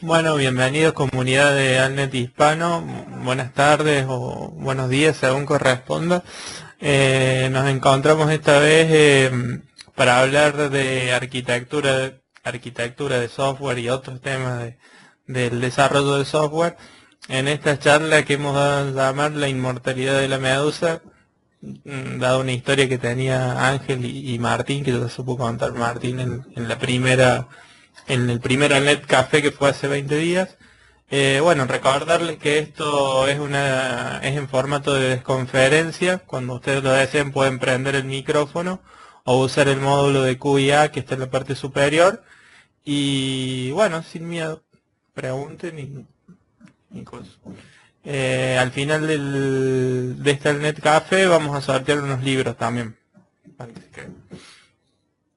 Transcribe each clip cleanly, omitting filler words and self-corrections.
Bueno, bienvenidos comunidad de Alnet Hispano, buenas tardes o buenos días según corresponda. Nos encontramos esta vez para hablar de arquitectura de software y otros temas del desarrollo de software. En esta charla que hemos dado a llamar La inmortalidad de la medusa, dado una historia que tenía Ángel y Martín, que ya supo contar Martín en el primer Alnet Café que fue hace 20 días. Bueno, recordarles que esto es en formato de desconferencia. Cuando ustedes lo deseen pueden prender el micrófono o usar el módulo de QIA que está en la parte superior. Y bueno, sin miedo, pregunten y cosas. Al final de este Alnet Café vamos a sortear unos libros también.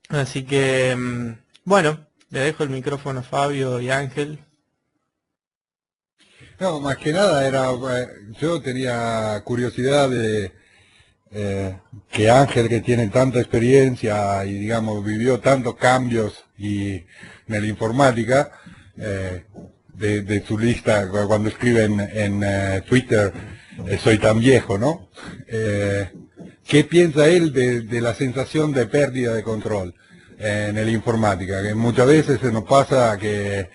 Así que, bueno, le dejo el micrófono a Fabio y Ángel. No, más que nada yo tenía curiosidad de que Ángel, que tiene tanta experiencia y digamos vivió tantos cambios en la informática, de su lista cuando escribe en Twitter, soy tan viejo, ¿no? ¿Qué piensa él de la sensación de pérdida de control en la informática? Que muchas veces se nos pasa que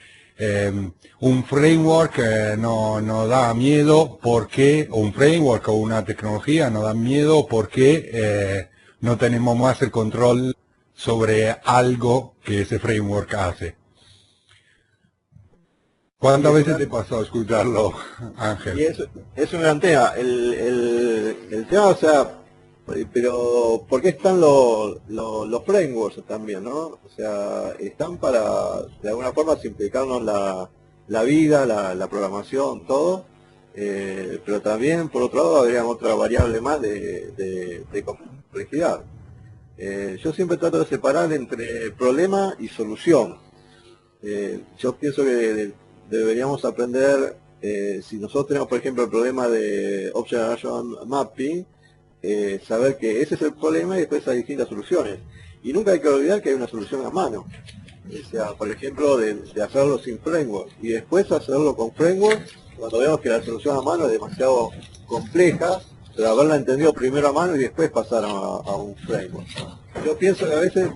un framework no da miedo porque, o un framework o una tecnología no da miedo porque no tenemos más el control sobre algo que ese framework hace. ¿Cuántas veces te pasó a escucharlo, Ángel? Y es un gran tema. El tema, o sea, pero ¿por qué están los frameworks también, no? O sea, están para, de alguna forma, simplificarnos la vida, la programación, todo. Pero también, por otro lado, habría otra variable más de complejidad. Yo siempre trato de separar entre problema y solución. Yo pienso que deberíamos aprender, si nosotros tenemos, por ejemplo, el problema de Object Oriented Mapping, saber que ese es el problema y después hay distintas soluciones. Y nunca hay que olvidar que hay una solución a mano. O sea, por ejemplo, de hacerlo sin framework y después hacerlo con framework cuando vemos que la solución a mano es demasiado compleja, pero haberla entendido primero a mano y después pasar a un framework. Yo pienso que a veces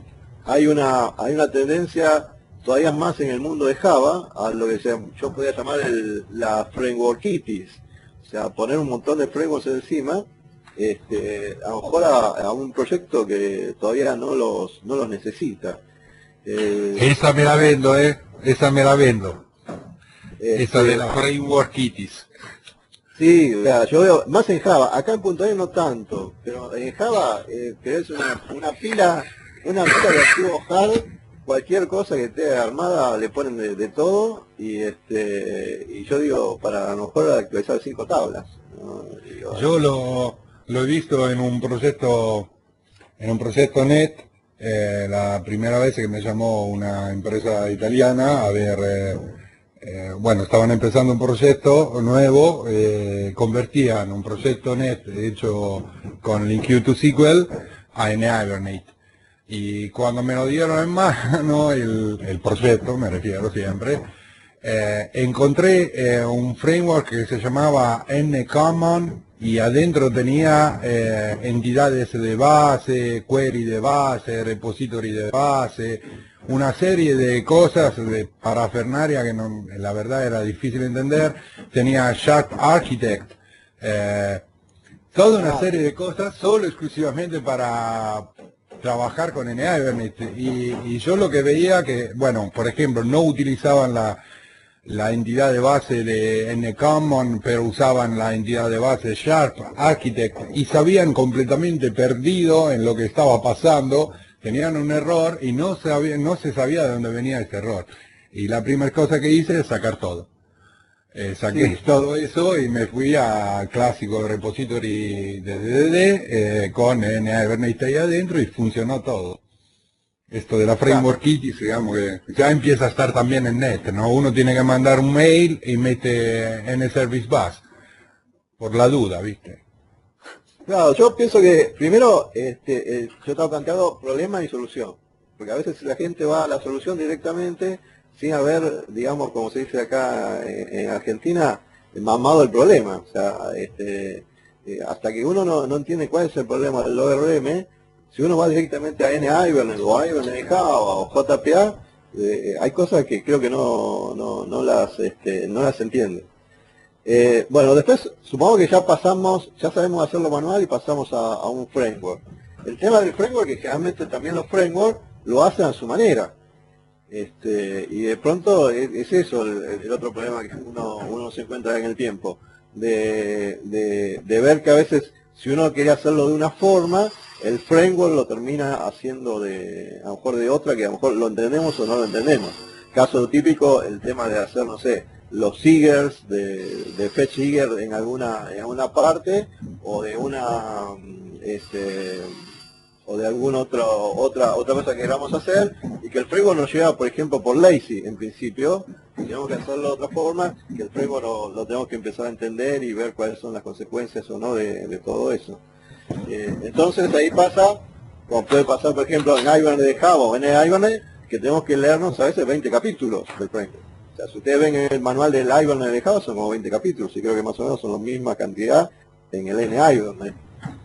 hay una tendencia todavía más en el mundo de Java a lo que yo podría llamar la frameworkitis, o sea, poner un montón de frameworks encima, a lo mejor a un proyecto que todavía no los necesita. Esa me la vendo, esa me la vendo. Esa de la frameworkitis. Sí, o sea, yo veo más en Java, acá en .NET no tanto, pero en Java que es una pila de archivos hard, cualquier cosa que esté armada le ponen de todo y yo digo, para a lo mejor actualizar 5 tablas, ¿no? Digo, Yo lo he visto en un proyecto NET, la primera vez que me llamó una empresa italiana a ver, bueno, estaban empezando un proyecto nuevo, convertían un proyecto NET hecho con LinkU to SQL a Hibernate. Y cuando me lo dieron en mano, el proyecto, me refiero siempre, encontré un framework que se llamaba NCommon y adentro tenía entidades de base, query de base, repository de base, una serie de cosas de parafernalia que la verdad era difícil de entender. Tenía Sharp Architect, toda una serie de cosas solo exclusivamente para trabajar con Hibernate. Y yo lo que veía que, bueno, por ejemplo, no utilizaban la entidad de base de NCommon, pero usaban la entidad de base Sharp Architect y se habían completamente perdido en lo que estaba pasando, tenían un error y no se sabía de dónde venía ese error. Y la primera cosa que hice es sacar todo. Saqué todo eso y me fui al clásico repository de DDD con Hibernate ahí adentro y funcionó todo. Esto de la frameworkitis, digamos que ya empieza a estar también en net, ¿no? Uno tiene que mandar un mail y mete Service Bus, por la duda, ¿viste? claro, yo pienso que primero yo estaba planteando problema y solución, porque a veces la gente va a la solución directamente sin haber, digamos, como se dice acá en Argentina, mamado el problema. O sea, hasta que uno no entiende cuál es el problema del ORM, si uno va directamente a NIBRNet o a IBRNet Java o JPA, hay cosas que creo que no las entiende. Bueno, después supongo que ya sabemos hacerlo manual y pasamos a un framework. El tema del framework es que generalmente también los frameworks lo hacen a su manera. Y de pronto es eso el otro problema que uno se encuentra en el tiempo, de ver que a veces si uno quiere hacerlo de una forma, el framework lo termina haciendo a lo mejor de otra, que a lo mejor lo entendemos o no lo entendemos. Caso típico, el tema de hacer, no sé, los triggers de fetch trigger en alguna parte, o de o de alguna otra cosa que queramos hacer, y que el framework nos lleva, por ejemplo, por lazy en principio, y tenemos que hacerlo de otra forma, que el framework lo tenemos que empezar a entender y ver cuáles son las consecuencias o no de todo eso. Entonces ahí pasa, como puede pasar por ejemplo en IBRNet de Java o en IBRNet, que tenemos que leernos a veces 20 capítulos del framework. O sea, si ustedes ven en el manual del IBRNet de Java son como 20 capítulos, y creo que más o menos son la misma cantidad en el NIBRNet.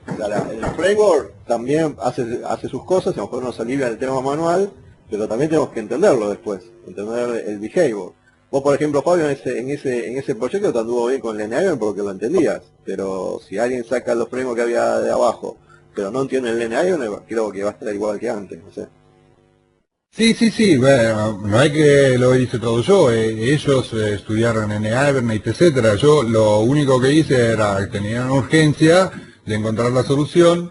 O sea, el framework también hace sus cosas, a lo mejor nos alivia el tema manual, pero también tenemos que entenderlo después, entender el behavior. Vos, por ejemplo, Fabio, en ese proyecto te anduvo bien con el NIBRNet porque lo entendías, pero si alguien saca los frameworks que había de abajo, pero no entiende el NIBRNet, creo que va a estar igual que antes, no sé. Sí, bueno, no es que lo hice todo yo, ellos estudiaron en Hibernate, etcétera. Yo lo único que hice era que tenían urgencia de encontrar la solución.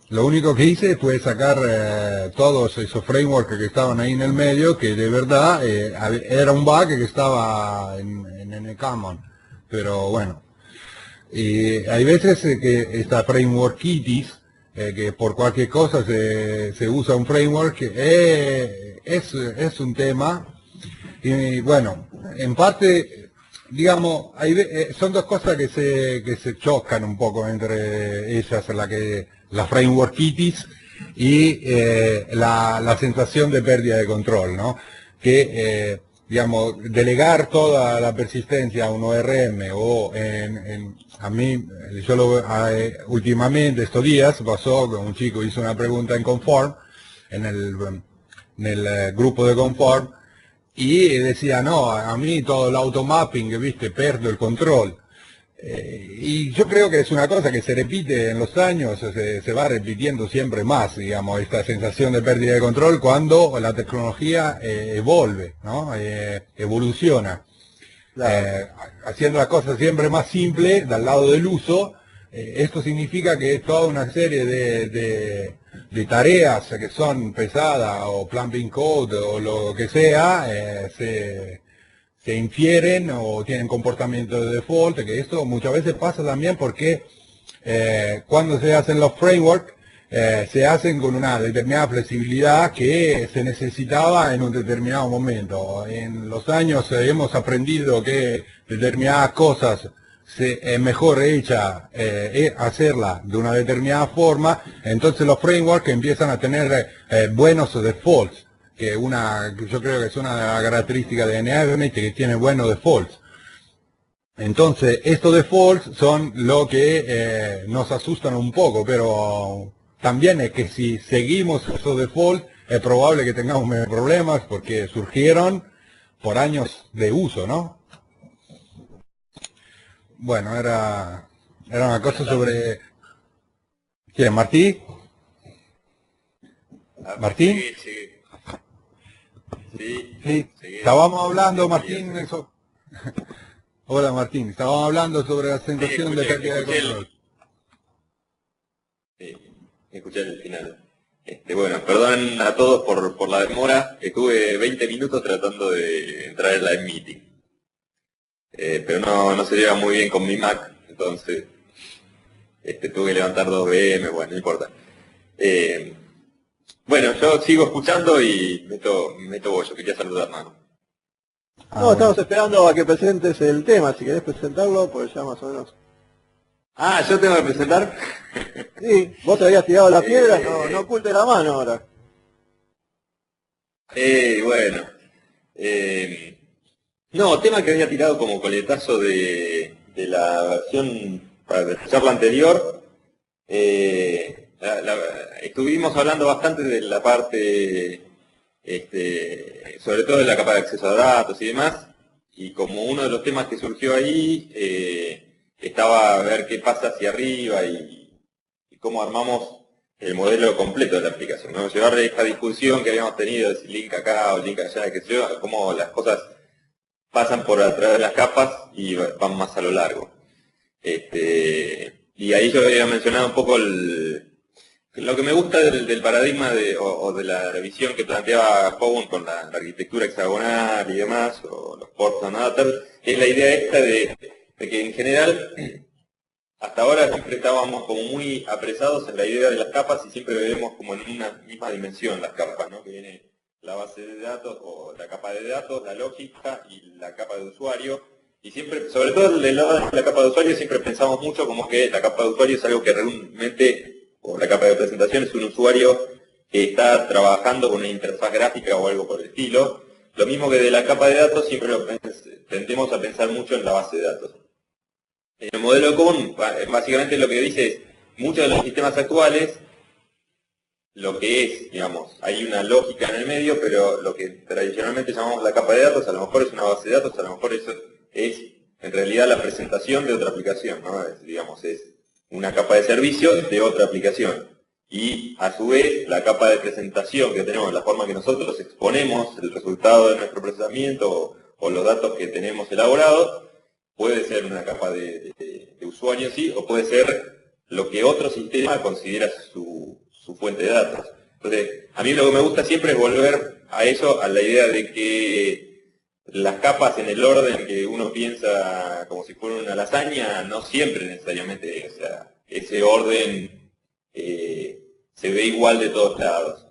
Lo único que hice fue sacar todos esos frameworks que estaban ahí en el medio, que de verdad era un bug que estaba en Common. Pero bueno, y hay veces que esta framework Kitties, que por cualquier cosa se usa un framework, es un tema. Y bueno, en parte, digamos, son dos cosas que se chocan un poco entre ellas, la framework Kitties y la sensación de pérdida de control, ¿no? Que, digamos, delegar toda la persistencia a un ORM o a mí, últimamente, estos días, pasó que un chico hizo una pregunta en Conform, en el grupo de Conform, y decía, no, a mí todo el automapping, viste, pierdo el control. Y yo creo que es una cosa que se repite en los años, se va repitiendo siempre más, digamos, esta sensación de pérdida de control cuando la tecnología evolve, ¿no? Evoluciona. Claro. Haciendo las cosas siempre más simples del lado del uso. Esto significa que toda una serie de tareas que son pesadas o plumbing code o lo que sea, se infieren o tienen comportamiento de default, que esto muchas veces pasa también porque cuando se hacen los frameworks, se hacen con una determinada flexibilidad que se necesitaba en un determinado momento. En los años hemos aprendido que determinadas cosas es mejor hacerla de una determinada forma, entonces los frameworks empiezan a tener buenos defaults, que yo creo que es una de las características de NIBRNet, que tiene buenos defaults. Entonces, estos defaults son lo que nos asustan un poco, pero también es que si seguimos esos defaults, es probable que tengamos problemas porque surgieron por años de uso, ¿no? Bueno, era una cosa sobre... ¿Quién? ¿Martí? ¿Martín? Sí. Estábamos hablando, Martín, eso... Hola Martín, estábamos hablando sobre la sensación de pérdida de control. Sí, escuché el final. Bueno, perdón a todos por la demora, estuve 20 minutos tratando de entrar en la meeting. Pero no se lleva muy bien con mi Mac, entonces tuve que levantar 2 VM, bueno, no importa. Bueno, yo sigo escuchando y meto bollo, quería saludar, mano. No, estamos esperando a que presentes el tema, si querés presentarlo, pues ya más o menos. Ah, ¿yo tengo que presentar? Sí, vos te habías tirado la piedra, no ocultes la mano ahora. Bueno. No, tema que había tirado como coletazo de la versión, para la charla anterior. Estuvimos hablando bastante de la parte, sobre todo de la capa de acceso a datos y demás, y como uno de los temas que surgió ahí, estaba a ver qué pasa hacia arriba y cómo armamos el modelo completo de la aplicación, ¿no? Llevar esta discusión que habíamos tenido de si link acá o link allá, que sé yo, cómo las cosas pasan por a través de las capas y van más a lo largo. Y ahí yo había mencionado un poco lo que me gusta del paradigma o de la visión que planteaba Howard con la arquitectura hexagonal y demás, o los ports and adapters, es la idea esta de que en general hasta ahora siempre estábamos como muy apresados en la idea de las capas y siempre vemos como en una misma dimensión las capas, ¿no? Que viene la base de datos o la capa de datos, la lógica y la capa de usuario. Y siempre, sobre todo del lado de la capa de usuario, siempre pensamos mucho como que la capa de usuario es algo que realmente, o la capa de presentación es un usuario que está trabajando con una interfaz gráfica o algo por el estilo. Lo mismo que de la capa de datos, siempre tendemos a pensar mucho en la base de datos. El modelo común, básicamente lo que dice es, muchos de los sistemas actuales, lo que es, digamos, hay una lógica en el medio, pero lo que tradicionalmente llamamos la capa de datos, a lo mejor es una base de datos, a lo mejor eso es en realidad la presentación de otra aplicación, ¿no? Digamos, es una capa de servicio de otra aplicación. Y a su vez, la capa de presentación que tenemos, la forma que nosotros exponemos el resultado de nuestro procesamiento o los datos que tenemos elaborados, puede ser una capa de usuario, sí, o puede ser lo que otro sistema considera su fuente de datos. Entonces, a mí lo que me gusta siempre es volver a eso, a la idea de que las capas en el orden que uno piensa como si fuera una lasaña, no siempre necesariamente, o sea, ese orden se ve igual de todos lados.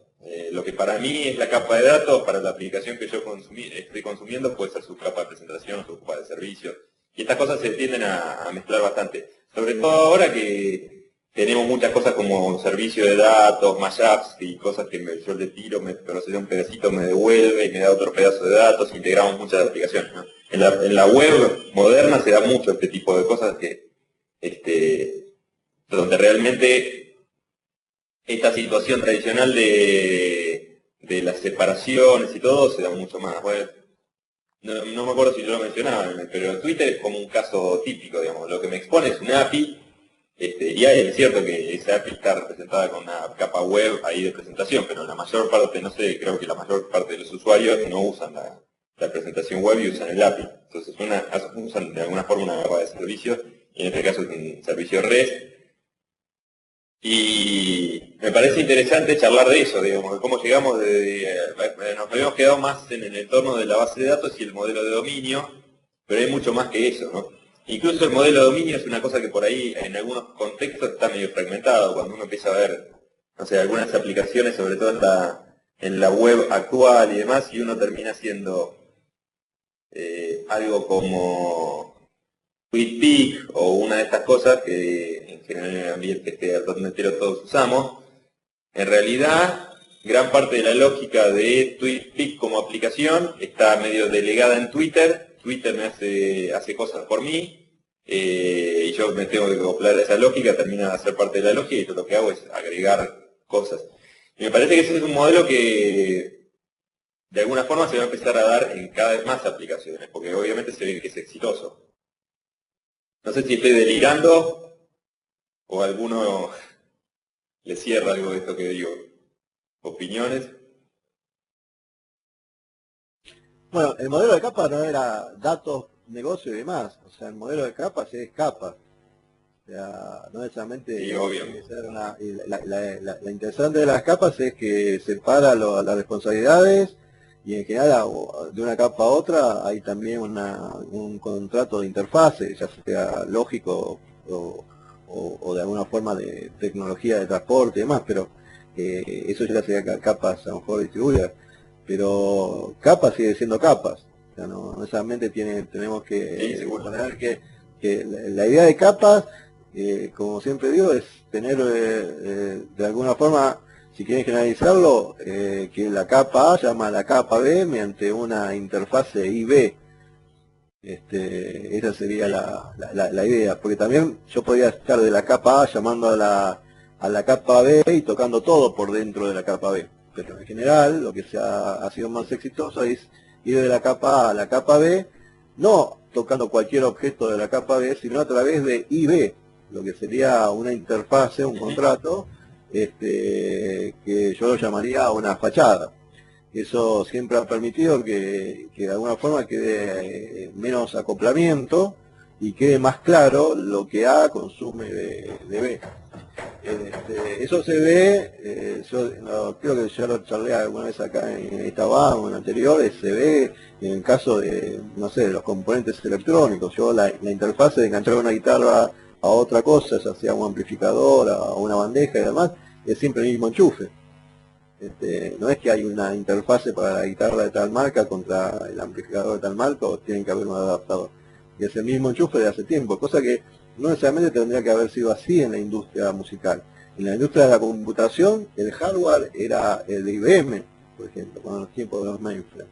Lo que para mí es la capa de datos, para la aplicación que yo estoy consumiendo, puede ser su capa de presentación, su capa de servicio. Y estas cosas se tienden a mezclar bastante. Sobre todo ahora que tenemos muchas cosas como servicio de datos, mashups y cosas que yo le tiro, me procede un pedacito, me devuelve y me da otro pedazo de datos, integramos muchas aplicaciones, ¿no? En la web moderna se da mucho este tipo de cosas que donde realmente esta situación tradicional de las separaciones y todo se da mucho más. Bueno, no me acuerdo si yo lo mencionaba, pero Twitter es como un caso típico, digamos. Lo que me expone es una API, y es cierto que esa API está representada con una capa web ahí de presentación, pero la mayor parte, no sé, creo que la mayor parte de los usuarios no usan la presentación web y usan el API. Entonces usan de alguna forma una capa de servicios, y en este caso es un servicio REST. Y me parece interesante charlar de eso, digamos, de cómo llegamos nos habíamos quedado más en el entorno de la base de datos y el modelo de dominio, pero hay mucho más que eso, ¿no? Incluso el modelo de dominio es una cosa que por ahí en algunos contextos está medio fragmentado, cuando uno empieza a ver, no sé, algunas aplicaciones, sobre todo en la web actual y demás, y uno termina haciendo algo como TweetPic o una de estas cosas que en general en el ambiente .NETero todos usamos. En realidad, gran parte de la lógica de TweetPic como aplicación está medio delegada en Twitter. Twitter me hace cosas por mí y yo me tengo que acoplar a esa lógica, termina de ser parte de la lógica y yo lo que hago es agregar cosas. Y me parece que ese es un modelo que de alguna forma se va a empezar a dar en cada vez más aplicaciones, porque obviamente se ve que es exitoso. No sé si estoy delirando o a alguno le cierra algo de esto que digo. ¿Opiniones? Bueno, el modelo de capas no era datos, negocio y demás. O sea, el modelo de capas es capas. O sea, no necesariamente... Sí, obvio. La interesante de las capas es que separa las responsabilidades y en general de una capa a otra hay también un contrato de interfase, ya sea lógico o de alguna forma de tecnología de transporte y demás, pero eso ya sería capas a lo mejor distribuidas. Pero capas sigue siendo capas, o sea, no necesariamente tenemos que poner que la idea de capas, como siempre digo, es tener de alguna forma si quieren generalizarlo, que la capa A llama a la capa B mediante una interfase IB. Esa sería la idea, porque también yo podría estar de la capa A llamando a la capa B y tocando todo por dentro de la capa B. Pero en general lo que ha sido más exitoso es ir de la capa A a la capa B, no tocando cualquier objeto de la capa B, sino a través de IB, lo que sería una interfase, un contrato, que yo lo llamaría una fachada. Eso siempre ha permitido que de alguna forma quede menos acoplamiento y quede más claro lo que A consume de B. Eso se ve, creo que ya lo charlé alguna vez acá en esta o en anteriores, se ve en el caso de, no sé, de los componentes electrónicos. Yo la interfase de enganchar una guitarra a otra cosa, ya sea un amplificador, a una bandeja y demás, es siempre el mismo enchufe. No es que hay una interfase para la guitarra de tal marca contra el amplificador de tal marca, o tienen que haber un adaptador. Y es el mismo enchufe de hace tiempo, cosa que no necesariamente tendría que haber sido así en la industria musical. En la industria de la computación, el hardware era el de IBM, por ejemplo, con los tiempos de los mainframes.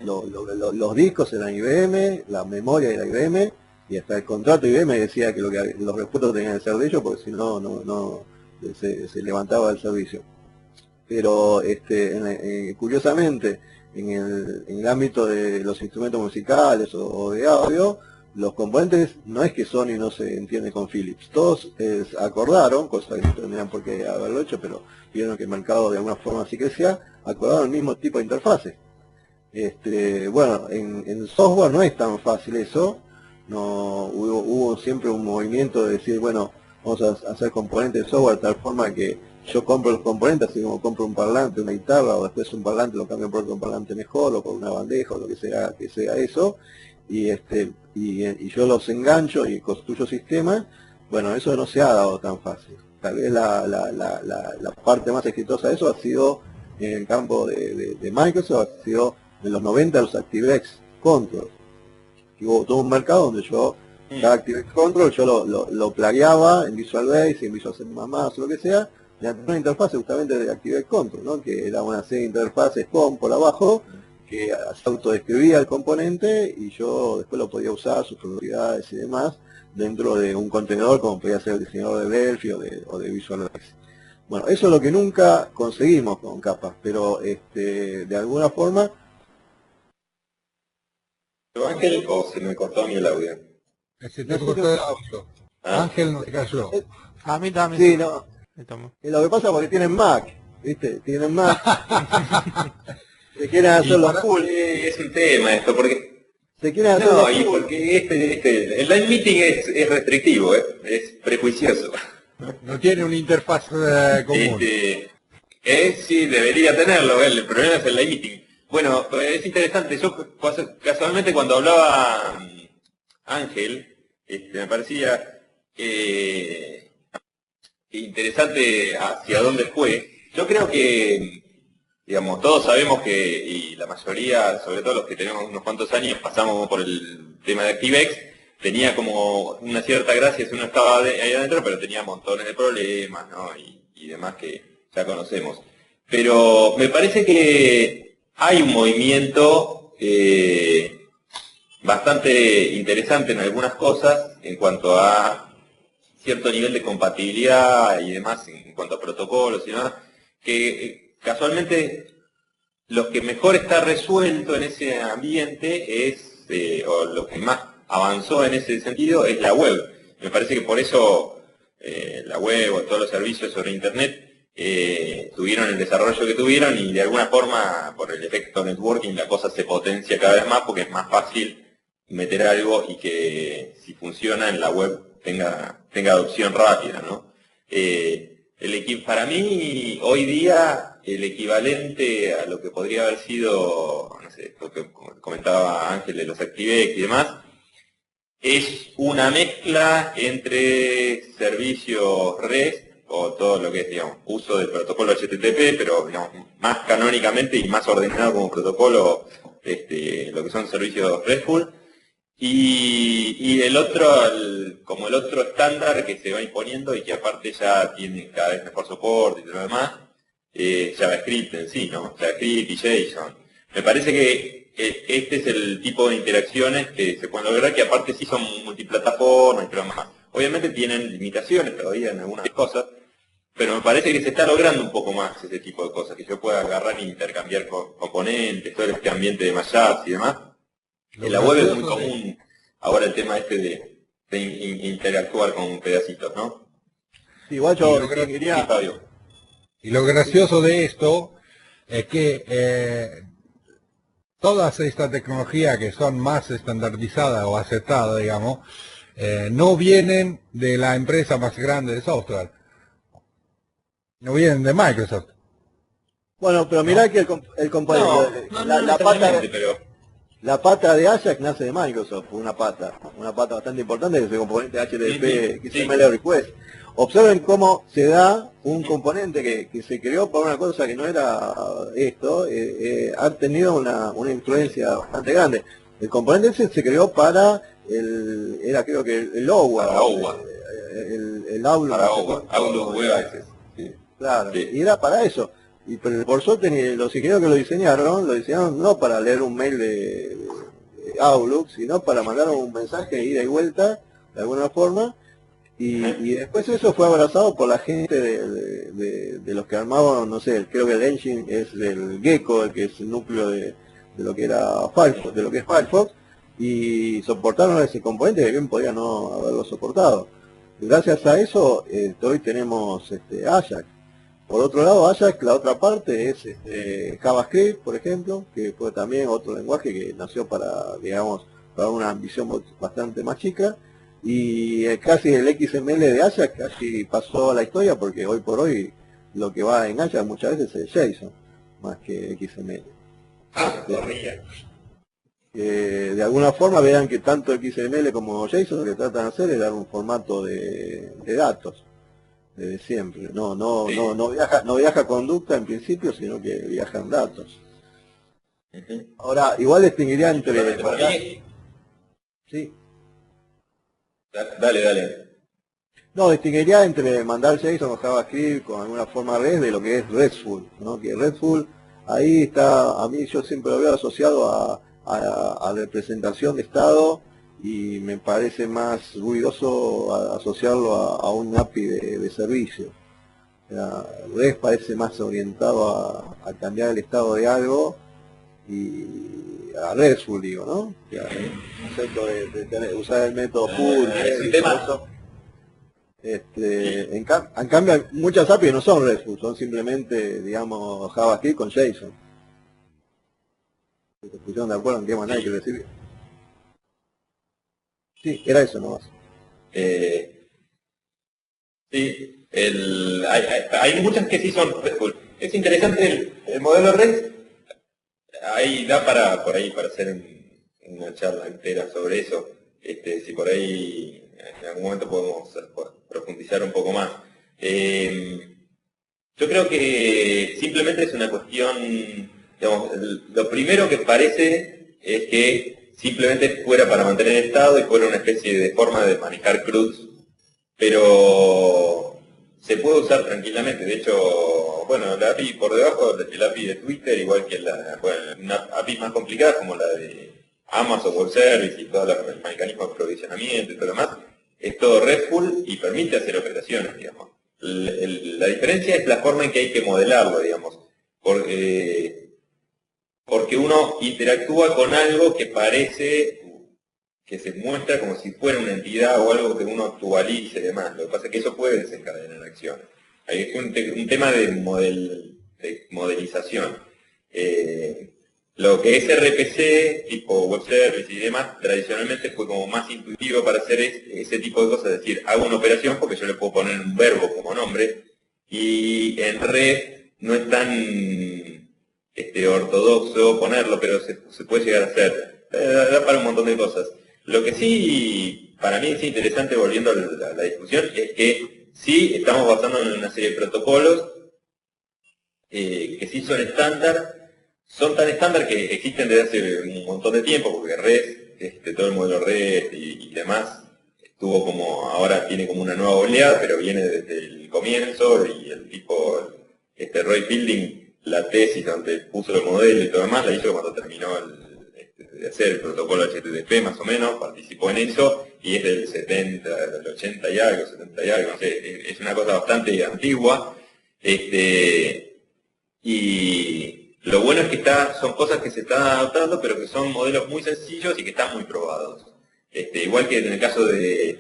Los discos eran IBM, la memoria era IBM, y hasta el contrato IBM decía que los repuestos tenían que ser de ellos, porque si no, se levantaba el servicio. Pero curiosamente, en el ámbito de los instrumentos musicales o de audio, los componentes no es que Sony no se entiende con Philips. Todos acordaron, cosa que no tendrían por qué haberlo hecho, pero vieron que el mercado de alguna forma sí crecía, acordaron el mismo tipo de interfase. Bueno, en software no es tan fácil eso. No hubo siempre un movimiento de decir, bueno, vamos a hacer componentes de software de tal forma que yo compro los componentes, así como compro un parlante, una guitarra, o después un parlante lo cambio por otro parlante mejor, o por una bandeja, o lo que sea eso, y yo los engancho y construyo sistemas. Bueno, eso no se ha dado tan fácil. Tal vez la parte más exitosa de eso ha sido en el campo de Microsoft, ha sido en los 90 los ActiveX Control. Y hubo todo un mercado donde yo, cada ActiveX Control, yo lo plagueaba en Visual Basic, en Visual C++, o lo que sea, mediante una interfase justamente de ActiveX Control, ¿no? Que era una serie de interfaces COM por abajo, que se autodescribía el componente y yo después lo podía usar, sus propiedades y demás, dentro de un contenedor como podía ser el diseñador de Delphi o de Visual Basic. Bueno, eso es lo que nunca conseguimos con capas, pero de alguna forma... Ángel, o se me cortó a mí el audio. Se te cortó el audio. Ángel no te cayó. A mí también. Sí, no. Y lo que pasa es porque tienen Mac, ¿viste? Tienen Mac. Se quieren hacer los full. Es un tema esto, porque... Se quieren hacer los full. Porque el live meeting es restrictivo, es prejuicioso. No tiene una interfaz común. Sí, debería tenerlo, el problema es el live meeting. Bueno, es interesante, yo casualmente cuando hablaba Ángel, me parecía interesante hacia dónde fue. Yo creo que, digamos, todos sabemos que, y la mayoría, sobre todo los que tenemos unos cuantos años, pasamos por el tema de ActiveX, tenía como una cierta gracia si uno estaba ahí adentro, pero tenía montones de problemas, ¿no? Y demás que ya conocemos. Pero me parece que hay un movimiento bastante interesante en algunas cosas en cuanto a cierto nivel de compatibilidad y demás, en cuanto a protocolos y demás, que casualmente lo que mejor está resuelto en ese ambiente es, o lo que más avanzó en ese sentido, es la web. Me parece que por eso la web o todos los servicios sobre Internet tuvieron el desarrollo que tuvieron, y de alguna forma, por el efecto networking, la cosa se potencia cada vez más porque es más fácil meter algo y que si funciona en la web tenga adopción rápida, ¿no? Para mí, hoy día, el equivalente a lo que podría haber sido, no sé, lo que comentaba Ángel de los ActiveX y demás, es una mezcla entre servicios REST, o todo lo que es, digamos, uso del protocolo HTTP, pero, digamos, más canónicamente y más ordenado como protocolo, lo que son servicios RESTful, y el otro, como el otro estándar que se va imponiendo y que aparte ya tiene cada vez mejor soporte y todo lo demás, JavaScript en sí, ¿no? JavaScript y JSON. Me parece que este es el tipo de interacciones que se pueden lograr, que aparte sí son multiplataformas y todo más. Obviamente tienen limitaciones todavía en algunas cosas, pero me parece que se está logrando un poco más ese tipo de cosas, que yo pueda agarrar e intercambiar componentes, todo este ambiente de mashups y demás. En la web es muy común ahora el tema este de interactuar con pedacitos, ¿no? Igual yo Sí, diría, Fabio. Y lo gracioso de esto es que todas estas tecnologías que son más estandarizadas o aceptadas, digamos, no vienen de la empresa más grande de software, no vienen de Microsoft. bueno, pero mirá que el componente, No la pero la pata de Ajax nace de Microsoft, una pata bastante importante, que es el componente HTTP Sí. XML Request. Observen cómo se da un componente que se creó por una cosa que no era esto, ha tenido una influencia bastante grande. El componente ese se creó para era creo que el OWA, Para OWA. el Outlook, para no sé cuánto, Outlook Web Access. Sí. claro, Sí. y era para eso. Y pero por suerte los ingenieros que lo diseñaron no para leer un mail de Outlook, sino para mandar un mensaje de ida y vuelta, de alguna forma, y después eso fue abrazado por la gente de los que armaban, no sé, creo que el engine es del Gecko, el que es el núcleo de lo que era Firefox, de lo que es Firefox, y soportaron ese componente que bien podía no haberlo soportado. Gracias a eso, hoy tenemos Ajax. Por otro lado, Ajax, la otra parte es JavaScript, por ejemplo, que fue también otro lenguaje que nació para, digamos, para una ambición bastante más chica, y casi el XML de Ajax casi pasó a la historia, porque hoy por hoy lo que va en Ajax muchas veces es JSON, más que XML. De alguna forma vean que tanto XML como JSON lo que tratan de hacer es dar un formato de datos. Desde siempre, no viaja conducta en principio, sino que viajan datos. Ahora, igual distinguiría entre... Sí. Dale. No, distinguiría entre mandar JSON o JavaScript con alguna forma REST de lo que es RESTful, ¿no? Que RESTful, ahí está, a mí yo siempre lo veo asociado a representación de estado, y me parece más ruidoso asociarlo a un API de servicio. O sea, REST parece más orientado a cambiar el estado de algo, y a RESTful digo, ¿no? O sea, el concepto de usar el método full, eso. En cambio, muchas APIs no son RESTful, son simplemente, digamos, JavaScript con JSON. ¿Se pusieron de acuerdo en qué manera hay que recibir? Sí, era eso nomás. Sí, hay muchas que sí son RESTful. Es interesante el modelo REST. Ahí da por ahí para hacer una charla entera sobre eso. Si por ahí en algún momento podemos profundizar un poco más. Yo creo que simplemente es una cuestión, digamos, lo primero que parece es que simplemente fuera para mantener el estado y fuera una especie de forma de manejar CRUDs, pero se puede usar tranquilamente. De hecho, bueno, la API por debajo, el API de Twitter, igual que una API más complicada como la de Amazon Web Service y todos los mecanismos de provisionamiento y todo lo demás, es todo RESTful y permite hacer operaciones, digamos. La diferencia es la forma en que hay que modelarlo, digamos, porque uno interactúa con algo que parece, que se muestra como si fuera una entidad o algo que uno actualice y demás. Lo que pasa es que eso puede desencadenar acciones. Hay un tema de modelización. Lo que es RPC, tipo web service y demás, tradicionalmente fue como más intuitivo para hacer ese tipo de cosas, es decir, hago una operación porque yo le puedo poner un verbo como nombre, y en red no es tan ortodoxo ponerlo, pero se puede llegar a hacer. Da para un montón de cosas. Lo que sí, para mí es interesante, volviendo a la discusión, es que sí estamos basándonos en una serie de protocolos que sí son estándar. Son tan estándar que existen desde hace un montón de tiempo, porque REST, todo el modelo REST y demás, ahora tiene como una nueva oleada, pero viene desde el comienzo, y el tipo Roy Fielding, la tesis donde puso el modelo y todo lo demás, la hizo cuando terminó de hacer el protocolo HTTP más o menos, participó en eso, y es del 70, del 80 y algo, 70 y algo, no sé, es una cosa bastante antigua, y lo bueno es que son cosas que se están adaptando, pero que son modelos muy sencillos y que están muy probados. Igual que en el caso de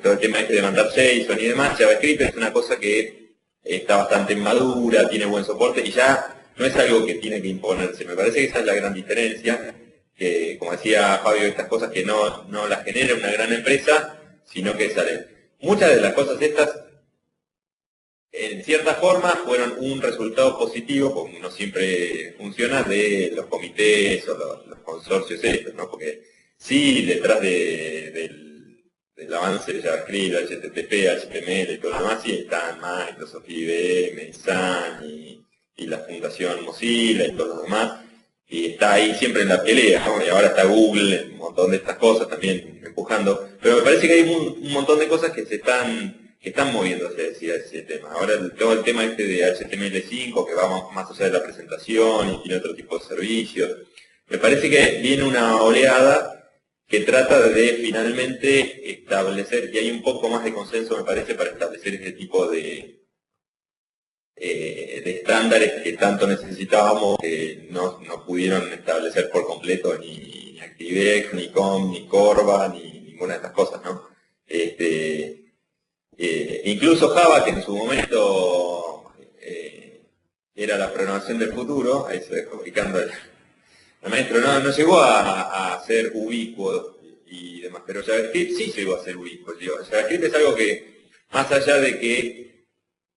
todo el tema de mandar JSON y demás, JavaScript es una cosa que está bastante madura, tiene buen soporte y ya no es algo que tiene que imponerse. Me parece que esa es la gran diferencia, que como decía Fabio, estas cosas que no las genera una gran empresa, sino que salen. Muchas de las cosas estas, en cierta forma, fueron un resultado positivo, como no siempre funciona, de los comités o los consorcios estos, ¿no? Porque sí, detrás del avance de JavaScript, HTTP, HTML y todo lo demás, sí están Microsoft, IBM, Sun y la Fundación Mozilla y todo lo demás, y está ahí siempre en la pelea, ¿no? Y ahora está Google, un montón de estas cosas también empujando, pero me parece que hay un montón de cosas que están moviéndose hacia ese tema. Ahora todo el tema de HTML5, que va más allá de la presentación y tiene otro tipo de servicios, me parece que viene una oleada que trata de finalmente establecer, y hay un poco más de consenso, me parece, para establecer este tipo de estándares que tanto necesitábamos, que no pudieron establecer por completo ni ActiveX, ni COM, ni Corva, ni ninguna de estas cosas, ¿no? Incluso Java, que en su momento era la programación del futuro, ahí se dejó ubicando el maestro, no llegó a ser ubicuo y demás, pero JavaScript sí llegó a ser ubicuo. JavaScript es algo que, más allá de que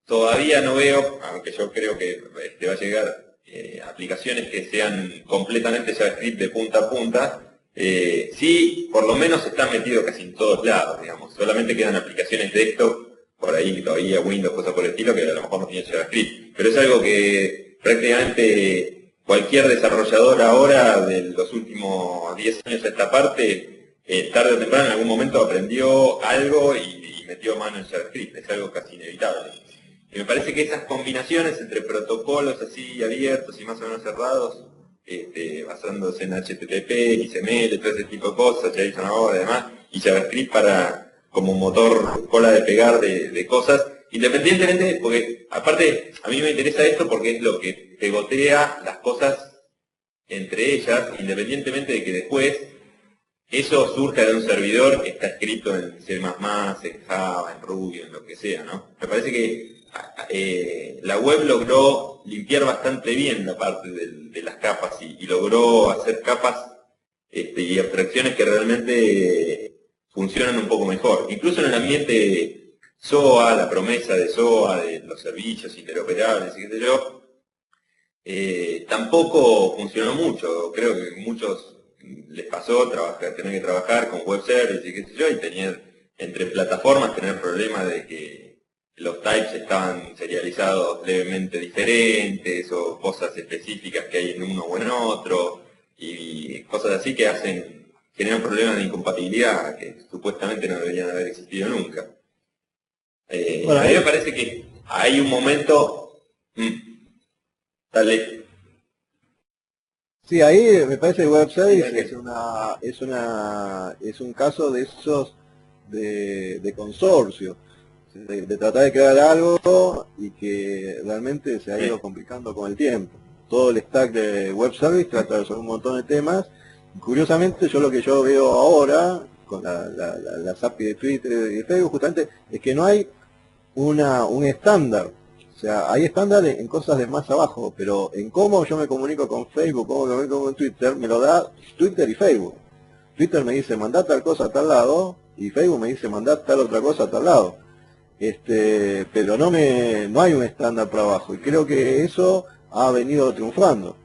todavía no veo, aunque yo creo que va a llegar aplicaciones que sean completamente JavaScript de punta a punta, sí, por lo menos está metido casi en todos lados, digamos. Solamente quedan aplicaciones desktop, por ahí todavía Windows, cosas por el estilo, que a lo mejor no tiene JavaScript. Pero es algo que prácticamente cualquier desarrollador ahora, de los últimos 10 años a esta parte, tarde o temprano en algún momento aprendió algo y metió mano en JavaScript. Es algo casi inevitable. Y me parece que esas combinaciones entre protocolos así abiertos y más o menos cerrados, basándose en HTTP, XML, todo ese tipo de cosas, JSON ahora, además, y JavaScript como motor cola de pegar de cosas, independientemente, porque aparte a mí me interesa esto porque es lo que pegotea las cosas entre ellas, independientemente de que después eso surja de un servidor que está escrito en C++, en Java, en Ruby, en lo que sea, ¿no? Me parece que la web logró limpiar bastante bien la parte de las capas y logró hacer capas y abstracciones que realmente funcionan un poco mejor. Incluso en el ambiente SOA, la promesa de SOA, de los servicios interoperables y qué sé yo, tampoco funcionó mucho. Creo que a muchos les pasó tener que trabajar con web service y qué sé yo, y tener entre plataformas tener problemas de que los types estaban serializados levemente diferentes o cosas específicas que hay en uno o en otro y cosas así que generan problemas de incompatibilidad que supuestamente no deberían haber existido nunca. Bueno, a mí me parece que hay un momento... Dale. Sí, ahí me parece que Web Service es un caso de esos de consorcio, de tratar de crear algo y que realmente se ha ido complicando con el tiempo. Todo el stack de Web Service trata de resolver un montón de temas. Y curiosamente, lo que yo veo ahora con las API de Twitter y de Facebook justamente es que no hay un estándar. O sea, hay estándares en cosas de más abajo, pero en cómo yo me comunico con Facebook, cómo me comunico con Twitter, me lo da Twitter y Facebook. Twitter me dice, mandá tal cosa a tal lado, y Facebook me dice, mandá tal otra cosa a tal lado. Pero no hay un estándar para abajo, y creo que eso ha venido triunfando.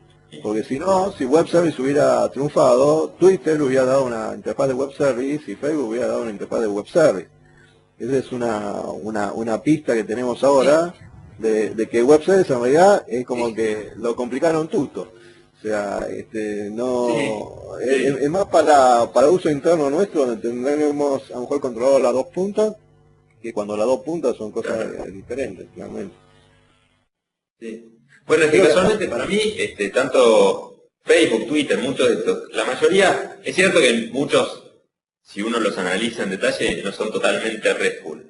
Porque si no, si Web Service hubiera triunfado, Twitter hubiera dado una interfaz de Web Service y Facebook hubiera dado una interfaz de Web Service. Esa es una pista que tenemos ahora de que Web Service en realidad es como que lo complicaron tutto. O sea, es más para uso interno nuestro, donde tendremos a lo mejor controlado las dos puntas, que cuando las dos puntas son cosas diferentes, claramente. Sí. Bueno, es que casualmente para mí, tanto Facebook, Twitter, muchos de estos, la mayoría, es cierto que muchos, si uno los analiza en detalle, no son totalmente RESTful.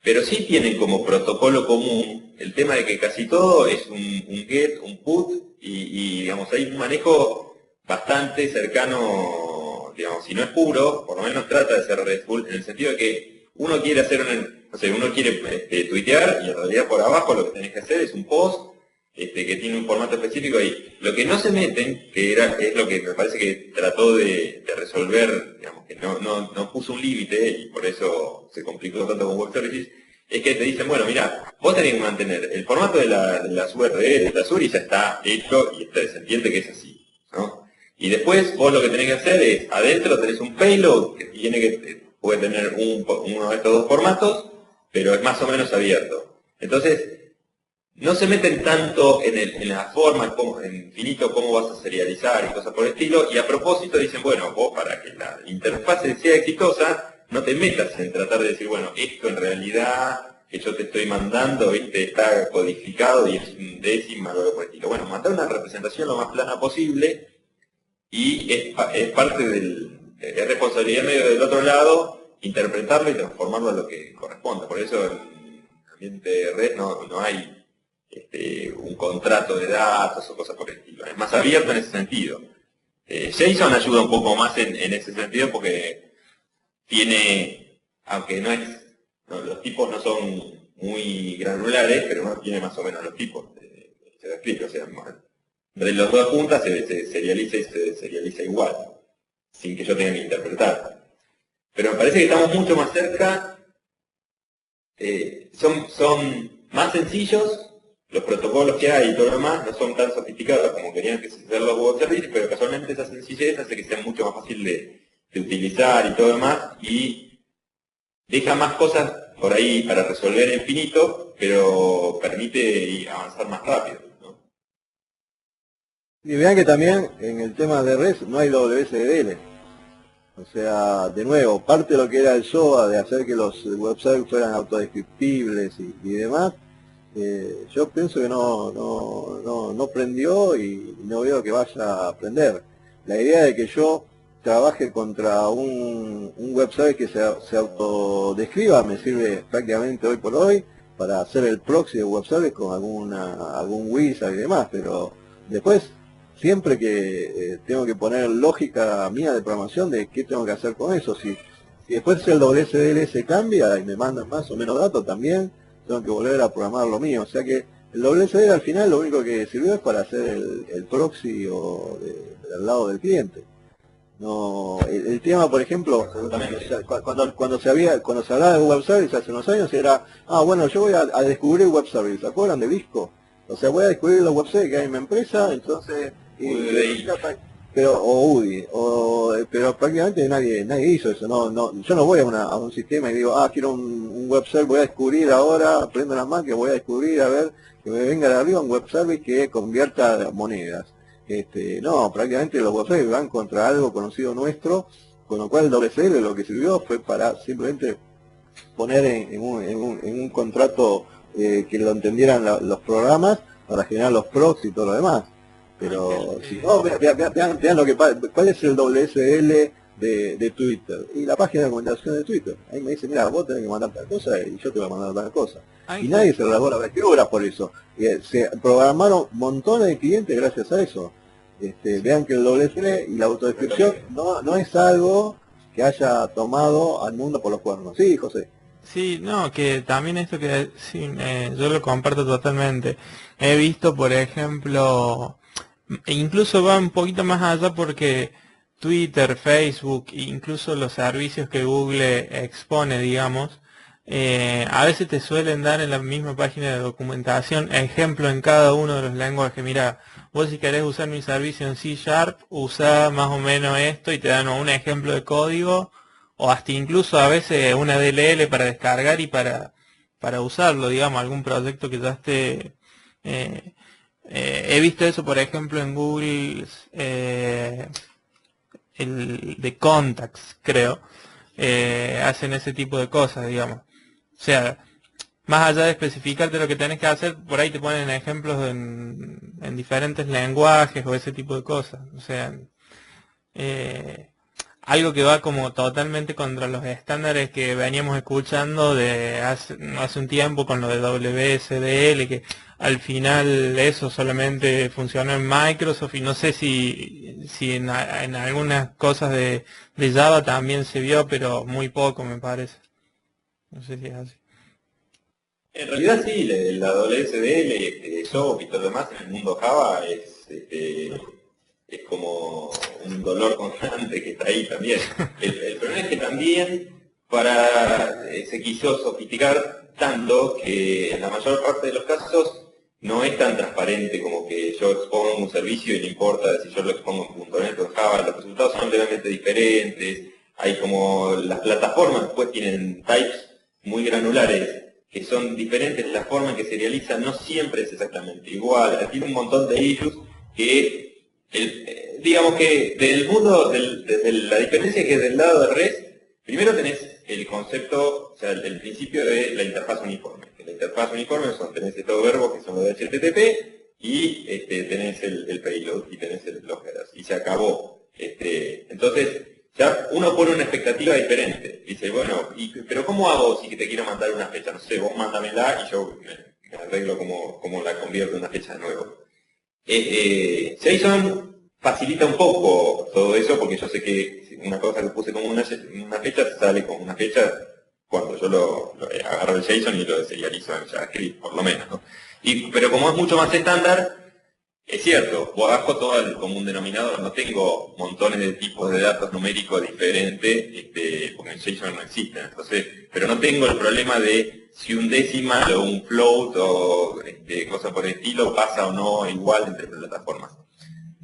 Pero sí tienen como protocolo común el tema de que casi todo es un get, un put, y digamos, hay un manejo bastante cercano, digamos, si no es puro, por lo menos trata de ser RESTful, en el sentido de que uno quiere hacer no sé, uno quiere tuitear, y en realidad por abajo lo que tenés que hacer es un post que tiene un formato específico ahí. Lo que no se meten, es lo que me parece que trató de resolver, digamos, que no puso un límite y por eso se complicó tanto con Web Services, es que te dicen, bueno, mira, vos tenés que mantener el formato de las URL, de las URI ya está hecho y se entiende que es así, ¿no? Y después vos lo que tenés que hacer es, adentro tenés un payload que puede tener uno de estos dos formatos, pero es más o menos abierto. Entonces, no se meten tanto en la forma, en finito, cómo vas a serializar y cosas por el estilo, y a propósito dicen, bueno, vos para que la interfase sea exitosa, no te metas en tratar de decir, bueno, esto en realidad que yo te estoy mandando, está codificado y es un décima, algo por el estilo. Bueno, mandar una representación lo más plana posible y es parte es responsabilidad medio del otro lado interpretarlo y transformarlo en lo que corresponde. Por eso en ambiente de red no hay un contrato de datos o cosas por el estilo. Es más abierto en ese sentido. JSON ayuda un poco más en ese sentido porque tiene, aunque los tipos no son muy granulares, pero uno tiene más o menos los tipos de JavaScript. O sea, entre los dos puntas se serializa y se serializa igual, sin que yo tenga que interpretar. Pero me parece que estamos mucho más cerca, son más sencillos, los protocolos que hay y todo lo demás no son tan sofisticados como querían que se sean los web services, pero casualmente esa sencillez hace que sea mucho más fácil de utilizar y todo lo demás, y deja más cosas por ahí para resolver infinito, pero permite avanzar más rápido, ¿no? Y vean que también en el tema de REST no hay WSDL. O sea, de nuevo, parte de lo que era el SOA, de hacer que los web services fueran autodescriptibles y demás, yo pienso que no prendió y no veo que vaya a prender. La idea de que yo trabaje contra un web service que se autodescriba me sirve prácticamente hoy por hoy para hacer el proxy de web service con algún wizard y demás, pero después siempre que tengo que poner lógica mía de programación de qué tengo que hacer con eso, si después el WSDL se cambia y me mandan más o menos datos también, tengo que volver a programar lo mío. O sea que el WSDL al final lo único que sirvió es para hacer el proxy del lado del cliente. No, el tema, por ejemplo, cuando se hablaba de web service hace unos años era, bueno, yo voy a descubrir web service, ¿se acuerdan de Visco? O sea, voy a descubrir los web service que hay en mi empresa, entonces o UDI, pero prácticamente nadie hizo eso. Yo no voy a un sistema y digo, quiero un web service, voy a descubrir ahora, prendo la máquina, voy a descubrir, a ver, que me venga de arriba un web service que convierta monedas. No, prácticamente los web services van contra algo conocido nuestro, con lo cual el WSL lo que sirvió fue para simplemente poner en un contrato que lo entendieran los programas para generar los proxy y todo lo demás. Pero si no, vean lo que cuál es el WSL de Twitter y la página de documentación de Twitter. Ahí me dice, mira, vos tenés que mandar tal cosa y yo te voy a mandar tal cosa. Y nadie se rasgó las vestiduras por eso. Se programaron montones de clientes gracias a eso. Vean que el WSL y la autodescripción no es algo que haya tomado al mundo por los cuernos. Sí, José. Sí, no, que también esto que sí, yo lo comparto totalmente. He visto, por ejemplo, incluso va un poquito más allá porque Twitter, Facebook, incluso los servicios que Google expone, digamos, a veces te suelen dar en la misma página de documentación ejemplo en cada uno de los lenguajes. Mira, vos si querés usar mi servicio en C#, usa más o menos esto y te dan un ejemplo de código o hasta incluso a veces una DLL para descargar y para usarlo, digamos, algún proyecto que ya esté... he visto eso, por ejemplo, en Google, el de Contacts, creo, hacen ese tipo de cosas, digamos. O sea, más allá de especificarte lo que tenés que hacer, por ahí te ponen ejemplos en diferentes lenguajes o ese tipo de cosas. O sea, algo que va como totalmente contra los estándares que veníamos escuchando de hace un tiempo con lo de WSDL, que al final eso solamente funcionó en Microsoft, y no sé si en algunas cosas de Java también se vio, pero muy poco me parece. No sé si es así. En realidad sí, la WSDL, SOAP y todo lo demás en el mundo Java es como un dolor constante que está ahí también. El problema es que también se quiso sofisticar tanto que en la mayor parte de los casos no es tan transparente como que yo expongo un servicio y no importa si yo lo expongo en .NET o en Java, los resultados son realmente diferentes. Hay como las plataformas después tienen types muy granulares que son diferentes, la forma en que se realiza no siempre es exactamente igual. Tiene un montón de issues que digamos que del mundo, desde la diferencia que es del lado de REST, primero tenés el concepto, o sea, el principio de la interfaz uniforme. Que la interfaz uniforme tenés estos verbos que son los de HTTP y tenés el payload y tenés los headers. Y se acabó. Entonces, ya uno pone una expectativa diferente. Dice, bueno, pero ¿cómo hago si te quiero mandar una fecha? No sé, vos mándamela y yo me arreglo cómo la convierto en una fecha de nuevo. JSON facilita un poco todo eso porque yo sé que una cosa que puse como una fecha sale como una fecha cuando yo agarro el JSON y lo serializo en JavaScript, por lo menos, ¿no? Pero como es mucho más estándar, es cierto, bajo todo el común denominador, no tengo montones de tipos de datos numéricos diferentes, porque en JSON no existen, entonces, pero no tengo el problema de si un decimal o un float o cosas por el estilo pasa o no igual entre plataformas.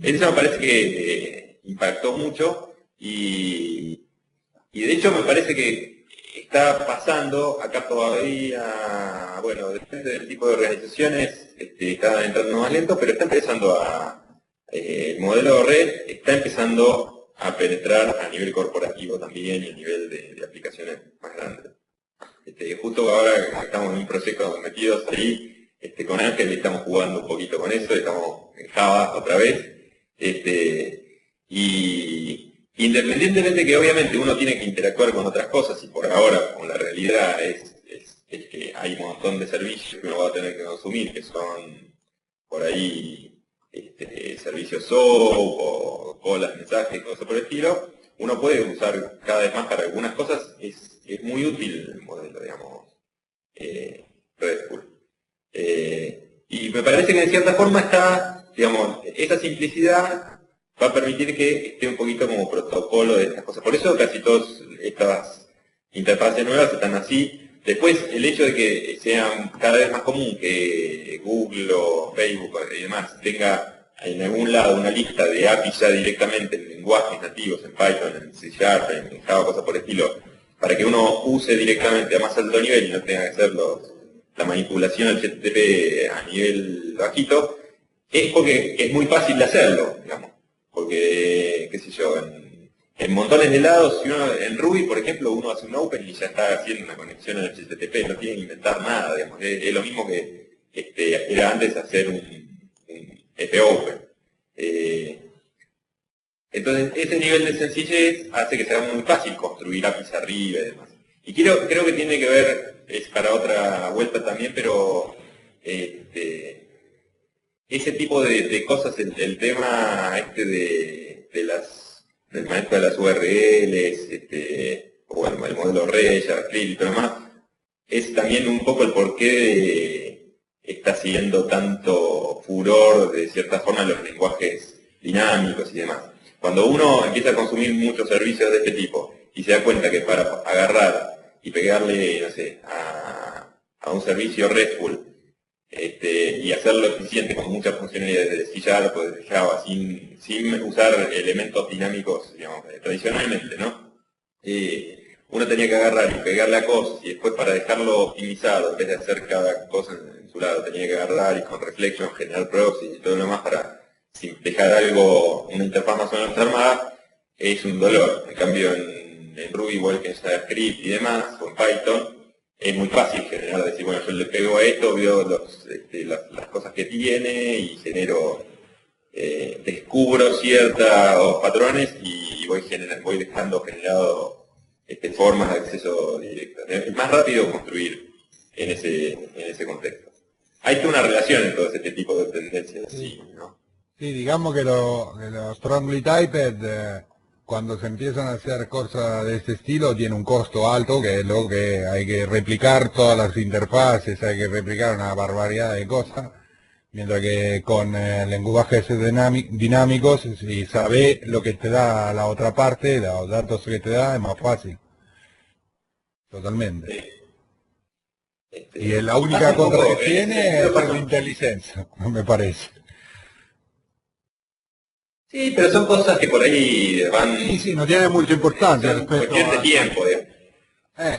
Eso me parece que impactó mucho y de hecho me parece que está pasando acá todavía, bueno, depende del tipo de organizaciones, está entrando más lento, pero está empezando el modelo de red está empezando a penetrar a nivel corporativo también y a nivel de aplicaciones más grandes. Justo ahora estamos en un proyecto metidos ahí, con Ángel estamos jugando un poquito con eso, estamos en Java otra vez, y independientemente que obviamente uno tiene que interactuar con otras cosas y por ahora con la realidad es que hay un montón de servicios que uno va a tener que consumir que son por ahí servicios SOAP o colas, mensajes, cosas por el estilo, uno puede usar cada vez más para algunas cosas, es muy útil el modelo, digamos, RESTful. Y me parece que en cierta forma está, digamos, esa simplicidad va a permitir que esté un poquito como protocolo de estas cosas. Por eso casi todas estas interfaces nuevas están así. Después, el hecho de que sea cada vez más común que Google o Facebook y demás tenga en algún lado una lista de APIs ya directamente en lenguajes nativos, en Python, en C#, en Java, cosas por el estilo, para que uno use directamente a más alto nivel y no tenga que hacer la manipulación del HTTP a nivel bajito, es porque es muy fácil de hacerlo, digamos. Porque, qué sé yo, en montones de lados, si uno, en Ruby, por ejemplo, uno hace un open y ya está haciendo una conexión al HTTP, no tiene que inventar nada, digamos. Es lo mismo que era antes hacer un fopen. Entonces, ese nivel de sencillez hace que sea muy fácil construir APIs arriba y demás. Y creo que tiene que ver, es para otra vuelta también, pero ese tipo de cosas, el tema del manejo de las URLs, o el modelo REST, JavaScript y todo lo demás, es también un poco el porqué está haciendo tanto furor de cierta forma los lenguajes dinámicos y demás. Cuando uno empieza a consumir muchos servicios de este tipo y se da cuenta que para agarrar y pegarle, no sé, a un servicio RESTful y hacerlo eficiente con muchas funcionalidades de C# o de Java sin usar elementos dinámicos, digamos, tradicionalmente, ¿no? Uno tenía que agarrar y pegarle a cosas y después para dejarlo optimizado, en vez de hacer cada cosa en su lado, tenía que agarrar y con reflection generar proxies y todo lo demás para dejar algo, una interfaz más o menos armada, es un dolor. En cambio en Ruby, igual que en JavaScript y demás, o en Python, es muy fácil generar, decir, bueno, yo le pego a esto, veo las cosas que tiene y genero, descubro ciertos patrones y voy dejando generado formas de acceso directo. Es más rápido construir en ese contexto. Hay toda una relación en todo este tipo de tendencias, sí, ¿no? Sí, digamos que los strongly typed, cuando se empiezan a hacer cosas de este estilo, tiene un costo alto, que es lo que hay que replicar todas las interfaces, hay que replicar una barbaridad de cosas, mientras que con lenguajes dinámicos, si sabes lo que te da la otra parte, los datos que te da, es más fácil. Totalmente. Y la única contra que tiene es la inteligencia, me parece. Sí, pero son cosas que por ahí van... Sí, no tiene mucha importancia respecto cuestión de tiempo, digamos.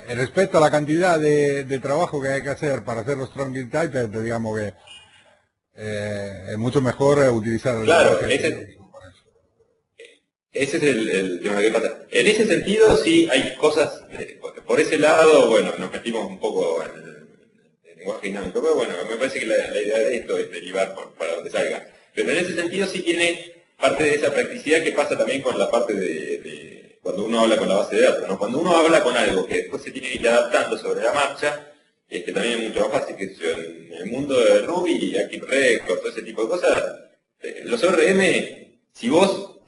Respecto a la cantidad de trabajo que hay que hacer para hacer los strong typed, digamos que es mucho mejor utilizar el Claro, lenguaje. ese es el tema que pasa. En ese sentido, sí, hay cosas, por ese lado, bueno, nos metimos un poco en el lenguaje dinámico, pero bueno, me parece que la idea de esto es derivar para donde salga. Pero en ese sentido sí tiene parte de esa practicidad que pasa también con la parte de cuando uno habla con la base de datos, ¿no? Cuando uno habla con algo que después se tiene que ir adaptando sobre la marcha, también es mucho más fácil que en el mundo de Ruby, Active Record, todo ese tipo de cosas. Los ORM, si vos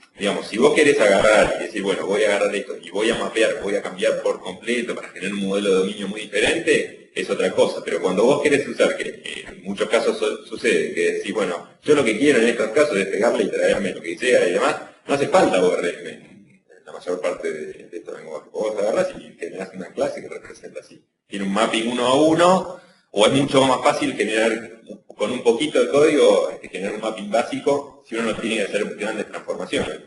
querés agarrar y decir, bueno, voy a agarrar esto y voy a mapear, voy a cambiar por completo para generar un modelo de dominio muy diferente, es otra cosa. Pero cuando vos querés usar, que en muchos casos sucede, que decís, bueno, yo lo que quiero en estos casos es pegarle y traerme lo que sea y demás, no hace falta ORM en la mayor parte de estos lenguajes. Vos agarrás y generás una clase que representa así. Tiene un mapping 1 a 1, o es mucho más fácil generar, con un poquito de código, generar un mapping básico, si uno no tiene que hacer grandes transformaciones.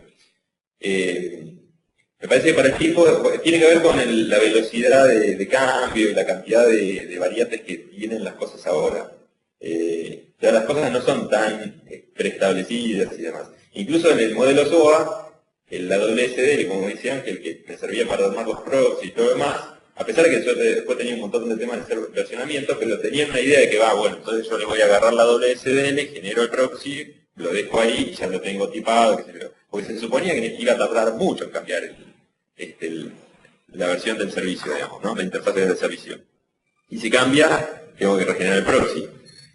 Me parece que para el tipo tiene que ver con la velocidad de cambio y la cantidad de variantes que tienen las cosas ahora. Ya las cosas no son tan preestablecidas y demás. Incluso en el modelo SOA, la WSDL, como decía Ángel, que me servía para armar los proxies y todo lo demás, a pesar de que yo después tenía un montón de temas de versionamiento, pero tenía una idea de que bueno, entonces yo le voy a agarrar la WSDL, genero el proxy, lo dejo ahí y ya lo tengo tipado, qué sé yo. Porque se suponía que iba a tardar mucho en cambiar la versión del servicio, digamos, ¿no? La interfaz del servicio. Y si cambia, tengo que regenerar el proxy.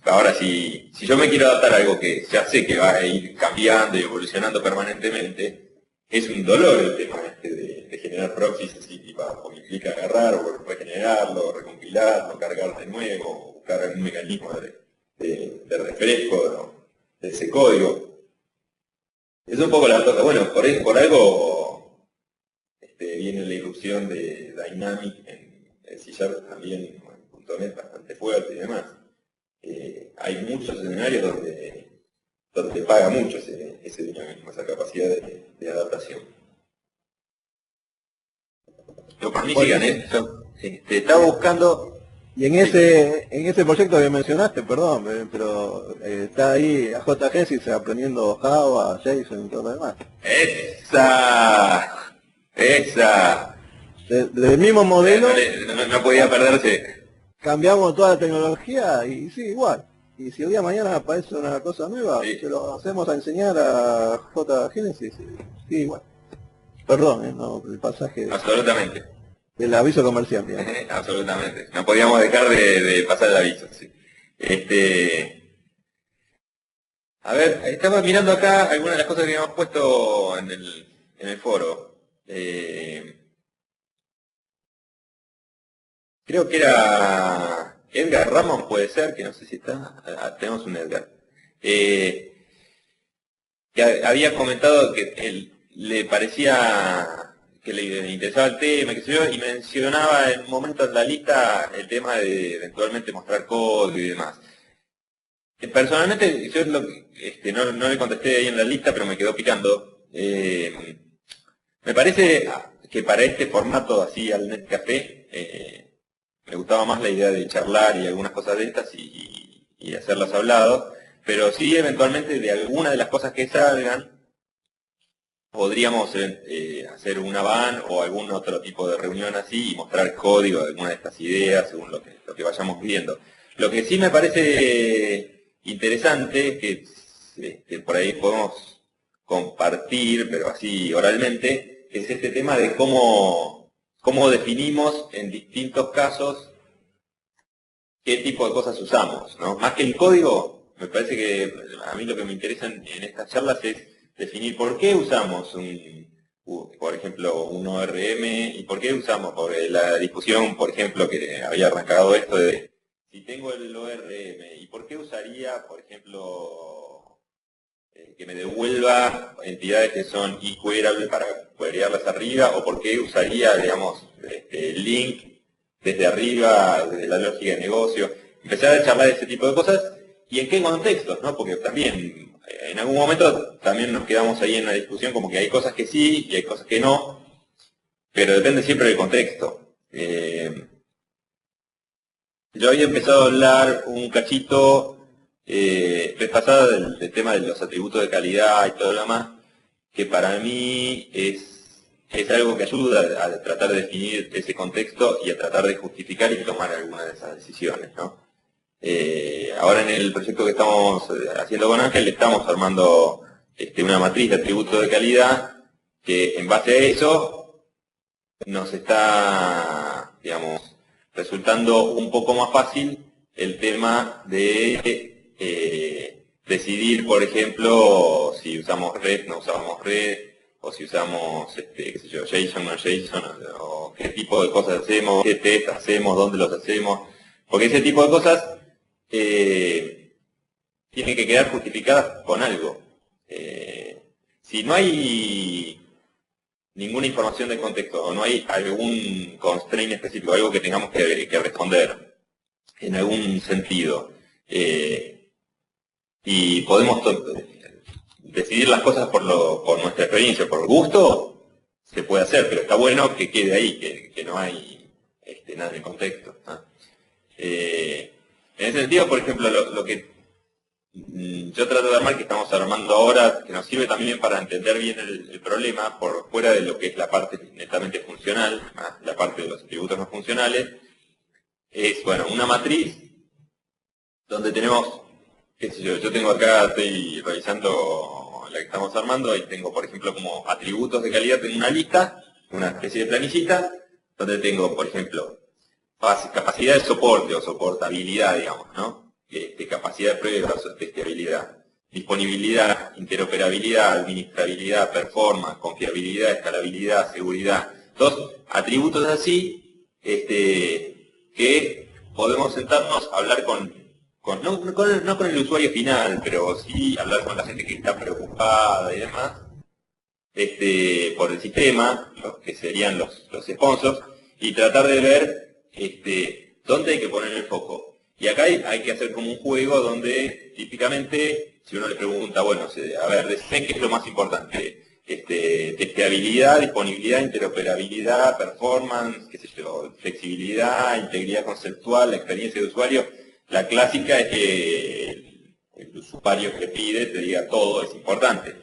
Ahora, si yo me quiero adaptar a algo que ya sé que va a ir cambiando y evolucionando permanentemente, es un dolor el tema de generar proxies así, porque implica agarrar o regenerarlo, recompilarlo, cargar de nuevo, buscar un mecanismo de refresco, ¿no?, de ese código. Es un poco la cosa. Bueno, por algo viene la irrupción de Dynamic en C# también, en .NET bastante fuerte y demás. Hay muchos escenarios donde paga mucho ese dinamismo, esa capacidad de adaptación. Lo por mí sigan, estaba buscando... Y en ese proyecto que mencionaste, perdón, pero está ahí AJ Genesis aprendiendo Java, JSON y todo lo demás. ¡Esa! Del mismo modelo, no podía perderse. cambiamos toda la tecnología y sí, igual. Y si el día de mañana aparece una cosa nueva, Sí. se lo hacemos a enseñar a J Genesis, sí, igual. Perdón, no, el pasaje Absolutamente. del aviso comercial, digamos. Absolutamente. No podíamos dejar de pasar el aviso. Sí. A ver, estaba mirando acá algunas de las cosas que habíamos puesto en el foro. Creo que era Edgar Ramos, puede ser, que no sé si está. Tenemos un Edgar. Que había comentado que le parecía que le interesaba el tema, qué sé yo, y mencionaba en un momento en la lista el tema de eventualmente mostrar código y demás. Personalmente, yo no le contesté ahí en la lista, pero me quedó picando. Me parece que para este formato así al Netcafé, me gustaba más la idea de charlar y algunas cosas de estas y hacerlas hablados, pero sí eventualmente de alguna de las cosas que salgan, podríamos hacer una van o algún otro tipo de reunión así y mostrar código de alguna de estas ideas según lo que vayamos viendo. Lo que sí me parece interesante, que por ahí podemos compartir, pero así oralmente, es este tema de cómo definimos en distintos casos qué tipo de cosas usamos, ¿no? Más que el código, me parece que a mí lo que me interesa en estas charlas es definir por qué usamos por ejemplo, un ORM y por qué usamos, por la discusión, por ejemplo, que había arrancado esto de si tengo el ORM y por qué usaría, por ejemplo, que me devuelva entidades que son equerables para queryarlas arriba, o por qué usaría, digamos, el link desde arriba, desde la lógica de negocio, empezar a charlar de ese tipo de cosas y en qué contextos, ¿no? Porque también en algún momento también nos quedamos ahí en una discusión como que hay cosas que sí y hay cosas que no, pero depende siempre del contexto. Yo había empezado a hablar un cachito vez pasada del tema de los atributos de calidad y todo lo demás, que para mí es algo que ayuda a tratar de definir ese contexto y a tratar de justificar y tomar alguna de esas decisiones, ¿no? Ahora en el proyecto que estamos haciendo con Ángel estamos armando una matriz de atributos de calidad que en base a eso nos está, digamos, resultando un poco más fácil el tema de decidir, por ejemplo, si usamos red, no usamos red, o si usamos, qué sé yo, JSON, no JSON, o qué tipo de cosas hacemos, qué test hacemos, dónde los hacemos, porque ese tipo de cosas tienen que quedar justificadas con algo. Si no hay ninguna información de contexto o no hay algún constraint específico, algo que tengamos que responder en algún sentido, y podemos decidir las cosas por nuestra experiencia, por gusto, se puede hacer, pero está bueno que quede ahí, que no hay nada de contexto, ¿no? En ese sentido, por ejemplo, lo que yo trato de armar, que estamos armando ahora, que nos sirve también para entender bien el problema, por fuera de lo que es la parte netamente funcional, la parte de los atributos no funcionales, es, bueno, una matriz donde tenemos, qué sé yo tengo acá, estoy revisando la que estamos armando, ahí tengo, por ejemplo, como atributos de calidad, tengo una lista, una especie de planillita, donde tengo, por ejemplo, capacidad de soporte o soportabilidad, digamos, ¿no? Capacidad de pruebas o testeabilidad, disponibilidad, interoperabilidad, administrabilidad, performance, confiabilidad, escalabilidad, seguridad. Dos atributos así que podemos sentarnos a hablar no con el usuario final, pero sí hablar con la gente que está preocupada y demás, por el sistema, los que serían los sponsors, y tratar de ver dónde hay que poner el foco. Y acá hay que hacer como un juego donde típicamente, si uno le pregunta, bueno, a ver, deciden qué es lo más importante, testeabilidad, disponibilidad, interoperabilidad, performance, qué sé yo, flexibilidad, integridad conceptual, la experiencia de usuario. La clásica es que el usuario que pide te diga todo es importante.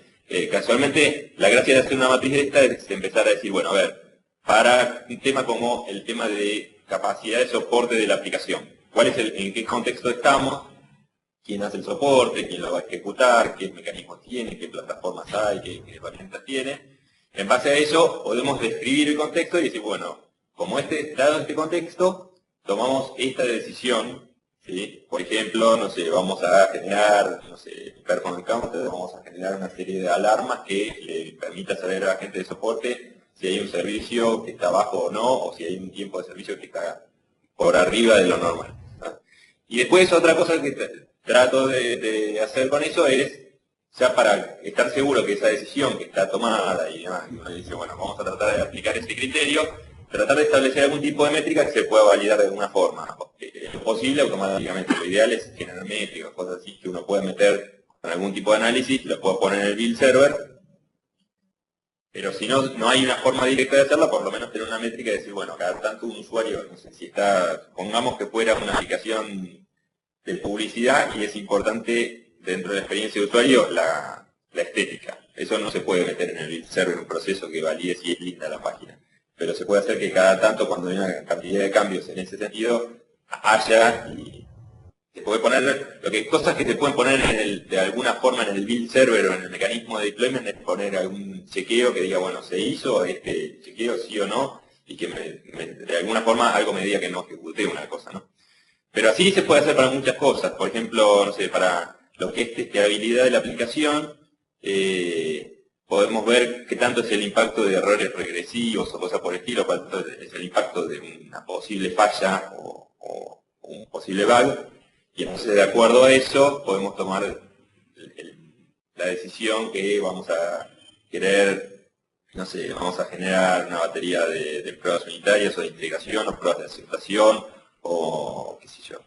Casualmente, la gracia de hacer una matriz de esta es empezar a decir, bueno, a ver, para un tema como el tema de capacidad de soporte de la aplicación, en qué contexto estamos, quién hace el soporte, quién lo va a ejecutar, qué mecanismos tiene, qué plataformas hay, qué herramientas tiene. En base a eso podemos describir el contexto y decir, bueno, como dado este contexto, tomamos esta decisión, ¿sí? Por ejemplo, no sé, vamos a generar, no sé, performance counter, vamos a generar una serie de alarmas que le permita saber a la gente de soporte si hay un servicio que está bajo o no, o si hay un tiempo de servicio que está por arriba de lo normal, ¿no? Y después otra cosa que trato de hacer con eso es, ya para estar seguro que esa decisión que está tomada y demás, uno dice, bueno, vamos a tratar de aplicar ese criterio, tratar de establecer algún tipo de métrica que se pueda validar de alguna forma. Es posible automáticamente, lo ideal es generar métricas, cosas así que uno puede meter con algún tipo de análisis, lo puedo poner en el build server, pero si no hay una forma directa de hacerla, por lo menos tener una métrica y decir, bueno, cada tanto un usuario, no sé, si pongamos que fuera una aplicación de publicidad y es importante dentro de la experiencia de usuario la la estética. Eso no se puede meter en el build server, un proceso que valide si es linda la página. Pero se puede hacer que cada tanto, cuando hay una cantidad de cambios en ese sentido, haya y se puede poner, cosas que se pueden poner de alguna forma en el build server o en el mecanismo de deployment es poner algún chequeo que diga, bueno, se hizo este chequeo sí o no, y que de alguna forma algo me diga que no ejecuté una cosa, ¿no? Pero así se puede hacer para muchas cosas. Por ejemplo, no sé, para lo que es testeabilidad de la aplicación, podemos ver qué tanto es el impacto de errores regresivos o cosas por el estilo, cuánto es el impacto de una posible falla o un posible bug. Y entonces, de acuerdo a eso, podemos tomar la decisión que vamos a querer, no sé, vamos a generar una batería de pruebas unitarias o de integración o pruebas de aceptación o qué sé yo,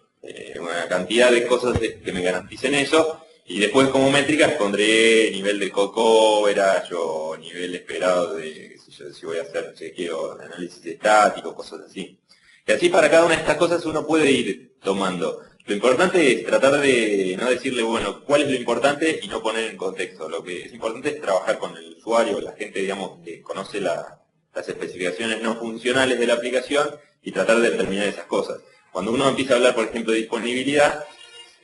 una cantidad de cosas que me garanticen eso. Y después como métricas pondré nivel de code coverage o nivel esperado de, qué sé yo, si voy a hacer chequeo de análisis estático, cosas así. Y así para cada una de estas cosas uno puede ir tomando. Lo importante es tratar de no decirle, bueno, cuál es lo importante y no poner en contexto. Lo que es importante es trabajar con el usuario, la gente, digamos, que conoce las especificaciones no funcionales de la aplicación y tratar de determinar esas cosas. Cuando uno empieza a hablar, por ejemplo, de disponibilidad,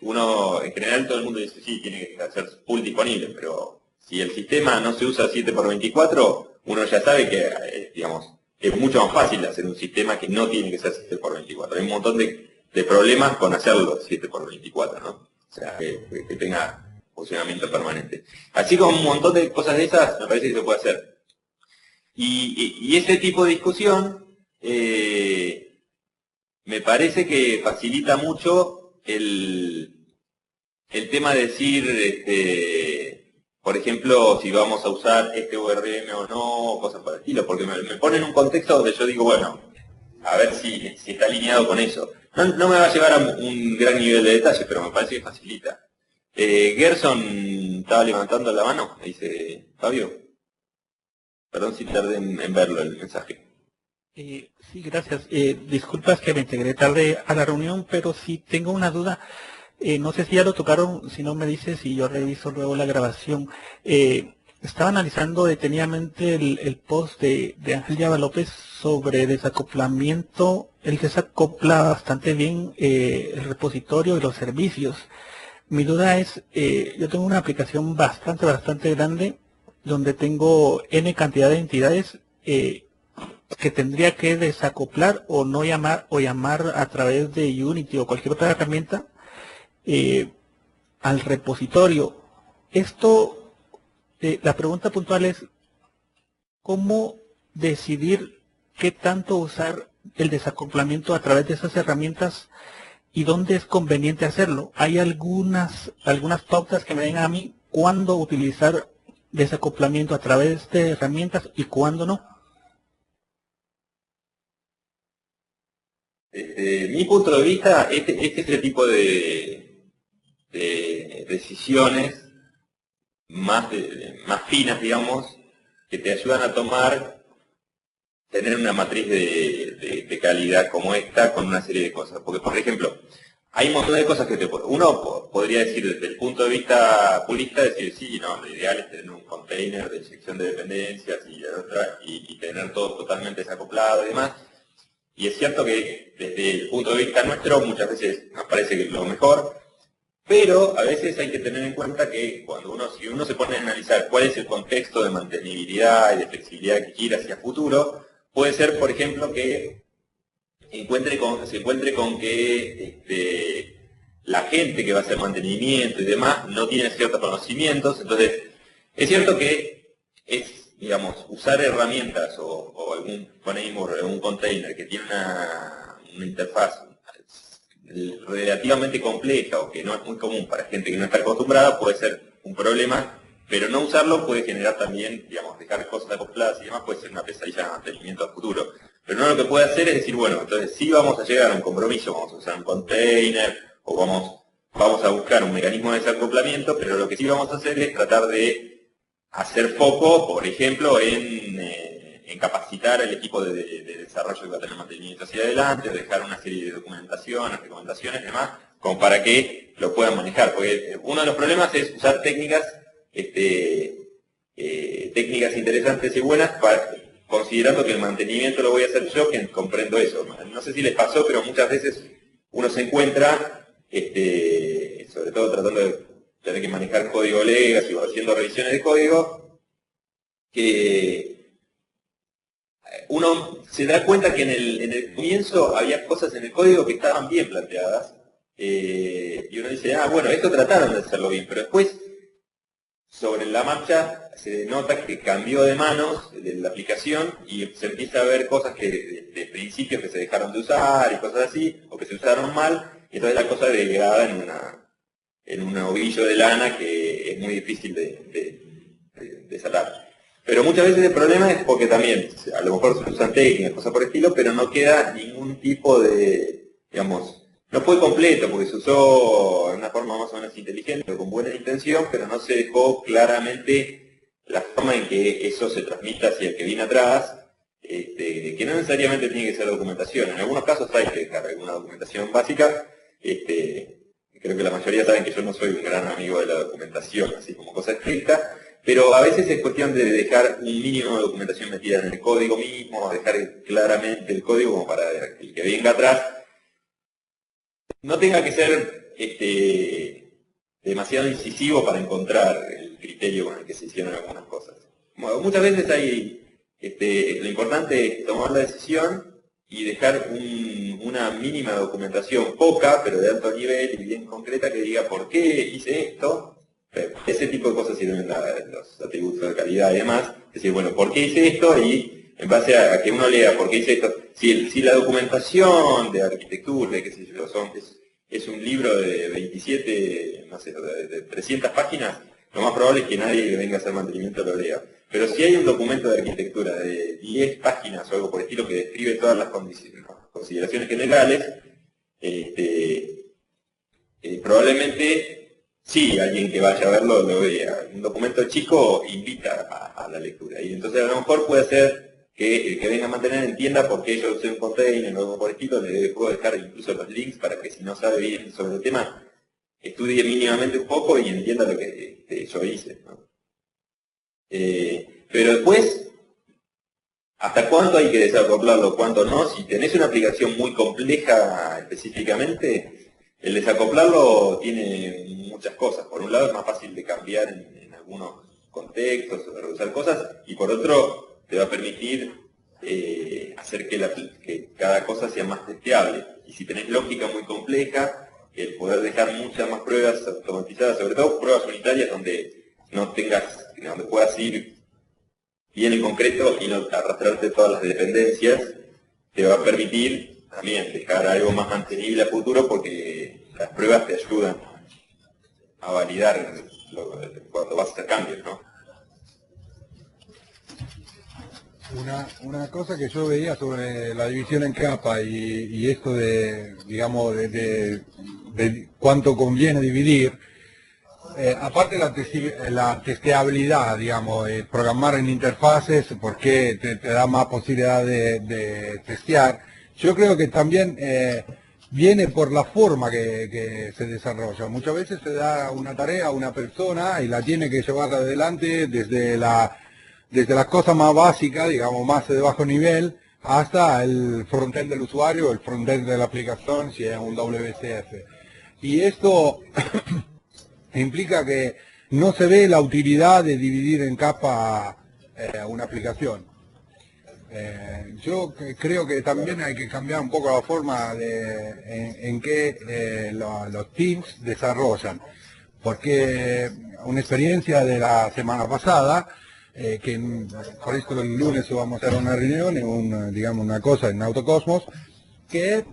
uno, en general todo el mundo dice, sí, tiene que ser full disponible, pero si el sistema no se usa 7x24, uno ya sabe que, digamos, es mucho más fácil hacer un sistema que no tiene que ser 7x24. Hay un montón de problemas con hacerlo 7x24, ¿no? O sea, que tenga funcionamiento permanente. Así como un montón de cosas de esas, me parece que se puede hacer. Y ese tipo de discusión me parece que facilita mucho el tema de decir, por ejemplo, si vamos a usar este ORM o no, cosas por el estilo, porque me pone en un contexto donde yo digo, bueno, a ver si está alineado con eso. No me va a llevar a un gran nivel de detalle, pero me parece que facilita. Gerson estaba levantando la mano, dice Fabio. Perdón si tardé en verlo el mensaje. Sí, gracias. Disculpas que me integré tarde a la reunión, pero sí tengo una duda. No sé si ya lo tocaron, si no me dices y yo reviso luego la grabación. Estaba analizando detenidamente el post de Ángel Llava López sobre desacoplamiento. Él desacopla bastante bien el repositorio y los servicios. Mi duda es, yo tengo una aplicación bastante grande donde tengo N cantidad de entidades que tendría que desacoplar o no llamar o llamar a través de Unity o cualquier otra herramienta al repositorio. Esto, la pregunta puntual es ¿cómo decidir qué tanto usar el desacoplamiento a través de esas herramientas y dónde es conveniente hacerlo? Hay algunas pautas que me den a mí cuándo utilizar desacoplamiento a través de herramientas y cuándo no. Desde mi punto de vista, este tipo de decisiones más finas, digamos, que te ayudan a tener una matriz de calidad como esta con una serie de cosas. Porque, por ejemplo, hay un montón de cosas que uno podría decir desde el punto de vista purista, decir, sí, no, lo ideal es tener un container de inyección de dependencias y tener todo totalmente desacoplado y demás. Y es cierto que desde el punto de vista nuestro muchas veces nos parece que es lo mejor, pero a veces hay que tener en cuenta que si uno se pone a analizar cuál es el contexto de mantenibilidad y de flexibilidad que quiere hacia futuro, puede ser, por ejemplo, que se encuentre con que la gente que va a hacer mantenimiento y demás no tiene ciertos conocimientos. Entonces, es cierto que es, digamos, usar herramientas o algún framework, algún container que tiene una interfaz relativamente compleja o que no es muy común para gente que no está acostumbrada, puede ser un problema, pero no usarlo puede generar también, digamos, dejar cosas acopladas y demás, puede ser una pesadilla de mantenimiento a futuro. Pero no, lo que puede hacer es decir, bueno, entonces sí vamos a llegar a un compromiso, vamos a usar un container o vamos a buscar un mecanismo de desacoplamiento, pero lo que sí vamos a hacer es tratar de hacer foco, por ejemplo, en capacitar al equipo de desarrollo que va a tener mantenimiento hacia adelante, dejar una serie de documentaciones, recomendaciones y demás, como para que lo puedan manejar. Porque uno de los problemas es usar técnicas técnicas interesantes y buenas, considerando que el mantenimiento lo voy a hacer yo, que comprendo eso. No sé si les pasó, pero muchas veces uno se encuentra, sobre todo tratando de tener que manejar código legacy o haciendo revisiones de código, que uno se da cuenta que en el comienzo había cosas en el código que estaban bien planteadas, y uno dice, bueno, esto trataron de hacerlo bien, pero después, sobre la marcha, se nota que cambió de manos de la aplicación y se empieza a ver cosas que de principios que se dejaron de usar y cosas así, o que se usaron mal, y entonces la cosa degrada en un ovillo de lana que es muy difícil de desatar. Pero muchas veces el problema es porque también, a lo mejor se usan técnicas, cosas por el estilo, pero no queda ningún tipo de, digamos, no fue completo porque se usó de una forma más o menos inteligente, con buena intención, pero no se dejó claramente la forma en que eso se transmita hacia el que viene atrás, que no necesariamente tiene que ser documentación. En algunos casos hay que dejar alguna documentación básica. Creo que la mayoría saben que yo no soy un gran amigo de la documentación, así como cosa estricta, pero a veces es cuestión de dejar un mínimo de documentación metida en el código mismo, dejar claramente el código como para el que venga atrás no tenga que ser demasiado incisivo para encontrar el criterio con el que se hicieron algunas cosas. Bueno, muchas veces hay, lo importante es tomar la decisión y dejar una mínima documentación, poca, pero de alto nivel y bien concreta, que diga por qué hice esto. Ese tipo de cosas sirven los atributos de calidad y demás. Es decir, bueno, ¿por qué hice esto? Y en base a que uno lea por qué hice esto. Si la documentación de arquitectura, qué sé yo, es un libro de 27, no sé, de 300 páginas, lo más probable es que nadie que venga a hacer mantenimiento lo lea. Pero si hay un documento de arquitectura de 10 páginas o algo por el estilo que describe todas las consideraciones generales, probablemente sí, alguien que vaya a verlo lo vea. Un documento chico invita a la lectura. Y entonces a lo mejor puede ser que el que venga a mantener entienda por qué yo usé un container o algo por el estilo, le puedo dejar incluso los links para que si no sabe bien sobre el tema, estudie mínimamente un poco y entienda lo que yo hice, ¿no? Pero después, ¿hasta cuánto hay que desacoplarlo? ¿Cuánto no? Si tenés una aplicación muy compleja específicamente, el desacoplarlo tiene muchas cosas. Por un lado es más fácil de cambiar en algunos contextos o de reusar cosas, y por otro te va a permitir hacer que cada cosa sea más testeable. Y si tenés lógica muy compleja, el poder dejar muchas más pruebas automatizadas, sobre todo pruebas unitarias donde donde puedas ir bien en concreto y no arrastrarte todas las dependencias, te va a permitir también dejar algo más mantenible a futuro, porque las pruebas te ayudan a validar cuando vas a hacer cambios, ¿no? Una cosa que yo veía sobre la división en capa y esto de, digamos, de cuánto conviene dividir, aparte de la testeabilidad, digamos, programar en interfaces, porque te da más posibilidad de testear, yo creo que también viene por la forma que se desarrolla. Muchas veces se da una tarea a una persona y la tiene que llevar adelante desde las cosas más básicas, digamos, más de bajo nivel, hasta el frontend del usuario, el frontend de la aplicación, si es un WCF. Y esto implica que no se ve la utilidad de dividir en capa una aplicación. Yo creo que también hay que cambiar un poco la forma en que los teams desarrollan. Porque una experiencia de la semana pasada, que por esto el lunes vamos a hacer una reunión, digamos una cosa en Autocosmos, que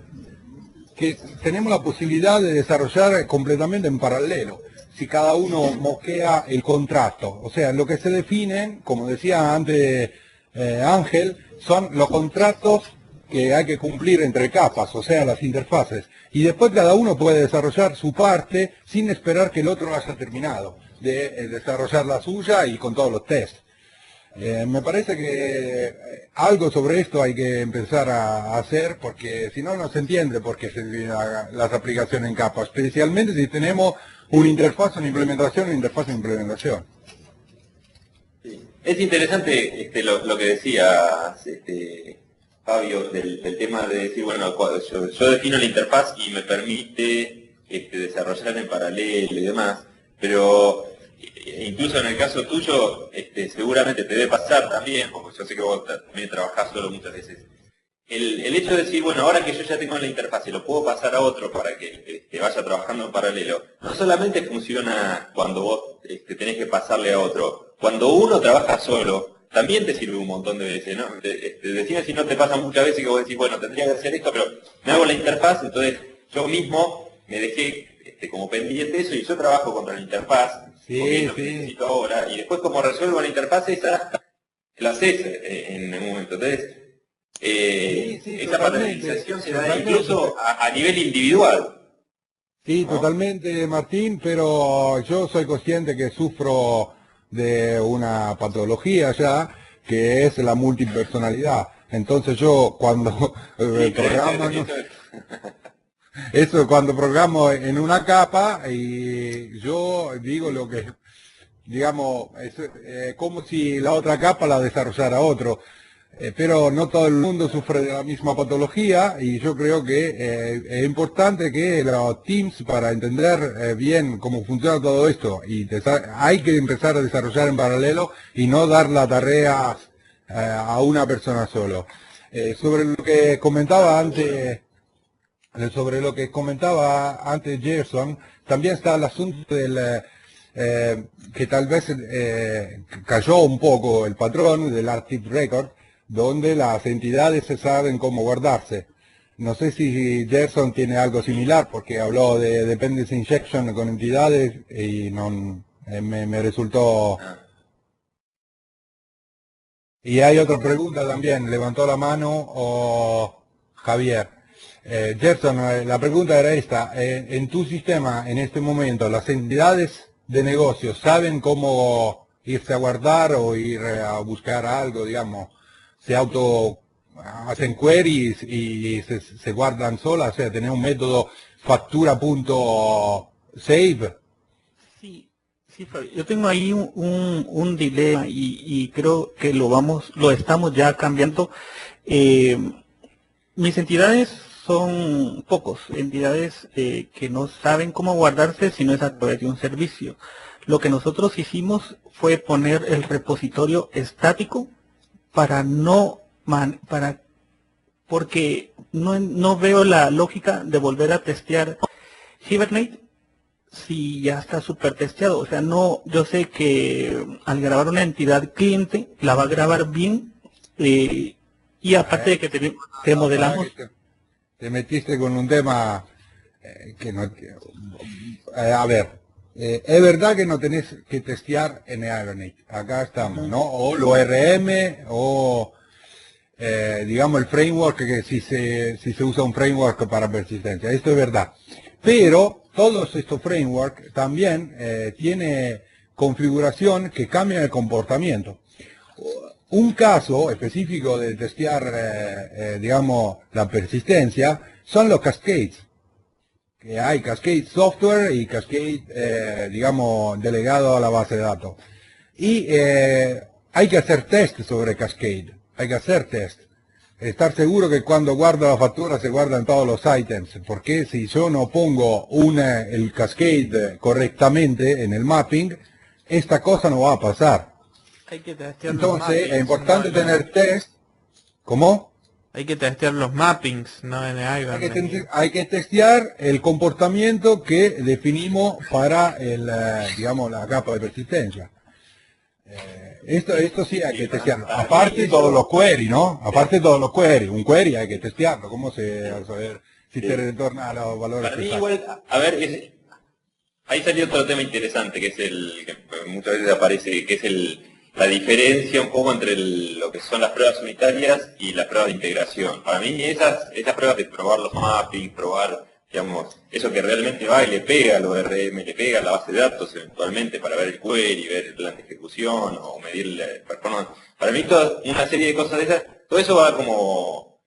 tenemos la posibilidad de desarrollar completamente en paralelo, si cada uno mosquea el contrato. O sea, lo que se definen, como decía antes Ángel, son los contratos que hay que cumplir entre capas, o sea, las interfaces. Y después cada uno puede desarrollar su parte sin esperar que el otro haya terminado de desarrollar la suya y con todos los tests. Me parece que algo sobre esto hay que empezar a hacer, porque si no, no se entiende por qué se dividen las aplicaciones en capas, especialmente si tenemos una interfaz en implementación y una interfaz en implementación. Es interesante lo que decías, Fabio, del tema de decir, bueno, yo defino la interfaz y me permite desarrollar en paralelo y demás, pero incluso en el caso tuyo, seguramente te debe pasar también, porque yo sé que vos también trabajás solo muchas veces. El hecho de decir, bueno, ahora que yo ya tengo la interfaz y lo puedo pasar a otro para que vaya trabajando en paralelo, no solamente funciona cuando vos tenés que pasarle a otro, cuando uno trabaja solo, también te sirve un montón de veces, ¿no? Decime si no te pasa muchas veces que vos decís, bueno, tendría que hacer esto, pero me hago la interfaz, entonces yo mismo me dejé como pendiente eso y yo trabajo contra la interfaz, porque es lo que necesito ahora, y después como resuelvo la interfaz esa, la haces en un momento. Entonces, esa paralelización se da incluso a nivel individual. Sí, ¿no? totalmente, Martín, pero yo soy consciente que sufro de una patología ya, que es la multipersonalidad. Entonces yo cuando programo, eso cuando programo en una capa y yo digo lo que, digamos, es como si la otra capa la desarrollara otro. Pero no todo el mundo sufre de la misma patología y yo creo que es importante que los teams, para entender bien cómo funciona todo esto, hay que empezar a desarrollar en paralelo y no dar la tarea a una persona solo. Sobre lo que comentaba antes, Gerson, también está el asunto del que tal vez cayó un poco el patrón del Active Record, donde las entidades se saben cómo guardarse. No sé si Gerson tiene algo similar, porque habló de dependency injection con entidades y no, me resultó... Y hay otra pregunta también, levantó la mano o Javier. Gerson, la pregunta era esta, en tu sistema, en este momento, ¿las entidades de negocio saben cómo irse a guardar o ir a buscar algo, digamos? Se hacen queries y se guardan solas, o sea, tener un método factura.save. Sí, sí, Fabio. Yo tengo ahí un dilema y creo que lo estamos ya cambiando. Mis entidades son pocos, entidades que no saben cómo guardarse si no es a través de un servicio. Lo que nosotros hicimos fue poner el repositorio estático para porque no veo la lógica de volver a testear Hibernate si ya está súper testeado. O sea, no, yo sé que al grabar una entidad cliente la va a grabar bien y aparte de que te modelamos. Te metiste con un tema que no... a ver, es verdad que no tenés que testear en Hibernate. Acá estamos, ¿no? O lo RM o... digamos el framework, que si se usa un framework para persistencia, esto es verdad. Pero todos estos frameworks también tiene configuración que cambia el comportamiento. Un caso específico de testear, digamos, la persistencia son los cascades. Que hay Cascade Software y Cascade, digamos, delegado a la base de datos. Y hay que hacer test sobre Cascade. Hay que hacer test. Estar seguro que cuando guardo la factura se guardan todos los items, porque si yo no pongo el cascade correctamente en el mapping, esta cosa no va a pasar. Hay que testear Entonces es importante tener test. ¿Cómo? Hay que testear los mappings, no en Hibernate. Hay que testear el comportamiento que definimos para digamos, la capa de persistencia. Esto sí hay que testearlo. Aparte todos los queries, ¿no? Aparte todos los queries. Un query hay que testearlo. ¿Cómo se va a saber si te retorna a los valores? Para mí igual, a ver, ahí salió otro tema interesante, que es que muchas veces aparece, que es la diferencia un poco entre lo que son las pruebas unitarias y las pruebas de integración. Para mí esas pruebas de probar los mappings, probar, digamos, eso que realmente va y le pega a los RM, le pega a la base de datos eventualmente para ver el query, ver el plan de ejecución o medir la performance. Para mí toda una serie de cosas de esas, todo eso va como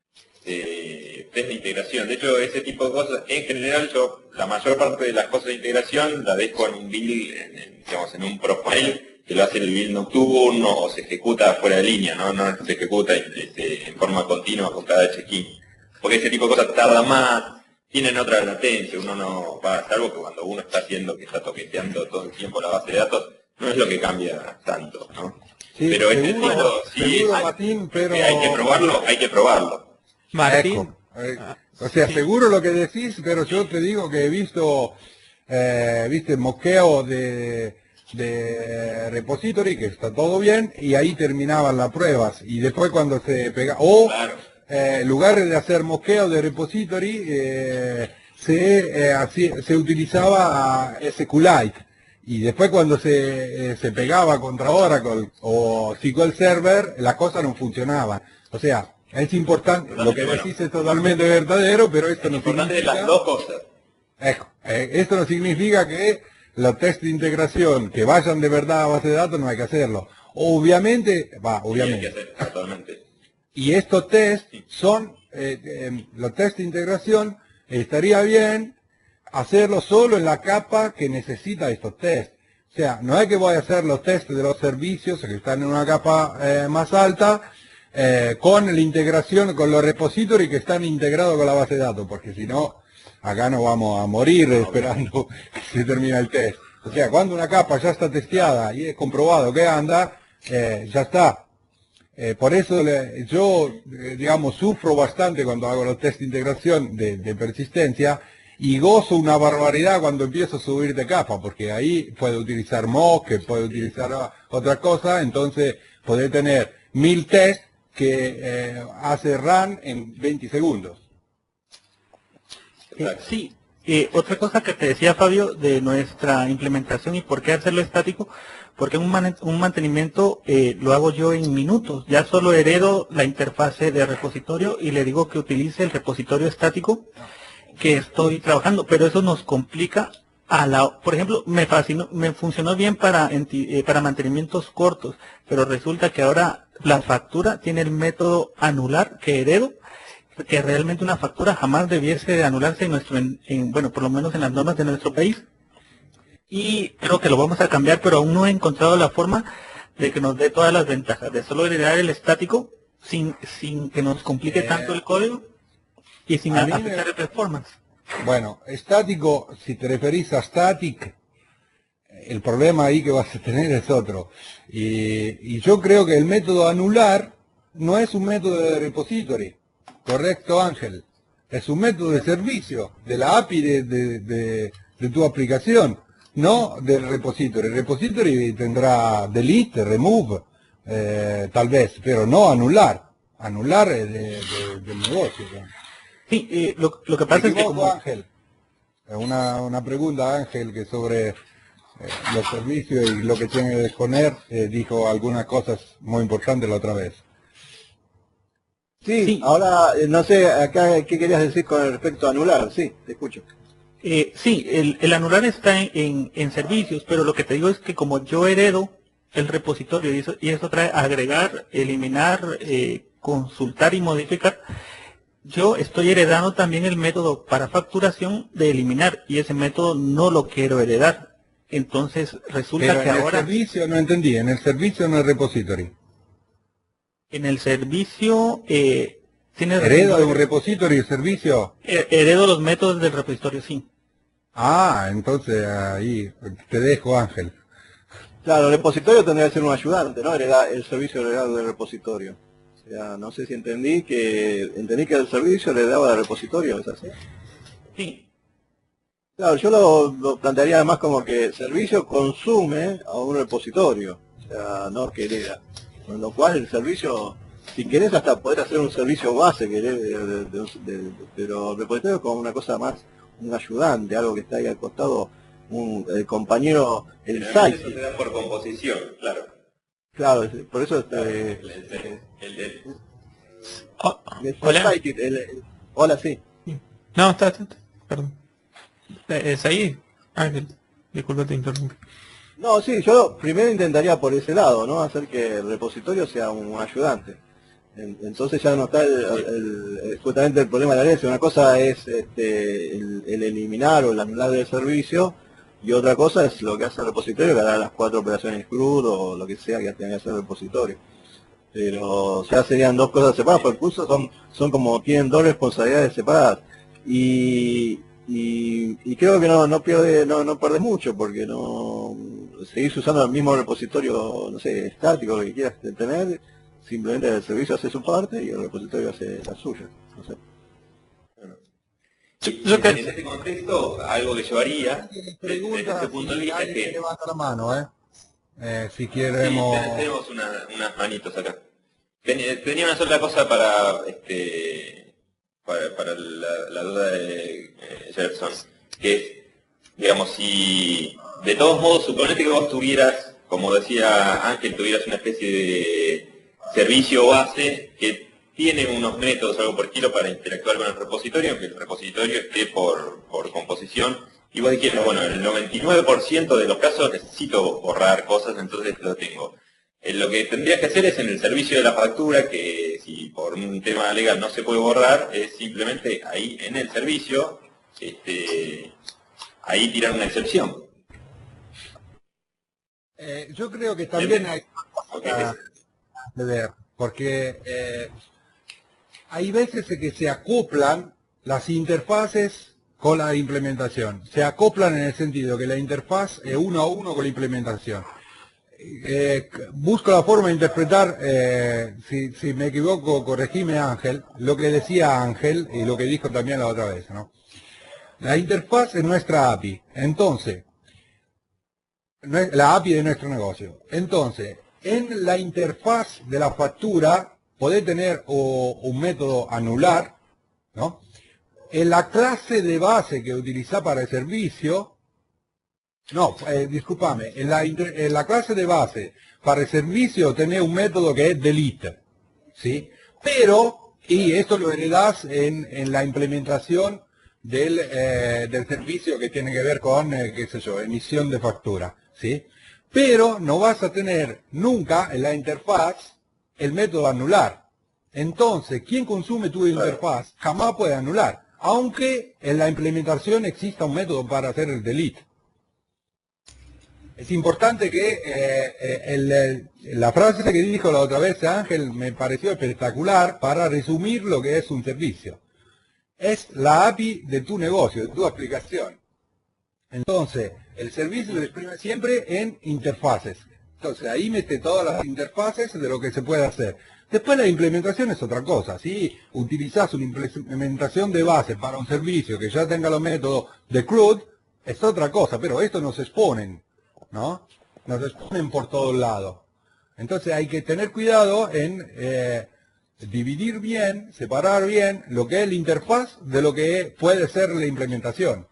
test de integración. De hecho, ese tipo de cosas, en general, yo la mayor parte de las cosas de integración la dejo en un build, digamos, en un profile, que lo hace el build nocturno o se ejecuta fuera de línea, no se ejecuta en forma continua con cada check-in. Porque ese tipo de cosas tarda más, tienen otra latencia, uno no va, salvo que cuando uno está haciendo que está toqueteando todo el tiempo la base de datos, no es lo que cambia tanto, ¿no? Sí, pero seguro, sí, seguro, Martín, pero... hay que probarlo. Martín. O sea, Sí. seguro lo que decís, pero yo te digo que he visto, viste, moqueo de repository, que está todo bien, y ahí terminaban las pruebas. Y después cuando se pega, o Claro. en lugar de hacer moqueo de repository, se utilizaba SQLite. Y después cuando se pegaba contra Oracle o SQL Server, las cosas no funcionaban. O sea, es importante, lo que decís es totalmente verdadero, pero esto no Importante significa... las dos cosas. Esto no significa que los test de integración que vayan de verdad a base de datos no hay que hacerlo. Obviamente, Sí, hay que obviamente. hacer, totalmente. Y estos test son, los test de integración, estaría bien hacerlo solo en la capa que necesita estos test. O sea, no es que voy a hacer los test de los servicios que están en una capa más alta, con la integración con los repositorios que están integrados con la base de datos, porque si no, acá no vamos a morir esperando que se termine el test. O sea, cuando una capa ya está testeada y es comprobado que anda, ya está. Por eso yo, digamos, sufro bastante cuando hago los test de integración de persistencia y gozo una barbaridad cuando empiezo a subir de capa, porque ahí puedo utilizar mock, puedo utilizar otra cosa, entonces puede tener 1000 tests que hace run en 20 segundos. Sí, otra cosa que te decía Fabio de nuestra implementación y por qué hacerlo estático, porque un mantenimiento lo hago yo en minutos, ya solo heredo la interfase de repositorio y le digo que utilice el repositorio estático que estoy trabajando, pero eso nos complica por ejemplo, me funcionó bien para mantenimientos cortos, pero resulta que ahora la factura tiene el método anular que heredo, que realmente una factura jamás debiese de anularse bueno, por lo menos en las normas de nuestro país. Y creo que lo vamos a cambiar, pero aún no he encontrado la forma de que nos dé todas las ventajas, de solo heredar el estático sin que nos complique tanto el código y sin a mí afectar el performance. Bueno, estático, si te referís a static, el problema ahí que vas a tener es otro. Y yo creo que el método anular no es un método de repository, correcto, Ángel. Es un método de servicio, de la API de tu aplicación, no del repository. El repository tendrá delete, remove, tal vez, pero no anular. Anular es del negocio. ¿No? Sí, lo que pasa es que como... Ángel, una pregunta, Ángel, que sobre los servicios y lo que tiene que exponer, dijo algunas cosas muy importantes la otra vez. Sí, ahora no sé acá qué querías decir con respecto a anular. Sí, te escucho. Sí, el anular está en servicios, pero lo que te digo es que como yo heredo el repositorio y eso trae agregar, eliminar, consultar y modificar, yo estoy heredando también el método para facturación de eliminar y ese método no lo quiero heredar. Entonces resulta Pero que en ahora el servicio, no entendí, en el servicio no es repository. en el servicio tiene ¿Heredo de un repository el servicio? heredo los métodos del repositorio, sí. Ah, entonces ahí te dejo, Ángel. Claro, el repositorio tendría que ser un ayudante, ¿no? El servicio heredado del repositorio. O sea, no sé si entendí que el servicio le daba al repositorio, ¿es así? Sí. Claro, yo lo plantearía además como que el servicio consume a un repositorio, o sea, no que hereda. Con lo cual el servicio, si querés hasta poder hacer un servicio base, que herede pero el repositorio es como una cosa más, un ayudante, algo que está ahí al costado, el compañero, el Generalmente site. eso se da por composición, claro. Claro, por eso Hola. hola, sí. No, está, perdón. ¿Es ahí? Ángel, disculpa, te interrumpí. No, sí, yo primero intentaría por ese lado, ¿no? Hacer que el repositorio sea un ayudante. Entonces ya no está justamente el problema de la herencia. Una cosa es el eliminar o el anular del servicio, y otra cosa es lo que hace el repositorio, que hará las 4 operaciones CRUD o lo que sea que tenga que hacer el repositorio. Pero ya serían dos cosas separadas, porque incluso son como, tienen dos responsabilidades separadas. Y creo que no pierdes mucho, porque no seguís usando el mismo repositorio, no sé, estático, lo que quieras tener, simplemente el servicio hace su parte y el repositorio hace la suya. No sé. En este contexto, algo que yo haría, desde este punto de vista, es que... levanta la mano, si Sí, queremos... tenemos unas manitos acá. Tenía una sola cosa para la duda de Jefferson, que es, digamos, si de todos modos, suponete que vos tuvieras, como decía Ángel, tuvieras una especie de servicio base que tiene unos métodos, algo por estilo, para interactuar con el repositorio, aunque el repositorio esté por composición, y vos dijeras, bueno, en el 99% de los casos necesito borrar cosas, entonces lo tengo. Lo que tendrías que hacer es en el servicio de la factura, que si por un tema legal no se puede borrar, es simplemente ahí en el servicio, ahí tirar una excepción. Yo creo que también hay Okay. que ver, porque hay veces que se acoplan las interfaces con la implementación. Se acoplan en el sentido que la interfaz es uno a uno con la implementación. Busco la forma de interpretar, si me equivoco, corregime Ángel, lo que decía Ángel y lo que dijo también la otra vez, ¿no? La interfaz es nuestra API, entonces, la API de nuestro negocio. Entonces, en la interfaz de la factura, podés tener un método anular, ¿no? En la clase de base que utiliza para el servicio, no, discúlpame, en la clase de base para el servicio tenés un método que es delete, ¿sí? Pero, y esto lo heredás en la implementación del servicio que tiene que ver con, qué sé yo, emisión de factura, ¿sí? Pero no vas a tener nunca en la interfaz el método anular. Entonces, quien consume tu interfaz jamás puede anular, aunque en la implementación exista un método para hacer el delete. Es importante que la frase que dijo la otra vez Ángel me pareció espectacular para resumir lo que es un servicio. Es la API de tu negocio, de tu aplicación. Entonces, el servicio se exprime siempre en interfaces. Entonces, ahí mete todas las interfaces de lo que se puede hacer. Después la implementación es otra cosa. Si utilizás una implementación de base para un servicio que ya tenga los métodos de CRUD, es otra cosa, pero esto nos exponen, ¿no? Nos exponen por todos lados. Entonces hay que tener cuidado en dividir bien, separar bien lo que es la interfaz de lo que puede ser la implementación.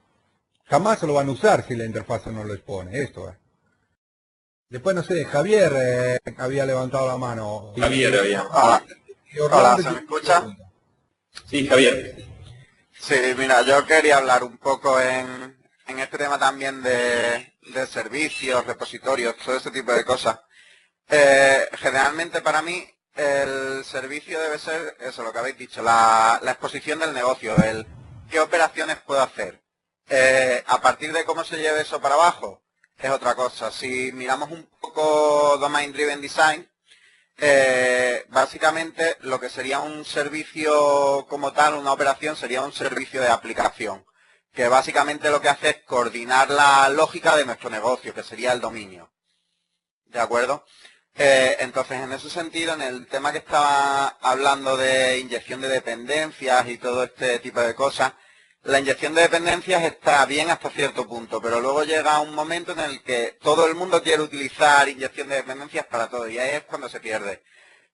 Jamás lo van a usar si la interfaz no lo expone, esto es. Después, no sé, Javier había levantado la mano. Javier había. Hola, ¿se me escucha? Sí, Javier. Sí, mira, yo quería hablar un poco en este tema también de servicios, repositorios, todo ese tipo de cosas. Generalmente para mí el servicio debe ser, eso, lo que habéis dicho, la exposición del negocio, el qué operaciones puedo hacer. A partir de cómo se lleve eso para abajo, es otra cosa. Si miramos un poco Domain Driven Design, básicamente lo que sería un servicio como tal, una operación, sería un servicio de aplicación, que básicamente lo que hace es coordinar la lógica de nuestro negocio, que sería el dominio. ¿De acuerdo? Entonces, en ese sentido, en el tema que estaba hablando de inyección de dependencias y todo este tipo de cosas, la inyección de dependencias está bien hasta cierto punto, pero luego llega un momento en el que todo el mundo quiere utilizar inyección de dependencias para todo, y ahí es cuando se pierde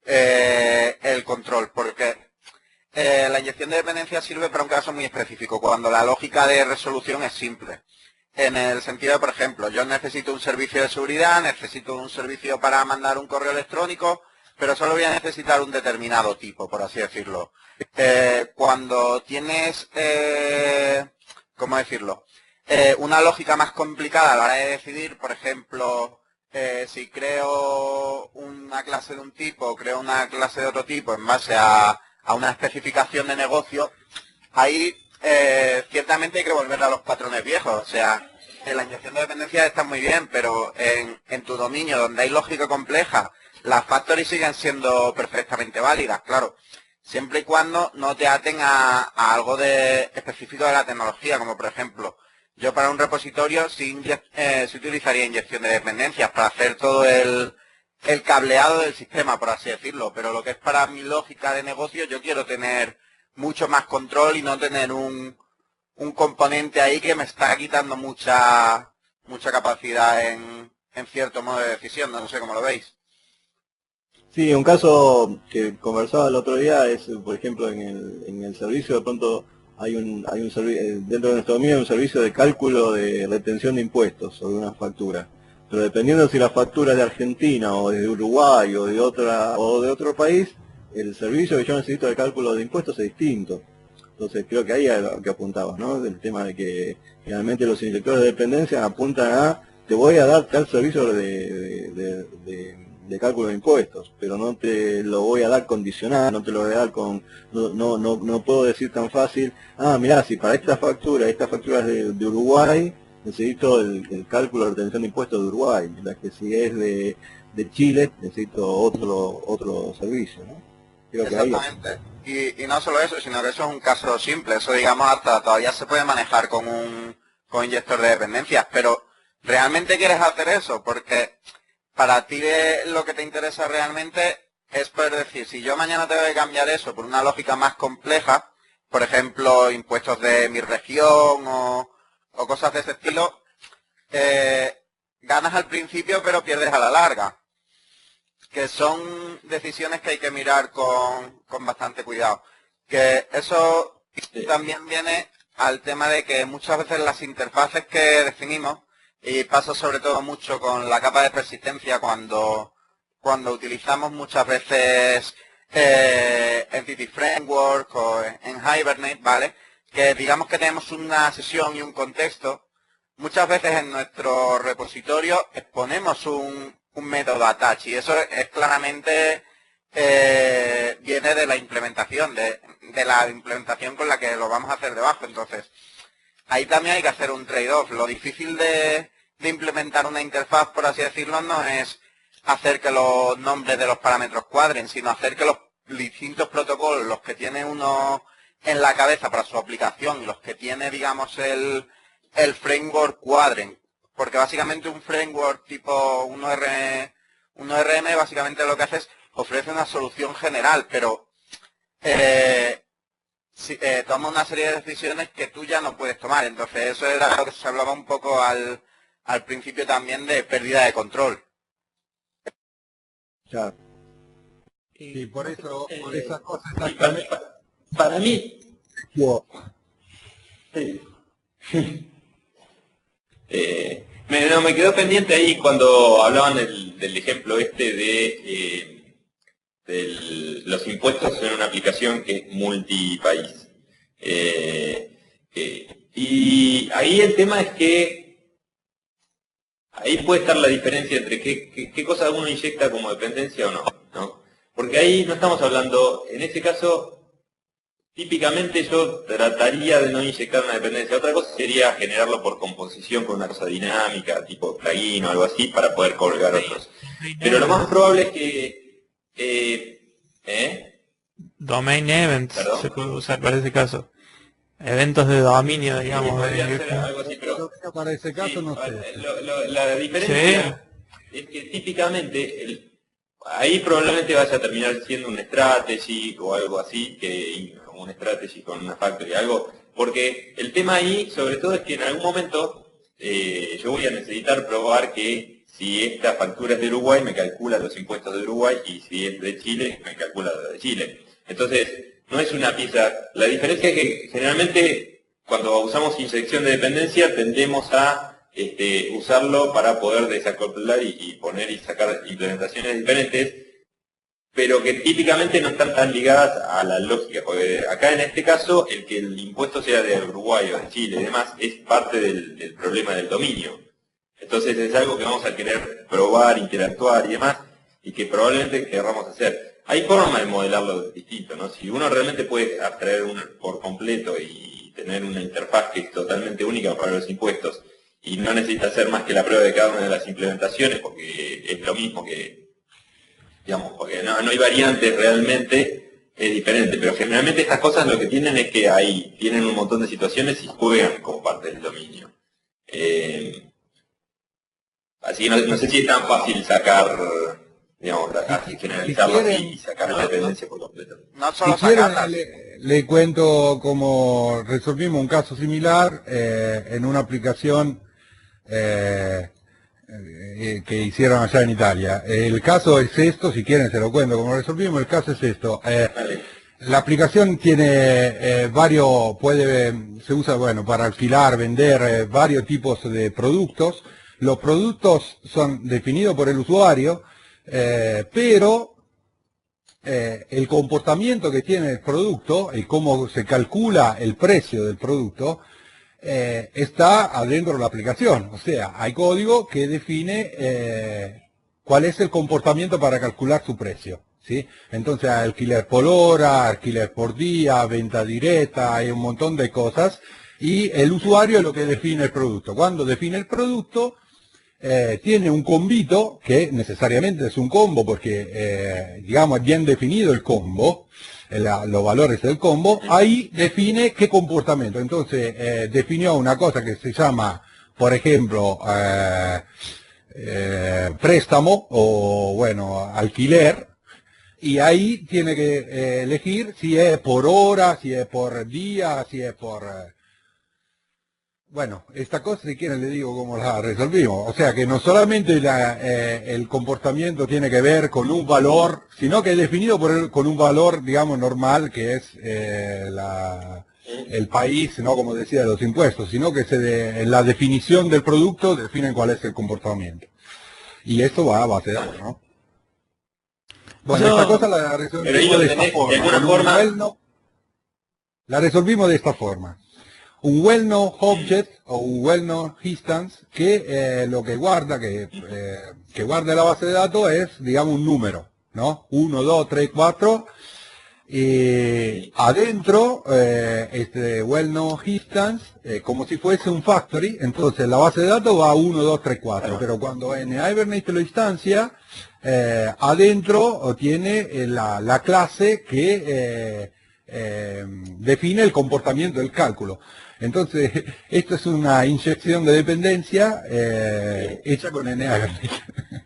el control, porque la inyección de dependencias sirve para un caso muy específico, cuando la lógica de resolución es simple. En el sentido de, por ejemplo, yo necesito un servicio de seguridad, necesito un servicio para mandar un correo electrónico, pero solo voy a necesitar un determinado tipo, por así decirlo. Cuando tienes, ¿cómo decirlo? Una lógica más complicada a la hora de decidir, por ejemplo, si creo una clase de un tipo o creo una clase de otro tipo en base a una especificación de negocio, ahí ciertamente hay que volver a los patrones viejos. O sea, la inyección de dependencias está muy bien, pero en tu dominio donde hay lógica compleja, las factory siguen siendo perfectamente válidas, claro, siempre y cuando no te aten a algo específico de la tecnología, como por ejemplo, yo para un repositorio sí utilizaría inyección de dependencias para hacer todo el cableado del sistema, por así decirlo, pero lo que es para mi lógica de negocio, yo quiero tener mucho más control y no tener un componente ahí que me está quitando mucha capacidad en cierto modo de decisión, no sé cómo lo veis. Sí, un caso que conversaba el otro día es, por ejemplo, en el servicio de pronto hay un dentro de nuestro dominio hay un servicio de cálculo de retención de impuestos sobre una factura. Pero dependiendo si la factura es de Argentina o de Uruguay o de otro país, el servicio que yo necesito de cálculo de impuestos es distinto. Entonces creo que ahí es lo que apuntabas, ¿no? Del tema de que generalmente los inyectores de dependencia apuntan a te voy a dar tal servicio de cálculo de impuestos, pero no te lo voy a dar condicional, no te lo voy a dar con, no puedo decir tan fácil, mirá, si para esta factura es de Uruguay, necesito el cálculo de retención de impuestos de Uruguay, mientras que si es de Chile, necesito otro servicio, ¿no? Creo que ahí exactamente. Y no solo eso, sino que eso es un caso simple, eso digamos hasta todavía se puede manejar con un inyector de dependencias, pero ¿realmente quieres hacer eso? Porque para ti lo que te interesa realmente es poder decir, si yo mañana tengo que cambiar eso por una lógica más compleja, por ejemplo, impuestos de mi región o cosas de ese estilo, ganas al principio pero pierdes a la larga. Que son decisiones que hay que mirar con bastante cuidado. Que eso también viene al tema de que muchas veces las interfaces que definimos, y pasa sobre todo mucho con la capa de persistencia cuando utilizamos muchas veces Entity Framework o en Hibernate, ¿vale? Que digamos que tenemos una sesión y un contexto. Muchas veces en nuestro repositorio exponemos un método attach y eso es claramente viene de la implementación, de la implementación con la que lo vamos a hacer debajo. Entonces, ahí también hay que hacer un trade-off. Lo difícil de implementar una interfaz, por así decirlo, no es hacer que los nombres de los parámetros cuadren, sino hacer que los distintos protocolos, los que tiene uno en la cabeza para su aplicación y los que tiene, digamos, el framework cuadren. Porque básicamente un framework tipo 1RM básicamente lo que hace es ofrece una solución general, pero toma una serie de decisiones que tú ya no puedes tomar. Entonces eso era lo que se hablaba un poco al principio también de pérdida de control. ya. Sí, por eso, por esas cosas Para mí, me quedó pendiente ahí cuando hablaban del ejemplo este de los impuestos en una aplicación que es multipaís. Y ahí el tema es que ahí puede estar la diferencia entre qué cosa uno inyecta como dependencia o ¿no? Porque ahí no estamos hablando, en ese caso, típicamente yo trataría de no inyectar una dependencia. Otra cosa sería generarlo por composición con una cosa dinámica, tipo plugin o algo así, para poder colgar otros. Pero lo más probable es que... Domain events ¿Perdón? se puede usar para ese caso. Eventos de dominio, digamos. podría ser algo así, pero... yo creo para ese caso no sé. La diferencia es que típicamente ahí probablemente vaya a terminar siendo un strategy o algo así, como un strategy con una factory, algo, porque el tema ahí sobre todo es que en algún momento yo voy a necesitar probar que si esta factura es de Uruguay me calcula los impuestos de Uruguay y si es de Chile me calcula los de Chile. Entonces, no es una pieza. La diferencia es que generalmente cuando usamos inyección de dependencia tendemos a usarlo para poder desacoplar y poner y sacar implementaciones diferentes, pero que típicamente no están tan ligadas a la lógica, porque acá en este caso el que el impuesto sea de Uruguay o de Chile y demás es parte del problema del dominio. Entonces es algo que vamos a querer probar, interactuar y demás, y que probablemente querramos hacer. Hay formas de modelarlo distinto, ¿no? Si uno realmente puede abstraer por completo y tener una interfaz que es totalmente única para los impuestos, y no necesita hacer más que la prueba de cada una de las implementaciones, porque es lo mismo que, digamos, porque no hay variantes realmente, es diferente, pero generalmente estas cosas lo que tienen es que ahí tienen un montón de situaciones y juegan como parte del dominio. Así que no sé si es tan fácil sacar, digamos, así generalizarlo y sacar la dependencia por completo. No Si solo quieren, sacarlas. le cuento cómo resolvimos un caso similar en una aplicación que hicieron allá en Italia. El caso es esto, si quieren se lo cuento cómo resolvimos, el caso es esto. La aplicación tiene se usa, bueno, para alquilar, vender varios tipos de productos. Los productos son definidos por el usuario, pero el comportamiento que tiene el producto y cómo se calcula el precio del producto está adentro de la aplicación. O sea, hay código que define cuál es el comportamiento para calcular su precio, ¿sí? Entonces, alquiler por hora, alquiler por día, venta directa, hay un montón de cosas. Y el usuario es lo que define el producto. Cuando define el producto, tiene un combito que necesariamente es un combo porque, digamos, es bien definido el combo, los valores del combo, ahí define qué comportamiento. Entonces, definió una cosa que se llama, por ejemplo, préstamo o, bueno, alquiler, y ahí tiene que elegir si es por hora, si es por día, si es por... Bueno, esta cosa, si quieren le digo cómo la resolvimos. O sea que no solamente el comportamiento tiene que ver con un valor, sino que es definido con un valor, digamos, normal, que es el país, no como decía, de los impuestos, sino que en la definición del producto definen cuál es el comportamiento. Y esto va a base de datos, ¿no? Bueno, esta cosa la resolvimos de esta forma. La resolvimos de esta forma. Un well-known object o un well-known instance que lo que guarda, que guarda la base de datos es, digamos, un número, ¿no? 1, 2, 3, 4. Y adentro, este well-known instance, como si fuese un factory, entonces la base de datos va a 1, 2, 3, 4. Pero cuando en Hibernate lo instancia, adentro tiene la clase que define el comportamiento del cálculo. Entonces, esto es una inyección de dependencia hecha con Hibernate.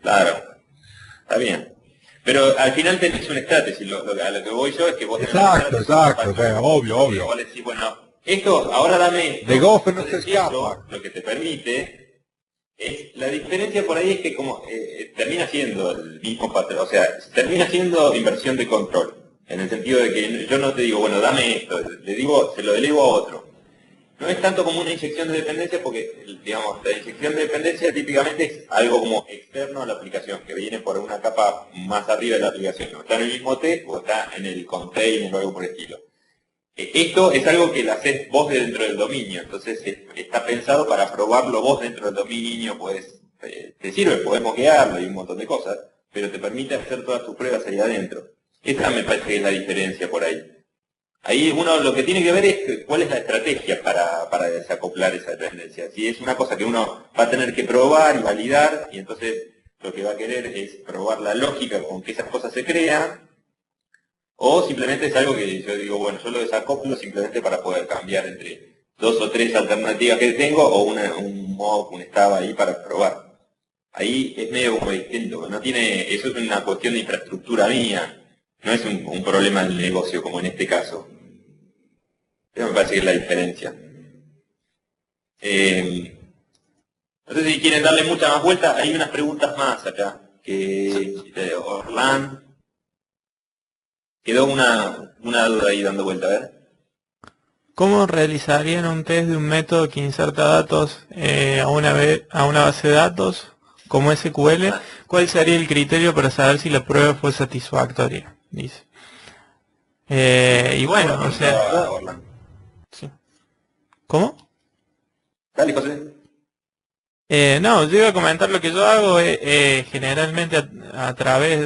Claro, está bien. Pero al final tenés un status, y a lo que voy yo es que vos tenés Exacto, o sea, obvio. Vos le decís, bueno, esto, ahora dame esto. De Gopher no se Entonces, escapa. eso, lo que te permite, la diferencia por ahí es que como termina siendo el mismo patrón, o sea, termina siendo inversión de control, en el sentido de que yo no te digo, bueno, dame esto, le digo, se lo delego a otro. No es tanto como una inyección de dependencia porque, digamos, la inyección de dependencia típicamente es algo como externo a la aplicación, que viene por una capa más arriba de la aplicación. ¿No? Está en el mismo test o está en el container o algo por el estilo. Esto es algo que lo haces vos dentro del dominio, entonces está pensado para probarlo vos dentro del dominio, pues te sirve, podés moquearlo y un montón de cosas, pero te permite hacer todas tus pruebas ahí adentro. Esta me parece que es la diferencia por ahí. Ahí uno lo que tiene que ver es cuál es la estrategia para desacoplar esa dependencia. Si es una cosa que uno va a tener que probar y validar, y entonces lo que va a querer es probar la lógica con que esas cosas se crean, o simplemente es algo que yo digo, bueno, yo lo desacoplo simplemente para poder cambiar entre 2 o 3 alternativas que tengo, o un mock, un stub ahí para probar. Ahí es medio como distinto, no tiene, eso es una cuestión de infraestructura mía. No es un problema del negocio como en este caso. Eso me parece que es la diferencia. No sé si quieren darle mucha más vuelta. Hay unas preguntas más acá. Que Orlán. Quedó una duda ahí dando vuelta, a ver. ¿Cómo realizarían un test de un método que inserta datos a una base de datos como SQL? ¿Cuál sería el criterio para saber si la prueba fue satisfactoria? Dice. Y bueno, o sea... Sí. ¿Cómo? Dale, José. No, yo iba a comentar lo que yo hago generalmente a través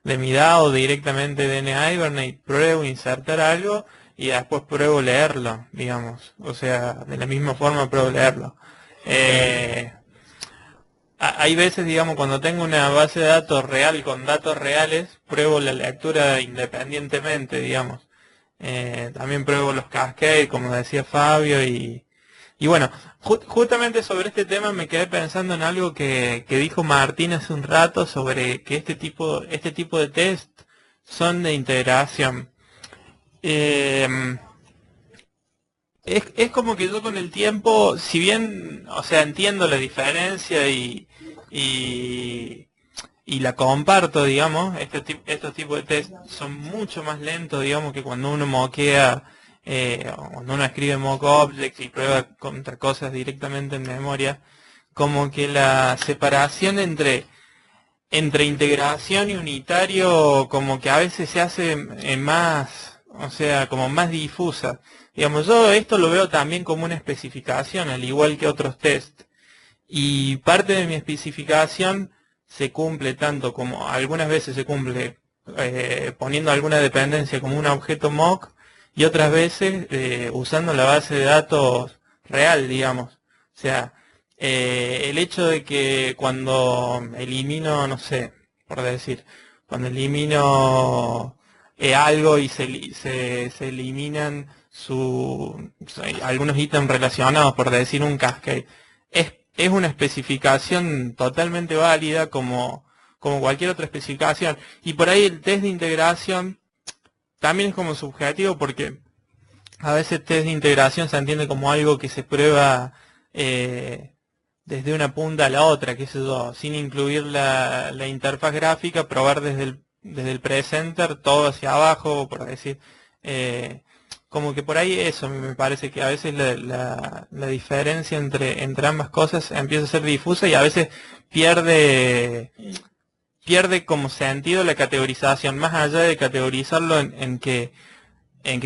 de mi DAO directamente de Hibernate, pruebo insertar algo y después pruebo leerlo, digamos. O sea, de la misma forma pruebo leerlo. Hay veces, digamos, cuando tengo una base de datos real con datos reales, pruebo la lectura independientemente, digamos. También pruebo los cascades, como decía Fabio, y bueno, justamente sobre este tema me quedé pensando en algo que dijo Martín hace un rato sobre que este tipo de test son de integración. Es como que yo con el tiempo, si bien, o sea, entiendo la diferencia y la comparto, digamos, estos tipos de test son mucho más lentos, digamos, que cuando uno moquea, cuando uno escribe mock objects y prueba contra cosas directamente en memoria, como que la separación entre integración y unitario como que a veces se hace más, o sea, como más difusa. Digamos, yo esto lo veo también como una especificación, al igual que otros test. Y parte de mi especificación se cumple tanto como, algunas veces se cumple poniendo alguna dependencia como un objeto mock, y otras veces usando la base de datos real, digamos. O sea, el hecho de que cuando elimino, no sé, por decir, cuando elimino algo y se eliminan algunos ítems relacionados, por decir un cascade, es una especificación totalmente válida como cualquier otra especificación. Y por ahí el test de integración también es como subjetivo, porque a veces test de integración se entiende como algo que se prueba desde una punta a la otra, qué sé yo, sin incluir la interfaz gráfica, probar desde el presenter todo hacia abajo, por decir, como que por ahí eso me parece que a veces la diferencia entre ambas cosas empieza a ser difusa y a veces pierde como sentido la categorización, más allá de categorizarlo en que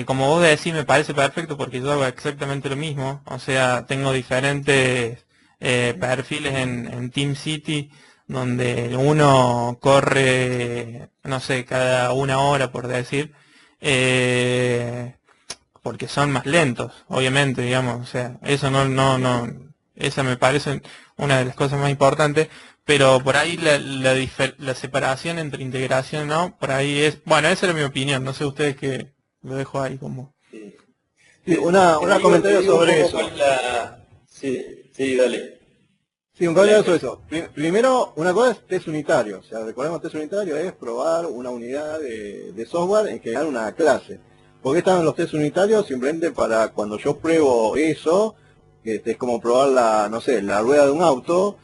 como vos decís me parece perfecto porque yo hago exactamente lo mismo, o sea, tengo diferentes perfiles en TeamCity donde uno corre, no sé, cada una hora por decir, porque son más lentos, obviamente, digamos, o sea, eso no, esa me parece una de las cosas más importantes, pero por ahí la separación entre integración, ¿no? Por ahí es, bueno, esa era mi opinión, no sé ustedes qué, lo dejo ahí como... Sí, una comentario sobre eso. Sí, dale. Sí, un comentario sobre eso. Primero, una cosa es test unitario. O sea, recordemos, test unitario es probar una unidad de software en general una clase. ¿Por qué están los test unitarios? Simplemente para cuando yo pruebo eso, es como probar no sé, la rueda de un auto,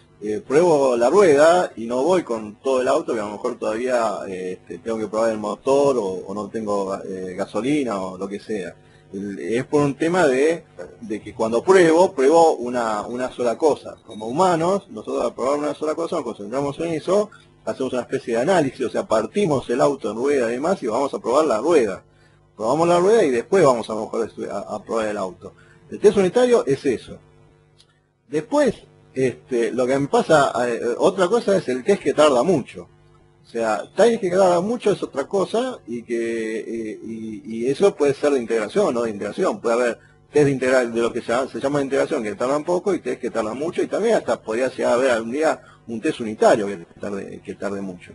pruebo la rueda y no voy con todo el auto, que a lo mejor todavía tengo que probar el motor o no tengo gasolina o lo que sea. Es por un tema de que cuando pruebo una sola cosa. Como humanos, nosotros al probar una sola cosa nos concentramos en eso, hacemos una especie de análisis, o sea, partimos el auto en rueda y demás y vamos a probar la rueda. Probamos la rueda y después vamos a lo mejor a probar el auto. El test unitario es eso. Después, lo que me pasa, otra cosa es el test que tarda mucho. O sea, test que tarda mucho es otra cosa y eso puede ser de integración o no de integración. Puede haber test de lo que se llama de integración que tardan poco y test que tardan mucho y también hasta podría llegar a haber algún día un test unitario que tarde mucho.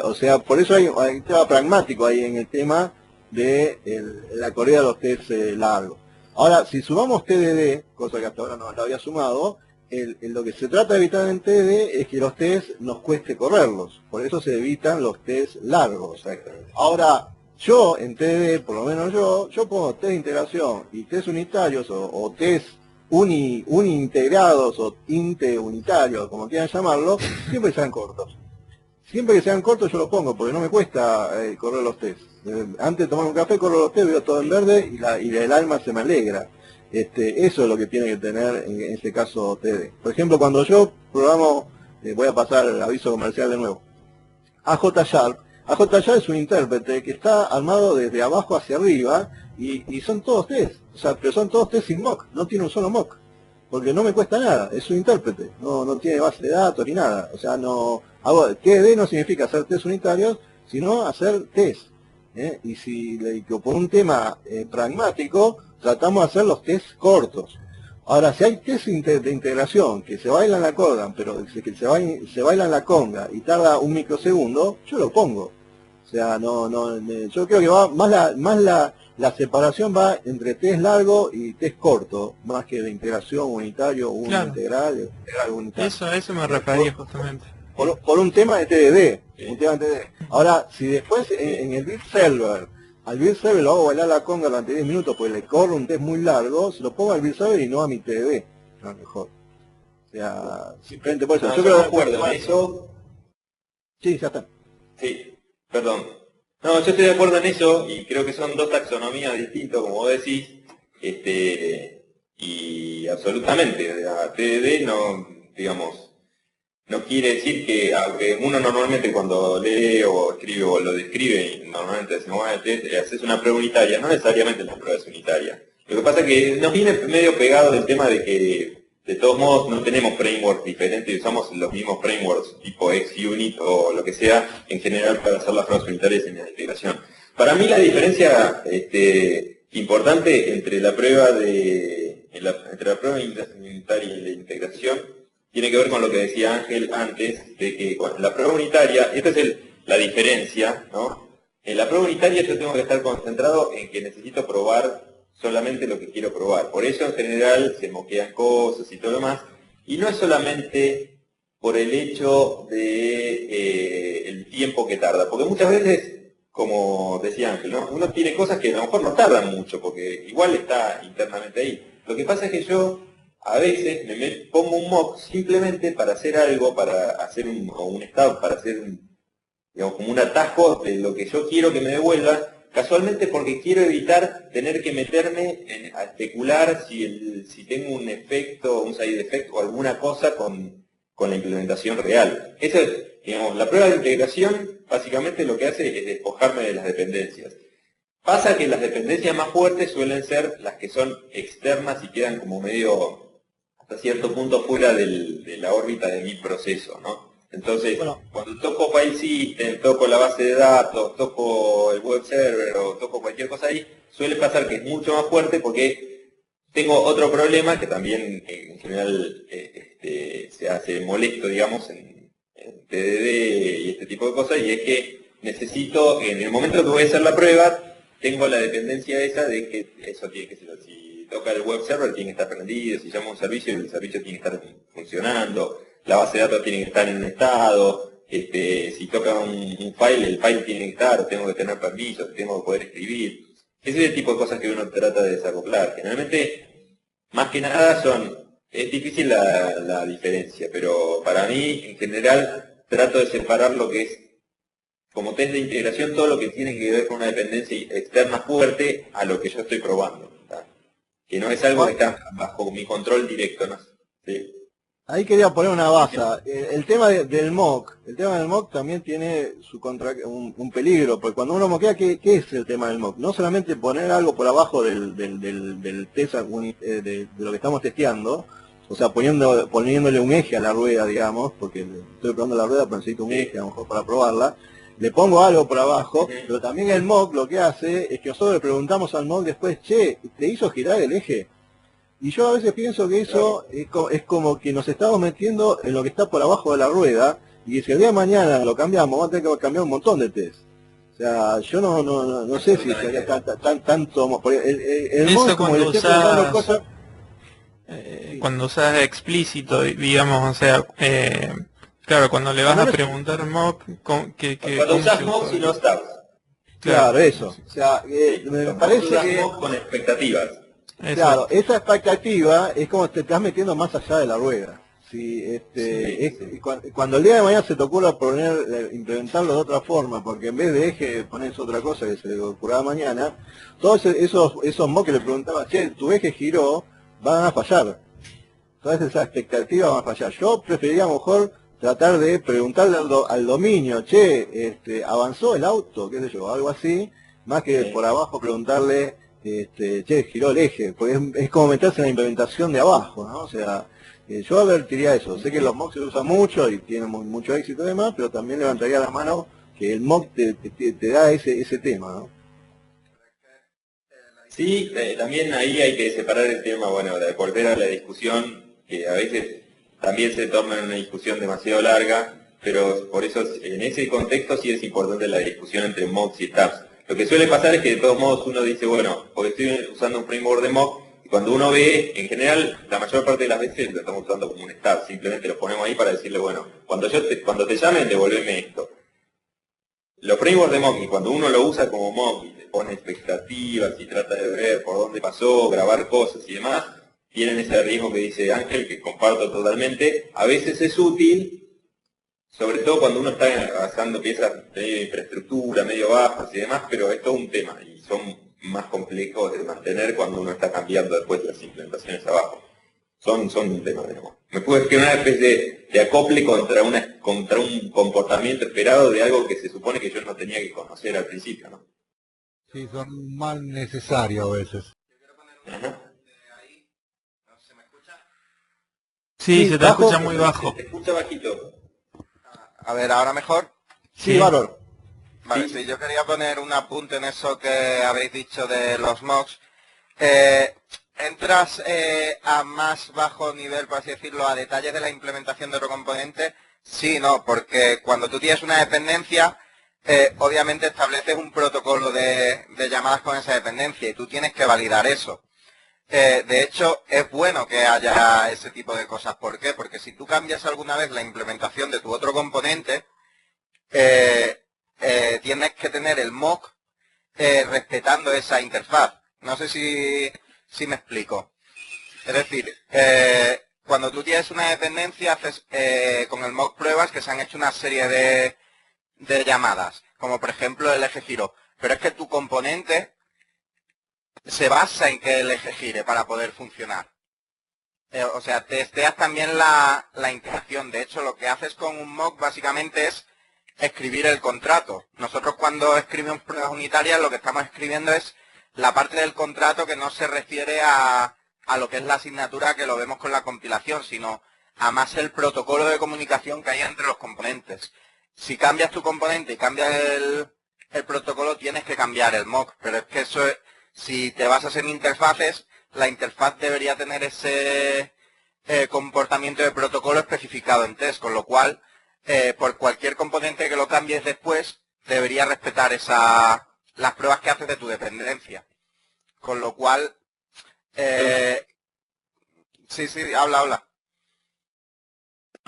O sea, por eso hay un tema pragmático ahí en el tema de la corrida de los test largos. Ahora, si sumamos TDD, cosa que hasta ahora no la había sumado, lo que se trata de evitar en TDD es que los test nos cueste correrlos. Por eso se evitan los test largos. Ahora, yo en TDD, por lo menos yo pongo test de integración y test unitarios o test unintegrados o unitarios, como quieran llamarlo, siempre sean cortos. Siempre que sean cortos yo los pongo, porque no me cuesta correr los test. Antes de tomar un café corro los test, veo todo en verde y el alma se me alegra. Eso es lo que tiene que tener en este caso TD. Por ejemplo, cuando yo programo, voy a pasar el aviso comercial de nuevo, AJ Sharp es un intérprete que está armado desde abajo hacia arriba y son todos test. O sea, pero son todos test sin mock, no tiene un solo mock. Porque no me cuesta nada, es un intérprete, no tiene base de datos ni nada. O sea, TD no significa hacer test unitarios, sino hacer test. Y si por un tema pragmático, tratamos de hacer los test cortos. Ahora, si hay test de integración que se bailan la conga, pero que se bailan la conga y tarda un microsegundo, yo lo pongo. O sea, yo creo que va más la separación va entre test largo y test corto, más que de integración unitario, Claro. integral unitario. A eso me refería justamente. Por un tema de TDD, un tema de TDD. Ahora, si después en el build server, al build server lo hago bailar la conga durante 10 minutos porque le corro un test muy largo, se lo pongo al build server y no a mi TDD, a lo mejor. O sea, simplemente por eso. No, yo yo creo me acuerdo en eso. Sí, ya está. Sí, perdón. No, yo estoy de acuerdo en eso y creo que son dos taxonomías distintas, como vos decís, y absolutamente, la TDD no, digamos, no quiere decir que, aunque uno normalmente cuando lee o escribe o lo describe, normalmente decimos, bueno, haces una prueba unitaria, no necesariamente la prueba es unitaria. Lo que pasa es que nos viene medio pegado el tema de que, de todos modos, no tenemos frameworks diferentes y usamos los mismos frameworks tipo XUnit o lo que sea en general para hacer las pruebas unitarias en la integración. Para mí la diferencia importante entre la prueba entre la prueba unitaria y la integración tiene que ver con lo que decía Ángel antes, de que la prueba unitaria, esta es la diferencia, ¿no? En la prueba unitaria yo tengo que estar concentrado en que necesito probar solamente lo que quiero probar. Por eso en general se moquean cosas y todo lo demás. Y no es solamente por el hecho de el tiempo que tarda. Porque muchas veces, como decía Ángel, ¿no? Uno tiene cosas que a lo mejor no tardan mucho, porque igual está internamente ahí. Lo que pasa es que yo a veces me pongo un mock simplemente para hacer algo, para hacer un estado, para hacer digamos, como un atajo de lo que yo quiero que me devuelva, casualmente porque quiero evitar tener que meterme a especular si tengo un efecto, un side effect o alguna cosa con la implementación real. Eso es, digamos, la prueba de integración básicamente lo que hace es despojarme de las dependencias. Pasa que las dependencias más fuertes suelen ser las que son externas y quedan como medio, hasta cierto punto, fuera de la órbita de mi proceso, ¿no? Entonces, cuando toco File System, toco la base de datos, toco el web server o toco cualquier cosa ahí, suele pasar que es mucho más fuerte porque tengo otro problema que también en general se hace molesto, digamos, en TDD y este tipo de cosas, y es que necesito, en el momento que voy a hacer la prueba, tengo la dependencia esa de que eso tiene que ser así. Si toca el web server tiene que estar prendido, si llama un servicio, el servicio tiene que estar funcionando. La base de datos tiene que estar en un estado, si toca un file, el file tiene que estar, tengo que tener permisos, tengo que poder escribir. Ese es el tipo de cosas que uno trata de desacoplar. Generalmente, más que nada es difícil la diferencia, pero para mí, en general, trato de separar lo que es, como test de integración, todo lo que tiene que ver con una dependencia externa fuerte a lo que yo estoy probando, ¿tá? Que no es algo que está bajo mi control directo, ¿no? Sí. Ahí quería poner una base. El tema del mock también tiene un peligro, porque cuando uno moquea, ¿qué es el tema del mock? No solamente poner algo por abajo del test de lo que estamos testeando, o sea, poniéndole un eje a la rueda, digamos, porque estoy probando la rueda, pero necesito un eje a lo mejor para probarla. Le pongo algo por abajo, pero también el mock lo que hace es que nosotros le preguntamos al mock después, che, ¿te hizo girar el eje? Y yo a veces pienso que eso es como que nos estamos metiendo en lo que está por abajo de la rueda, y si el día de mañana lo cambiamos, vamos a tener que cambiar un montón de test. O sea, yo no sé si sería tanto... El modo como le estoy preguntando cosas... Cuando usas explícito, digamos, o sea, claro, cuando le vas a preguntar mock, cuando usas mock y no stubs. Claro, eso. O sea, me parece que... Mock con expectativas. Claro, esa expectativa es como te estás metiendo más allá de la rueda. Cuando el día de mañana se te ocurra implementarlo de otra forma, porque en vez de eje pones otra cosa que se le ocurra mañana, todos esos mocks que le preguntaban, che, tu eje giró, van a fallar. Todas esas expectativas van a fallar. Yo preferiría a lo mejor tratar de preguntarle al dominio, che, avanzó el auto, qué sé yo, algo así, más que por abajo preguntarle, che, giró el eje, porque es como meterse en la implementación de abajo, ¿no? O sea, yo advertiría eso. Sé que los mocks se usan mucho y tienen mucho éxito y demás, pero también levantaría la mano que el mock te da ese tema, ¿no? Sí, también ahí hay que separar el tema, bueno, de volver a la discusión, que a veces también se torna en una discusión demasiado larga, pero por eso en ese contexto sí es importante la discusión entre mocks y stubs. Lo que suele pasar es que de todos modos uno dice, bueno, porque estoy usando un framework de mock, y cuando uno ve, en general, la mayor parte de las veces lo estamos usando como un stub, simplemente lo ponemos ahí para decirle, bueno, cuando te llamen, devolveme esto. Los frameworks de mock, y cuando uno lo usa como mock y te pone expectativas y trata de ver por dónde pasó, grabar cosas y demás, tienen ese riesgo que dice Ángel, que comparto totalmente. A veces es útil, sobre todo cuando uno está avanzando piezas de infraestructura, medio bajas y demás, pero es todo un tema y son más complejos de mantener cuando uno está cambiando después las implementaciones abajo. Son un tema, digamos. Me puedo que una especie de acople contra un comportamiento esperado de algo que se supone que yo no tenía que conocer al principio, ¿no? Sí, son mal necesarios a veces. Ajá. Sí, se te escucha muy bajo. Se te escucha bajito. A ver, ¿ahora mejor? Sí, bárbaro. Vale, sí, yo quería poner un apunte en eso que habéis dicho de los mocks. ¿Entras a más bajo nivel, por así decirlo, a detalles de la implementación de otro componente? Sí, no, porque cuando tú tienes una dependencia, obviamente estableces un protocolo de llamadas con esa dependencia y tú tienes que validar eso. De hecho, es bueno que haya ese tipo de cosas. ¿Por qué? Porque si tú cambias alguna vez la implementación de tu otro componente, tienes que tener el mock respetando esa interfaz. No sé si me explico. Es decir, cuando tú tienes una dependencia, haces con el mock pruebas que se han hecho una serie de llamadas, como por ejemplo el eje giro. Pero es que tu componente se basa en que el eje gire para poder funcionar. O sea, testeas también la integración. De hecho, lo que haces con un mock básicamente es escribir el contrato. Nosotros cuando escribimos pruebas unitarias lo que estamos escribiendo es la parte del contrato que no se refiere a lo que es la asignatura que lo vemos con la compilación, sino a más el protocolo de comunicación que hay entre los componentes. Si cambias tu componente y cambias el protocolo, tienes que cambiar el mock, pero es que eso es, si te basas en interfaces, la interfaz debería tener ese comportamiento de protocolo especificado en test, con lo cual, por cualquier componente que lo cambies después, debería respetar las pruebas que haces de tu dependencia. Con lo cual, sí, habla.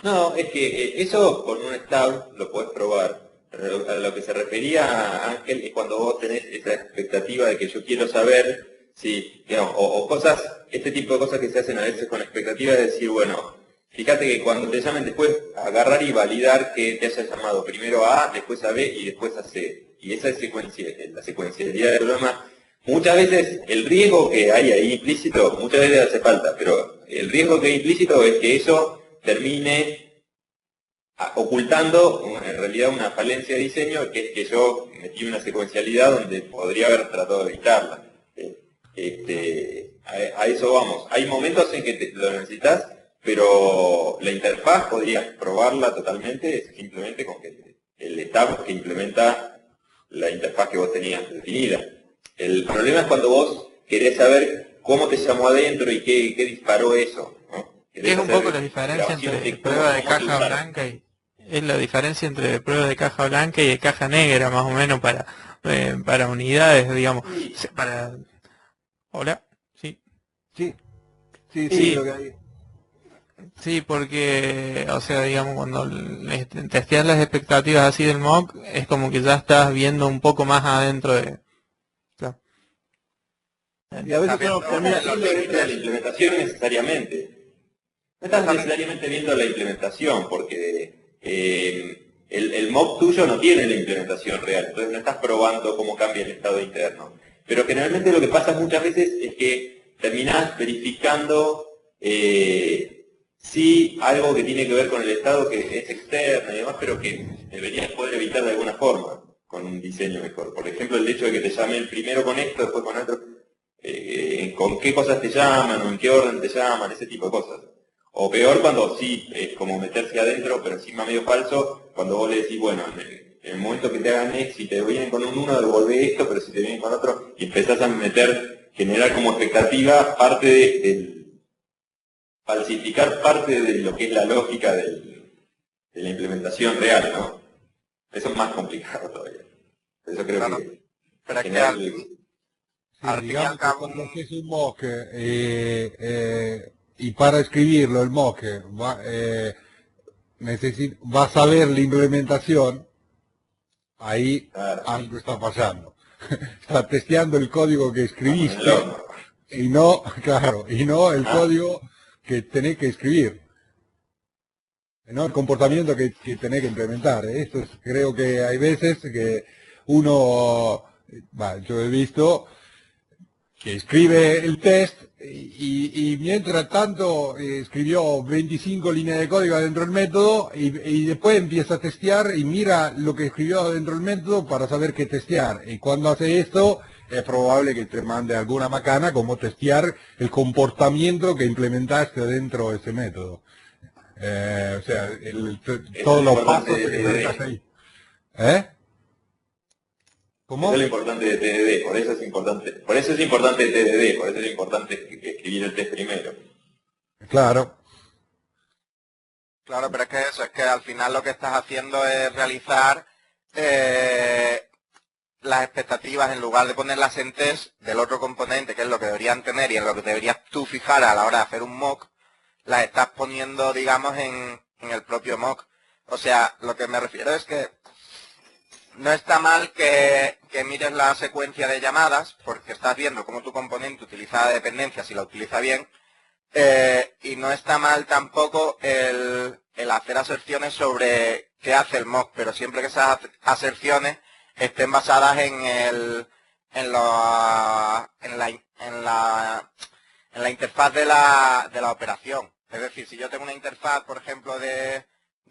No, es que eso con un stub lo puedes probar. Pero a lo que se refería Ángel es cuando vos tenés esa expectativa de que yo quiero saber si, digamos, o cosas, este tipo de cosas que se hacen a veces con expectativa de decir, bueno, fíjate que cuando te llamen después, agarrar y validar que te haya llamado primero a A, después a B y después a C. Y esa es la secuencialidad del programa. Muchas veces el riesgo que hay ahí implícito, muchas veces hace falta, pero el riesgo que hay implícito es que eso termine ocultando en realidad una falencia de diseño, que es que yo metí una secuencialidad donde podría haber tratado de evitarla. A eso vamos. Hay momentos en que lo necesitas, pero la interfaz podrías probarla totalmente simplemente con que el stub que implementa la interfaz que vos tenías definida. El problema es cuando vos querés saber cómo te llamó adentro y qué disparó eso, ¿no? Es un poco la diferencia entre prueba de caja blanca y es la diferencia entre prueba de caja blanca y de caja negra, más o menos para unidades, digamos. Para hola, sí. Sí, lo que hay. Sí, porque, o sea, digamos, cuando testeas las expectativas así del mock, es como que ya estás viendo un poco más adentro de... Claro. Y a veces uno termina No la implementación necesariamente. No estás necesariamente viendo la implementación, porque el mock tuyo no tiene la implementación real, entonces no estás probando cómo cambia el estado interno. Pero generalmente lo que pasa muchas veces es que terminás verificando sí algo que tiene que ver con el estado que es externo y demás, pero que deberías poder evitar de alguna forma, con un diseño mejor. Por ejemplo, el hecho de que te llamen primero con esto, después con otro, con qué cosas te llaman o en qué orden te llaman, ese tipo de cosas. O peor cuando sí, es como meterse adentro, pero encima medio falso, cuando vos le decís, bueno, en el momento que te hagan next, si te vienen con un 1, devolvé esto, pero si te vienen con otro, y empezás a meter generar como expectativa falsificar parte de lo que es la lógica de la implementación real, ¿no? Eso es más complicado todavía. Eso creo Claro. que Pero es que generar al fin y al Digamos que cabo, cuando haces un mock y para escribirlo el mock vas a ver la implementación, ahí Claro. algo está pasando. Está testeando el código que escribiste No. y no, claro, y no el Ah. código que tenés que escribir. No el comportamiento que tenés que implementar. Esto creo que hay veces que uno, yo he visto que escribe el test y mientras tanto escribió 25 líneas de código dentro del método y después empieza a testear y mira lo que escribió dentro del método para saber qué testear. Y cuando hace esto es probable que te mande alguna macana como testear el comportamiento que implementaste dentro de ese método. O sea, todos los pasos que implementas ahí. ¿Cómo? Eso es lo importante de TDD, por eso es importante. Por eso es importante TDD, por eso es importante escribir el test primero. Claro. claro, pero es que eso, es que al final lo que estás haciendo es realizar las expectativas en lugar de ponerlas en test del otro componente, que es lo que deberían tener y en lo que deberías tú fijar a la hora de hacer un mock, las estás poniendo, digamos, en el propio mock. O sea, lo que me refiero es que no está mal que mires la secuencia de llamadas, porque estás viendo cómo tu componente utiliza la dependencia, si la utiliza bien, y no está mal tampoco el hacer aserciones sobre qué hace el mock, pero siempre que esas aserciones estén basadas en la interfaz de la operación. Es decir, si yo tengo una interfaz, por ejemplo, de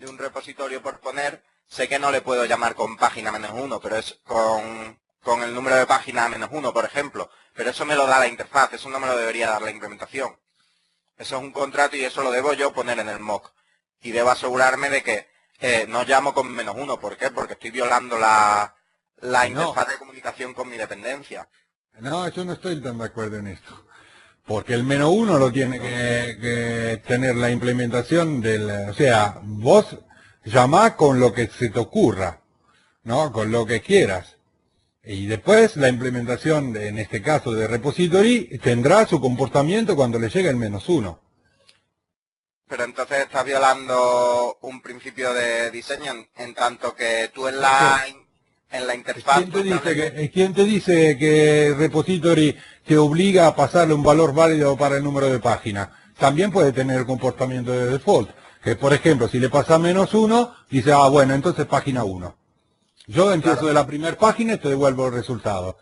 un repositorio por poner, sé que no le puedo llamar con página -1, pero es con el número de página -1, por ejemplo. Pero eso me lo da la interfaz, eso no me lo debería dar la implementación. Eso es un contrato y eso lo debo yo poner en el mock. Y debo asegurarme de que no llamo con -1. ¿Por qué? Porque estoy violando la interfaz de comunicación con mi dependencia. No, yo no estoy tan de acuerdo en esto. Porque el -1 lo tiene que tener la implementación o sea, vos llamás con lo que se te ocurra, ¿no? Con lo que quieras. Y después la implementación, en este caso de repository, tendrá su comportamiento cuando le llegue el -1. Pero entonces estás violando un principio de diseño en tanto que tú en la interfaz... ¿Quién te dice que el repository te obliga a pasarle un valor válido para el número de página? También puede tener el comportamiento de default. Que por ejemplo, si le pasa -1, dice, bueno, entonces página 1. Yo empiezo de la primera página y te devuelvo el resultado.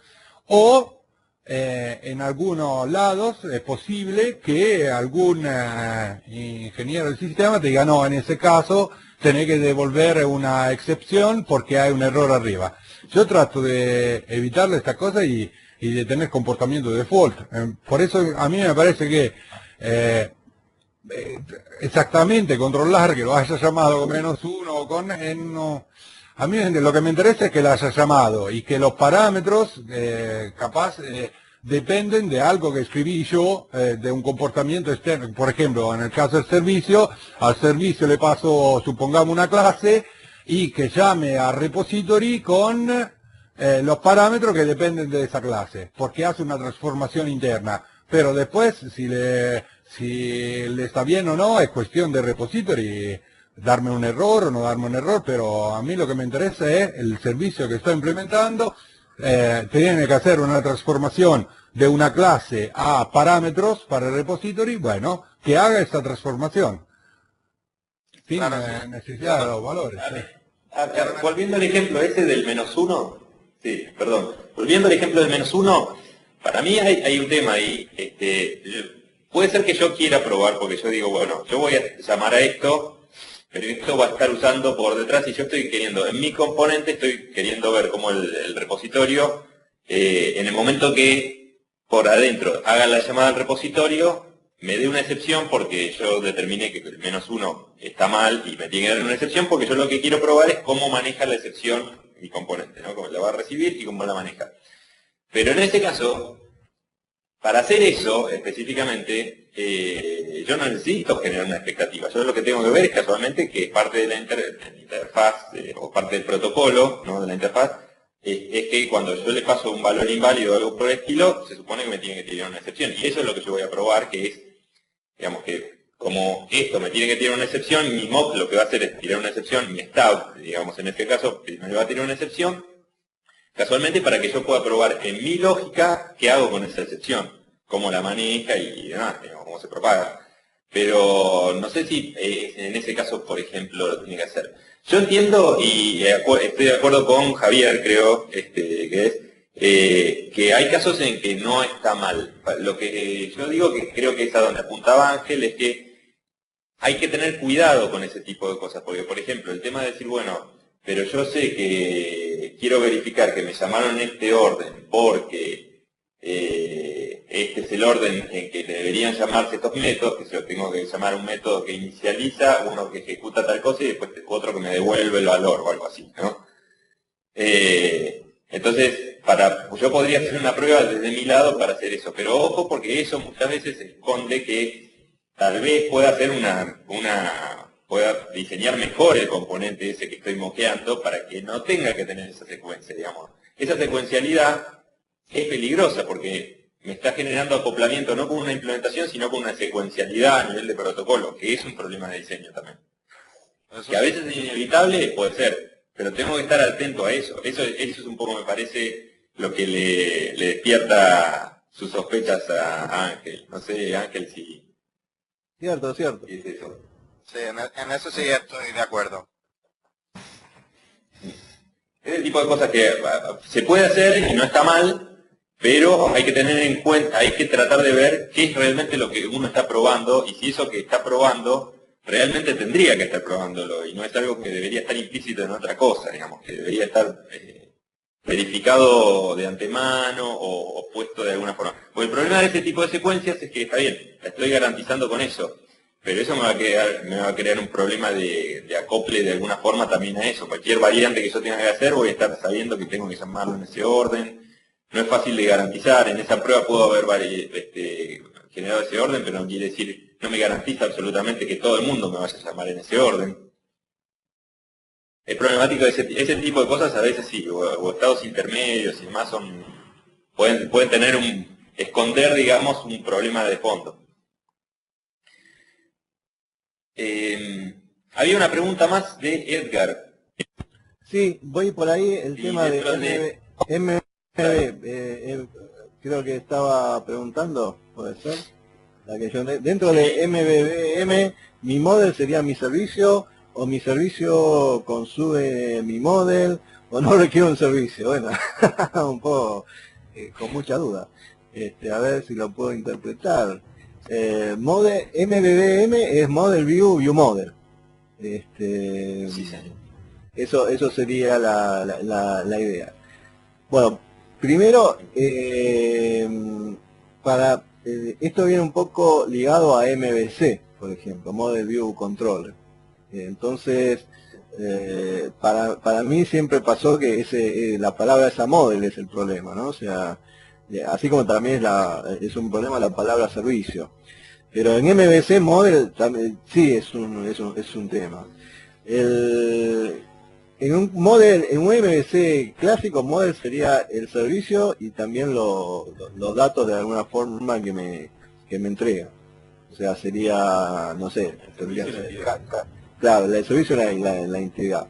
O en algunos lados es posible que algún ingeniero del sistema te diga, no, en ese caso tenés que devolver una excepción porque hay un error arriba. Yo trato de evitarle esta cosa y de tener comportamiento default. Por eso a mí me parece que exactamente controlar que lo haya llamado con -1 o con no. A mí lo que me interesa es que lo haya llamado y que los parámetros capaz dependen de algo que escribí yo, de un comportamiento externo. Por ejemplo, en el caso del servicio, al servicio le paso, supongamos, una clase y que llame a repository con los parámetros que dependen de esa clase, porque hace una transformación interna. Pero después, si le está bien o no, es cuestión de repository, darme un error o no darme un error, pero a mí lo que me interesa es el servicio que estoy implementando, tiene que hacer una transformación de una clase a parámetros para el repository, bueno, que haga esa transformación, sin necesidad de los valores. Volviendo al ejemplo ese del -1, sí, perdón, volviendo al ejemplo del -1, para mí hay un tema ahí, puede ser que yo quiera probar, porque yo digo, bueno, yo voy a llamar a esto, pero esto va a estar usando por detrás y yo estoy queriendo, en mi componente estoy queriendo ver cómo el repositorio, en el momento que por adentro haga la llamada al repositorio, me dé una excepción porque yo determiné que el -1 está mal y me tiene que dar una excepción porque yo lo que quiero probar es cómo maneja la excepción mi componente, ¿no? Cómo la va a recibir y cómo la maneja. Pero en este caso, Para hacer eso, específicamente, yo no necesito generar una expectativa. Yo lo que tengo que ver es casualmente que parte de la interfaz o parte del protocolo, ¿no?, de la interfaz, es que cuando yo le paso un valor inválido o algo por el estilo, se supone que me tiene que tirar una excepción. Y eso es lo que yo voy a probar, que es, digamos que, como esto me tiene que tirar una excepción, mi mock lo que va a hacer es tirar una excepción, mi stub, digamos en este caso, me va a tirar una excepción, casualmente para que yo pueda probar en mi lógica qué hago con esa excepción, cómo la maneja y demás, digamos, cómo se propaga. Pero no sé si en ese caso, por ejemplo, lo tiene que hacer. Yo entiendo y estoy de acuerdo con Javier, creo, que es que hay casos en que no está mal. Lo que yo digo, que creo que es a donde apuntaba Ángel, es que hay que tener cuidado con ese tipo de cosas, porque por ejemplo, el tema de decir, bueno, pero yo sé que quiero verificar que me llamaron en este orden porque este es el orden en que deberían llamarse estos métodos, que yo tengo que llamar un método que inicializa, uno que ejecuta tal cosa y después otro que me devuelve el valor o algo así, ¿no? Entonces, yo podría hacer una prueba desde mi lado para hacer eso, pero ojo porque eso muchas veces esconde que tal vez pueda hacer pueda diseñar mejor el componente ese que estoy moqueando para que no tenga que tener esa secuencia, digamos. Esa secuencialidad es peligrosa porque me está generando acoplamiento no con una implementación, sino con una secuencialidad a nivel de protocolo, que es un problema de diseño también. Que a veces es inevitable, puede ser, pero tengo que estar atento a eso. Eso es un poco, me parece, lo que le despierta sus sospechas a Ángel. No sé, Ángel, si... Cierto, cierto. ¿Qué es eso? Sí, en eso sí estoy de acuerdo. Es el tipo de cosas que se puede hacer y no está mal, pero hay que tener en cuenta, hay que tratar de ver qué es realmente lo que uno está probando y si eso que está probando realmente tendría que estar probándolo y no es algo que debería estar implícito en otra cosa, digamos, que debería estar verificado de antemano o puesto de alguna forma. Porque el problema de este tipo de secuencias es que está bien, la estoy garantizando con eso, pero eso me va a crear un problema de acople de alguna forma también a eso. Cualquier variante que yo tenga que hacer voy a estar sabiendo que tengo que llamarlo en ese orden. No es fácil de garantizar, en esa prueba puedo haber generado ese orden, pero no quiere decir, no me garantiza absolutamente que todo el mundo me vaya a llamar en ese orden. Es problemático ese tipo de cosas a veces sí, o estados intermedios y demás pueden tener esconder, digamos, un problema de fondo. Había una pregunta más de Edgar. Sí, voy por ahí, el Y tema dentro de MVB, creo que estaba preguntando, puede ser, dentro de MVVM, mi model sería mi servicio, o mi servicio consume mi model, o no requiere un servicio. Bueno, un poco con mucha duda. A ver si lo puedo interpretar. MVVM es Model View View Model. Sí, señor. Eso sería la idea. Bueno, primero, esto viene un poco ligado a MVC, por ejemplo, Model View Controller. Entonces, para mí siempre pasó que la palabra esa model es el problema, ¿no? O sea, así como también es un problema la palabra servicio. Pero en MVC model también, sí es un tema. En un MVC clásico, model sería el servicio y también los datos de alguna forma que me entrega. O sea, sería, no sé, claro, el servicio y la entidad.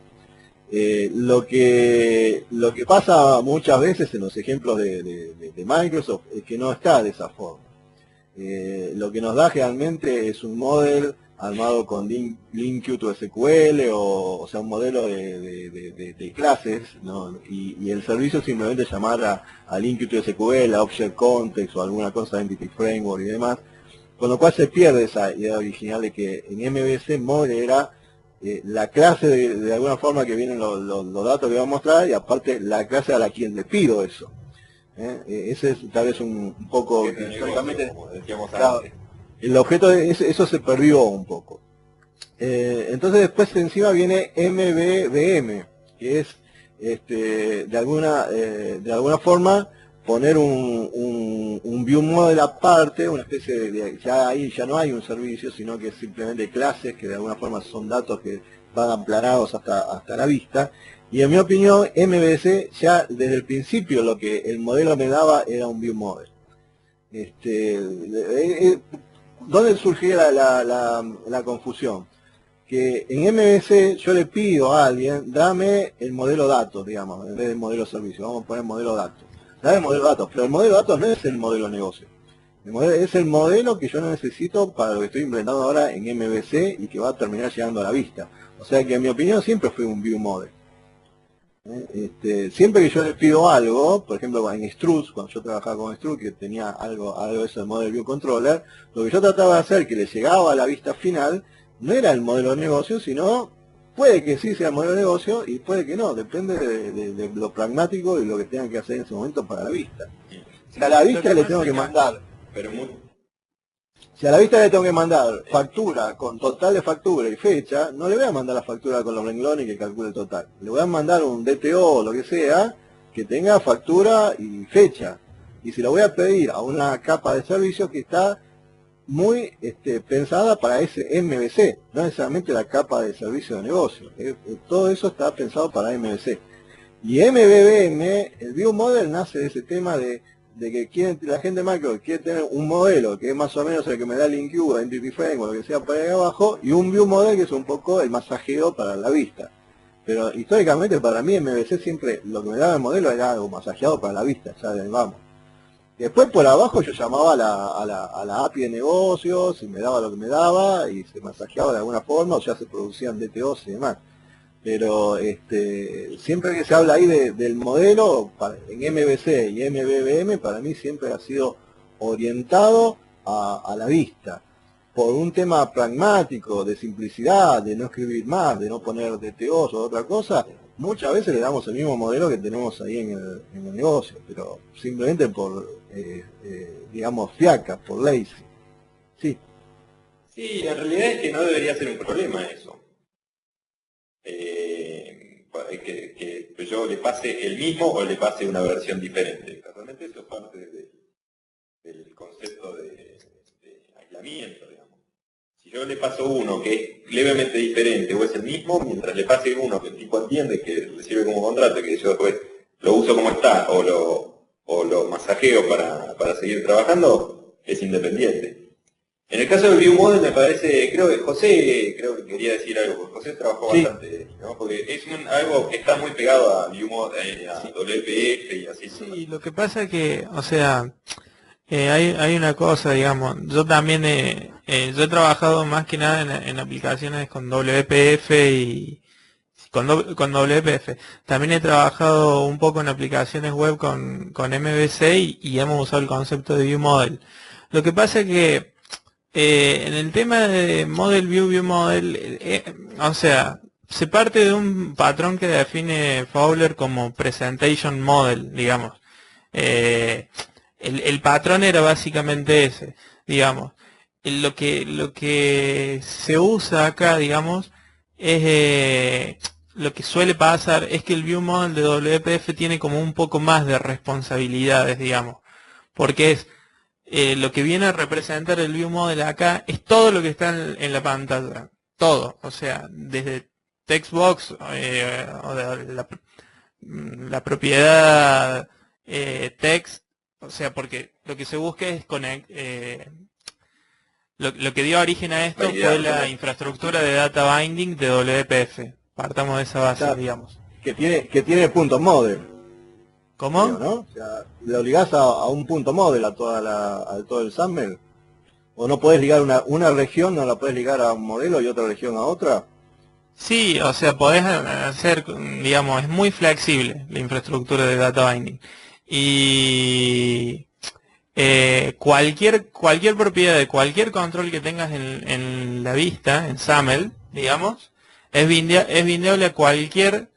Lo que pasa muchas veces en los ejemplos de Microsoft es que no está de esa forma. Lo que nos da realmente es un model armado con LINQ to SQL, o sea, un modelo de clases, ¿no? Y el servicio simplemente llamar a LINQ to SQL, a Object Context o alguna cosa, Entity Framework y demás, con lo cual se pierde esa idea original de que en MVC model era la clase de alguna forma que vienen los datos que va a mostrar, y aparte la clase a la quien le pido eso. Ese es tal vez un poco históricamente, como decíamos claro, antes. el objeto de eso se perdió un poco. Entonces después encima viene MVVM, que es de alguna forma poner un view model aparte, una especie de, ya ahí ya no hay un servicio, sino que es simplemente clases que de alguna forma son datos que van amplanados hasta la vista. Y en mi opinión, MVC ya desde el principio lo que el modelo me daba era un view model. ¿Dónde surgía la confusión? Que en MVC yo le pido a alguien, dame el modelo datos, digamos, en vez del modelo servicio, vamos a poner modelo datos. Dame el modelo datos, pero el modelo datos no es el modelo negocio. Es el modelo que yo necesito para lo que estoy implementando ahora en MVC y que va a terminar llegando a la vista. O sea que en mi opinión siempre fue un view model. Siempre que yo le pido algo, por ejemplo en Struts, cuando yo trabajaba con Struts, que tenía algo de eso de Model View Controller, lo que yo trataba de hacer que le llegaba a la vista final no era el modelo de negocio, sino puede que sí sea el modelo de negocio y puede que no, depende de lo pragmático y lo que tengan que hacer en ese momento para la vista. Si a la vista le tengo que mandar, si a la vista le tengo que mandar factura con total de factura y fecha, no le voy a mandar la factura con los renglones y que calcule el total. Le voy a mandar un DTO o lo que sea que tenga factura y fecha. Y si lo voy a pedir a una capa de servicio que está muy pensada para ese MVC, no necesariamente la capa de servicio de negocio. Todo eso está pensado para MVC. Y MVVM, el View Model nace de ese tema de que la gente macro quiere tener un modelo que es más o menos el que me da el InQ, Entity Frame o lo que sea por ahí abajo, y un View Model que es un poco el masajeo para la vista. Pero históricamente para mí MVC siempre lo que me daba el modelo era algo masajeado para la vista, ya vamos. Después por abajo yo llamaba a la API de negocios y me daba lo que me daba y se masajeaba de alguna forma o ya se producían DTOs y demás. Pero siempre que se habla ahí del modelo, en MVC y MVVM, para mí siempre ha sido orientado a la vista. Por un tema pragmático, de simplicidad, de no escribir más, de no poner DTOs o otra cosa, muchas veces le damos el mismo modelo que tenemos ahí en el negocio, pero simplemente por, digamos, fiaca, por lazy. Sí. Sí, en realidad es que no debería ser un problema eso. Que yo le pase el mismo o le pase una versión diferente. Realmente eso es parte del concepto de aislamiento, digamos. Si yo le paso uno que es levemente diferente o es el mismo, mientras le pase uno que el tipo entiende que le sirve como contrato y que yo después lo uso como está o lo masajeo para seguir trabajando, es independiente. En el caso del View Model me parece, creo que José quería decir algo, porque José trabajó bastante, ¿no? Porque es algo que está muy pegado a View Model, a WPF y así. Sí, lo que pasa es que, o sea, hay una cosa, digamos, yo también yo he trabajado más que nada en aplicaciones con WPF y con WPF. También he trabajado un poco en aplicaciones web con MVC y hemos usado el concepto de View Model. Lo que pasa es que en el tema de Model View Model, o sea, se parte de un patrón que define Fowler como Presentation Model, digamos. El patrón era básicamente ese, digamos. Lo que se usa acá, digamos, es lo que suele pasar es que el View Model de WPF tiene como un poco más de responsabilidades, digamos, porque es lo que viene a representar el View Model acá es todo lo que está en la pantalla, todo, o sea, desde textbox o de la propiedad text, o sea, porque lo que se busca es lo que dio origen a esto fue la infraestructura de data binding de WPF. Partamos de esa base, digamos. Que tiene puntos model. ¿Cómo? ¿No? O sea, le obligás a un punto model a todo el SAML. ¿O no podés ligar una región, no la podés ligar a un modelo y otra región a otra? Sí, o sea, podés hacer, digamos, es muy flexible la infraestructura de data binding. Y cualquier propiedad de cualquier control que tengas en la vista, en SAML, digamos, es bindeable a cualquier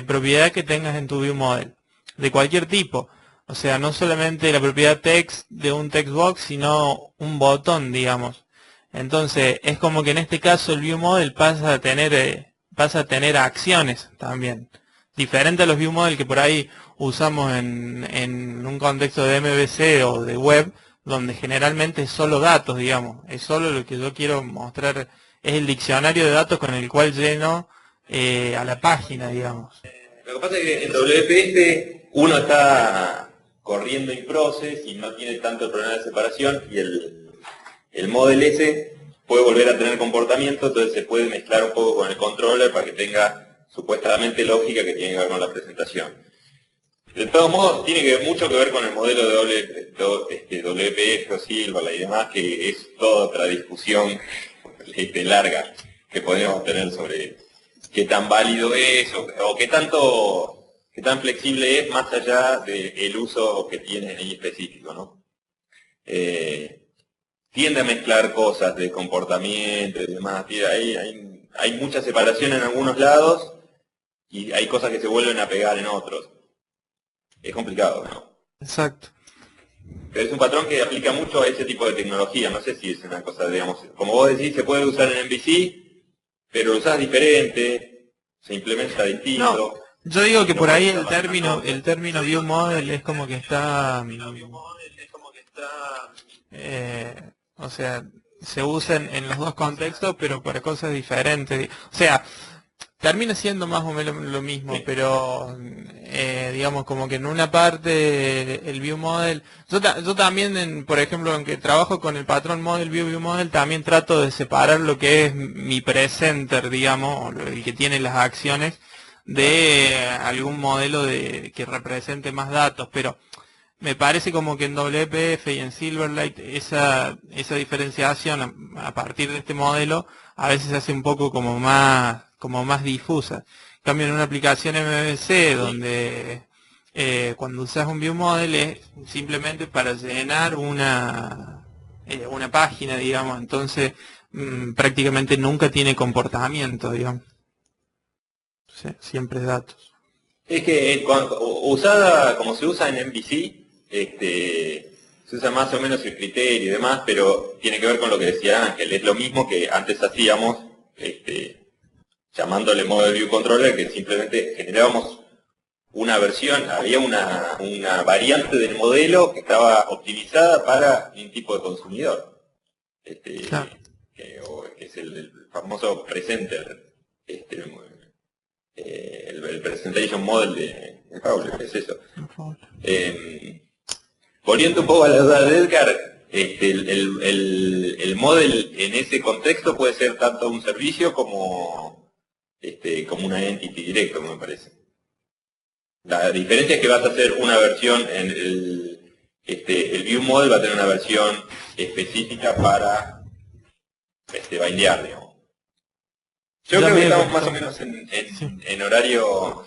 propiedad que tengas en tu View Model, de cualquier tipo. O sea, no solamente la propiedad text de un textbox, sino un botón, digamos. Entonces, es como que en este caso el View Model pasa a tener acciones también. diferente a los view model que por ahí usamos en un contexto de MVC o de web, donde generalmente es solo datos, digamos, es solo lo que yo quiero mostrar, es el diccionario de datos con el cual lleno a la página, digamos. Lo que pasa es que en WPF uno está corriendo in process y no tiene tanto el problema de separación, y el model ese puede volver a tener comportamiento, entonces se puede mezclar un poco con el controller para que tenga supuestamente lógica que tiene que ver con la presentación. De todos modos, tiene mucho que ver con el modelo de WPF o Silverlight y demás, que es toda otra discusión larga que podemos tener sobre qué tan válido es o qué tan flexible es más allá del uso que tiene ahí específico, ¿no? Tiende a mezclar cosas de comportamiento y demás. Hay mucha separación en algunos lados y hay cosas que se vuelven a pegar en otros. Es complicado, ¿no? Exacto. Pero es un patrón que aplica mucho a ese tipo de tecnología. No sé si es una cosa, digamos, como vos decís, se puede usar en MVC, pero lo usás diferente, se implementa distinto. No, yo digo que por ahí el término view model es como que está, o sea, se usa en los dos contextos, pero para cosas diferentes. O sea, termina siendo más o menos lo mismo, pero digamos como que en una parte el view model, yo también, por ejemplo, aunque trabajo con el patrón model view model, también trato de separar lo que es mi presenter, digamos, el que tiene las acciones, de algún modelo que represente más datos, pero me parece como que en WPF y en Silverlight esa diferenciación a partir de este modelo a veces se hace un poco como más difusa. En cambio, en una aplicación MVC donde cuando usas un view model es simplemente para llenar una página, digamos, entonces prácticamente nunca tiene comportamiento, digamos. Sí, siempre es datos. Es que usada como se usa en MVC, se usa más o menos el criterio y demás, pero tiene que ver con lo que decía Ángel. Es lo mismo que antes hacíamos, llamándole Model View Controller, que simplemente generábamos una versión, había una variante del modelo que estaba optimizada para un tipo de consumidor, Claro. que es el famoso presenter, el presentation model de Fowler, es eso. Volviendo un poco a la duda de Edgar, el model en ese contexto puede ser tanto un servicio como una entity directo, me parece. La diferencia es que vas a hacer una versión, el view model va a tener una versión específica para bindear, digamos. Yo creo que estamos más o menos en horario,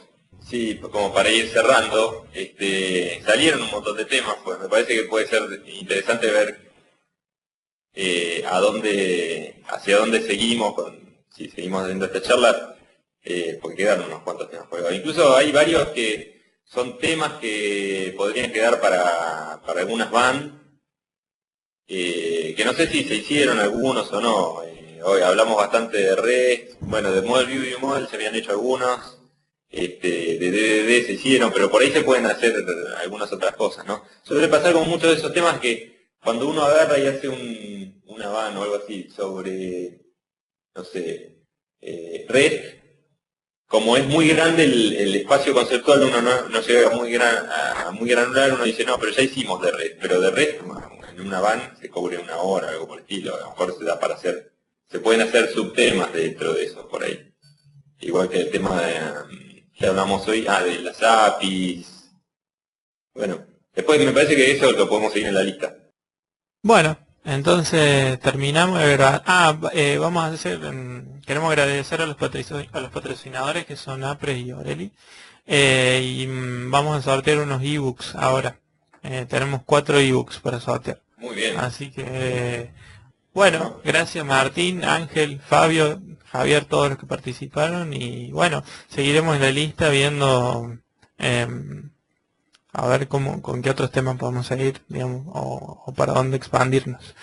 sí, como para ir cerrando. Salieron un montón de temas, pues me parece que puede ser interesante ver hacia dónde seguimos, si seguimos haciendo esta charla, porque quedaron unos cuantos temas por ahí. Incluso hay varios que son temas que podrían quedar para algunas van, que no sé si se hicieron algunos o no. Hoy hablamos bastante de REST, bueno, de Model View y Model se habían hecho algunos, de DDD se hicieron, pero por ahí se pueden hacer algunas otras cosas, ¿no? Suele pasar con muchos de esos temas que cuando uno agarra y hace una van o algo así sobre, no sé, REST, como es muy grande el espacio conceptual, uno no llega muy granular, uno dice, no, pero ya hicimos de REST, pero de REST en una van se cubre una hora, algo por el estilo, a lo mejor se da para hacer, se pueden hacer subtemas dentro de eso, por ahí. Igual que el tema que hablamos hoy, de las APIs. Bueno, después me parece que eso lo podemos seguir en la lista. Bueno, entonces terminamos de grabar. Vamos a hacer, queremos agradecer a los patrocinadores que son Apres y Aureli. Y vamos a sortear unos ebooks ahora. Tenemos 4 ebooks para sortear. Muy bien. Así que, bueno, gracias Martín, Ángel, Fabio, Javier, todos los que participaron. Y bueno, seguiremos en la lista viendo a ver con qué otros temas podemos seguir, digamos, o para dónde expandirnos.